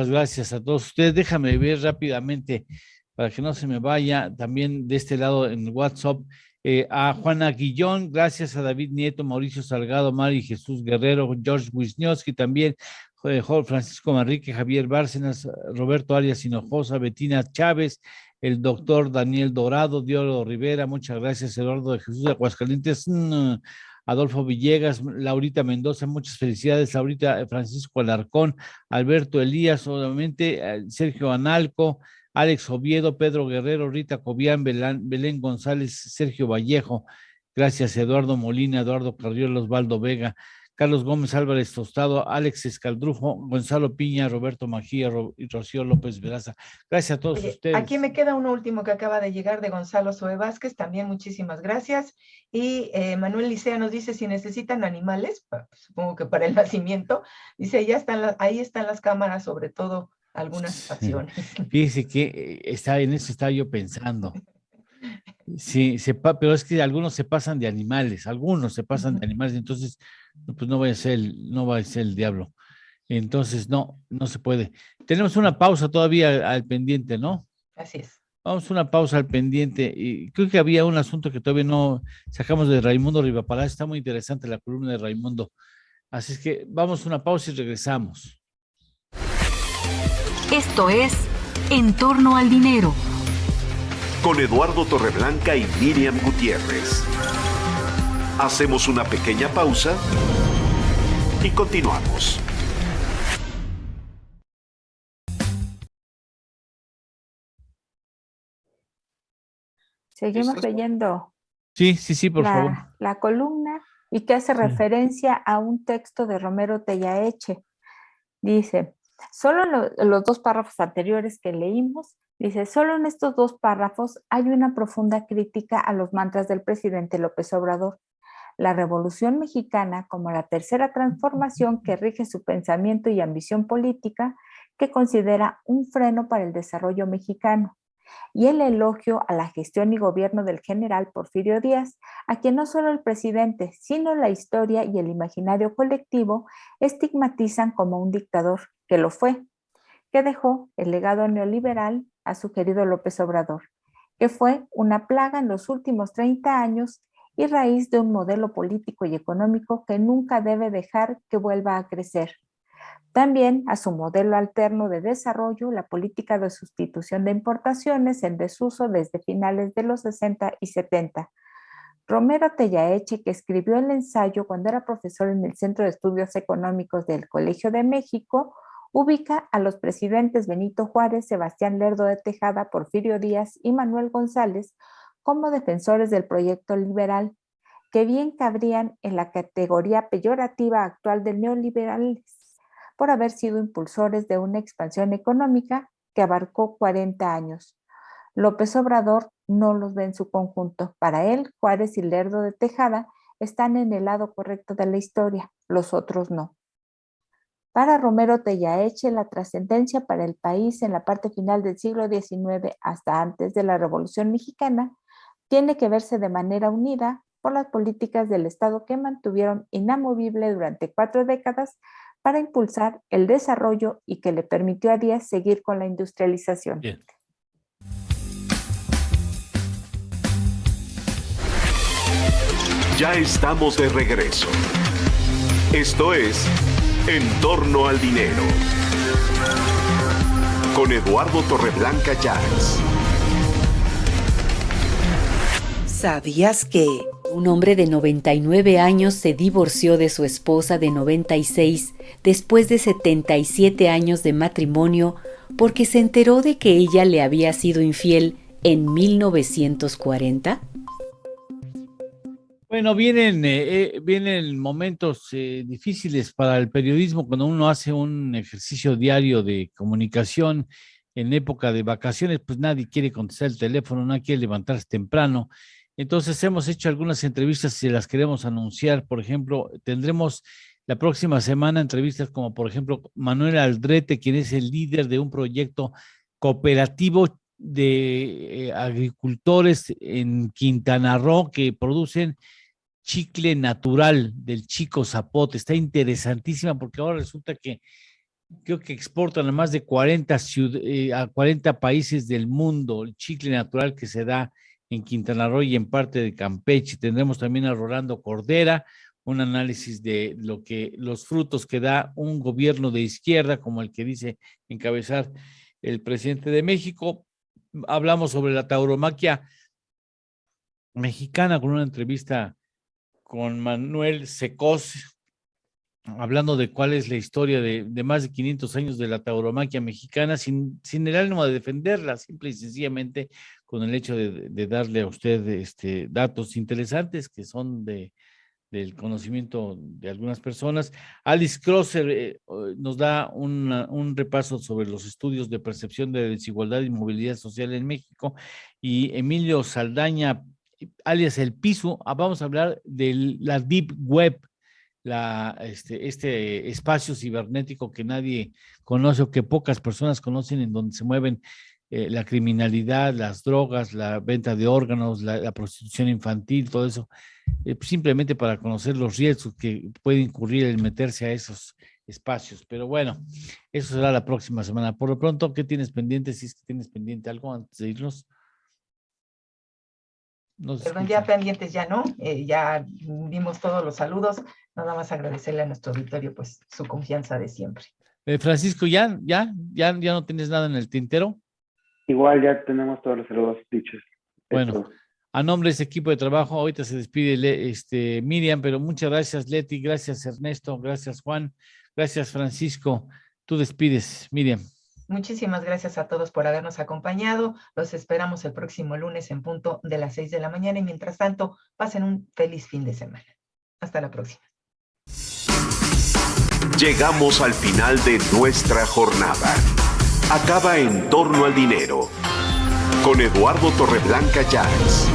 gracias a todos ustedes. Déjame ver rápidamente para que no se me vaya. También de este lado en WhatsApp, a Juana Guillón, gracias a David Nieto, Mauricio Salgado, Mari Jesús Guerrero, George Wisniewski también, Francisco Manrique, Javier Bárcenas, Roberto Arias Hinojosa, Betina Chávez, el doctor Daniel Dorado, Diego Rivera, muchas gracias, Eduardo de Jesús de Aguascalientes, Adolfo Villegas, Laurita Mendoza, muchas felicidades, Laurita, Francisco Alarcón, Alberto Elías, obviamente, Sergio Analco, Alex Oviedo, Pedro Guerrero, Rita Cobian, Belén González, Sergio Vallejo, gracias, Eduardo Molina, Eduardo Carriola, Osvaldo Vega, Carlos Gómez Álvarez Tostado, Alex Escaldrufo, Gonzalo Piña, Roberto Magía y Rocío López Veraza. Gracias a todos ustedes. Aquí me queda uno último que acaba de llegar de Gonzalo Zoe Vázquez, también muchísimas gracias. Y Manuel Licea nos dice, si necesitan animales, supongo que para el nacimiento, dice, ya están ahí están las cámaras, sobre todo algunas acciones. Fíjese que en eso estaba yo pensando. Sí, pero es que algunos se pasan de animales, entonces pues no va a ser el diablo. Entonces no se puede. Tenemos una pausa todavía al pendiente, ¿no? Así es. Vamos a una pausa al pendiente y creo que había un asunto que todavía no sacamos de Raimundo Rivapalacio. Está muy interesante la columna de Raimundo. Así es que vamos a una pausa y regresamos. Esto es En torno al dinero. Con Eduardo Torreblanca y Miriam Gutiérrez. Hacemos una pequeña pausa y continuamos. Seguimos leyendo. Sí, por favor. La columna y que hace referencia a un texto de Romero Tellaeche. Dice, solo en los 2 párrafos anteriores que leímos, dice, solo en estos 2 párrafos hay una profunda crítica a los mantras del presidente López Obrador. La Revolución Mexicana como la tercera transformación que rige su pensamiento y ambición política, que considera un freno para el desarrollo mexicano. Y el elogio a la gestión y gobierno del general Porfirio Díaz, a quien no solo el presidente, sino la historia y el imaginario colectivo estigmatizan como un dictador, que lo fue, que dejó el legado neoliberal a su querido López Obrador, que fue una plaga en los últimos 30 años y raíz de un modelo político y económico que nunca debe dejar que vuelva a crecer. También a su modelo alterno de desarrollo, la política de sustitución de importaciones en desuso desde finales de los 60 y 70. Romero Tellaeche, que escribió el ensayo cuando era profesor en el Centro de Estudios Económicos del Colegio de México, ubica a los presidentes Benito Juárez, Sebastián Lerdo de Tejada, Porfirio Díaz y Manuel González como defensores del proyecto liberal, que bien cabrían en la categoría peyorativa actual del neoliberales, por haber sido impulsores de una expansión económica que abarcó 40 años. López Obrador no los ve en su conjunto. Para él, Juárez y Lerdo de Tejada están en el lado correcto de la historia, los otros no. Para Romero Tellaeche, la trascendencia para el país en la parte final del siglo XIX hasta antes de la Revolución Mexicana tiene que verse de manera unida por las políticas del Estado que mantuvieron inamovible durante 4 décadas para impulsar el desarrollo y que le permitió a Díaz seguir con la industrialización. Bien. Ya estamos de regreso. Esto es En torno al dinero. Con Eduardo Torreblanca Llanes. ¿Sabías que? Un hombre de 99 años se divorció de su esposa de 96 después de 77 años de matrimonio porque se enteró de que ella le había sido infiel en 1940. Bueno, vienen momentos difíciles para el periodismo cuando uno hace un ejercicio diario de comunicación en época de vacaciones, pues nadie quiere contestar el teléfono, nadie quiere levantarse temprano. Entonces hemos hecho algunas entrevistas y las queremos anunciar. Por ejemplo, tendremos la próxima semana entrevistas como por ejemplo Manuel Aldrete, quien es el líder de un proyecto cooperativo de agricultores en Quintana Roo que producen chicle natural del chico zapote. Está interesantísima porque ahora resulta que creo que exportan a más de 40 países del mundo el chicle natural que se da en Quintana Roo y en parte de Campeche. Tendremos también a Rolando Cordera, un análisis de los frutos que da un gobierno de izquierda, como el que dice encabezar el presidente de México. Hablamos sobre la tauromaquia mexicana con una entrevista con Manuel Secos, hablando de cuál es la historia de más de 500 años de la tauromaquia mexicana, sin el ánimo de defenderla, simple y sencillamente con el hecho de darle a usted datos interesantes que son del conocimiento de algunas personas. Alice Crosser nos da un repaso sobre los estudios de percepción de desigualdad y movilidad social en México, y Emilio Saldaña, alias El Piso, vamos a hablar de la Deep Web, este espacio cibernético que nadie conoce o que pocas personas conocen, en donde se mueven la criminalidad, las drogas, la venta de órganos, la prostitución infantil, todo eso, simplemente para conocer los riesgos que puede incurrir el meterse a esos espacios. Pero bueno, eso será la próxima semana. Por lo pronto, ¿qué tienes pendiente? Si es que tienes pendiente algo antes de irnos. Perdón, ya pendientes ya no, ya dimos todos los saludos, nada más agradecerle a nuestro auditorio pues su confianza de siempre. Francisco, ¿ya no tienes nada en el tintero? Igual ya tenemos todos los saludos dichos. Bueno, a nombre de este equipo de trabajo, ahorita se despide Miriam, pero muchas gracias Leti, gracias Ernesto, gracias Juan, gracias Francisco. Tú despides, Miriam. Muchísimas gracias a todos por habernos acompañado. Los esperamos el próximo lunes en punto de las 6 de la mañana y mientras tanto, pasen un feliz fin de semana. Hasta la próxima. Llegamos al final de nuestra jornada. Acaba En torno al dinero con Eduardo Torreblanca Llanes.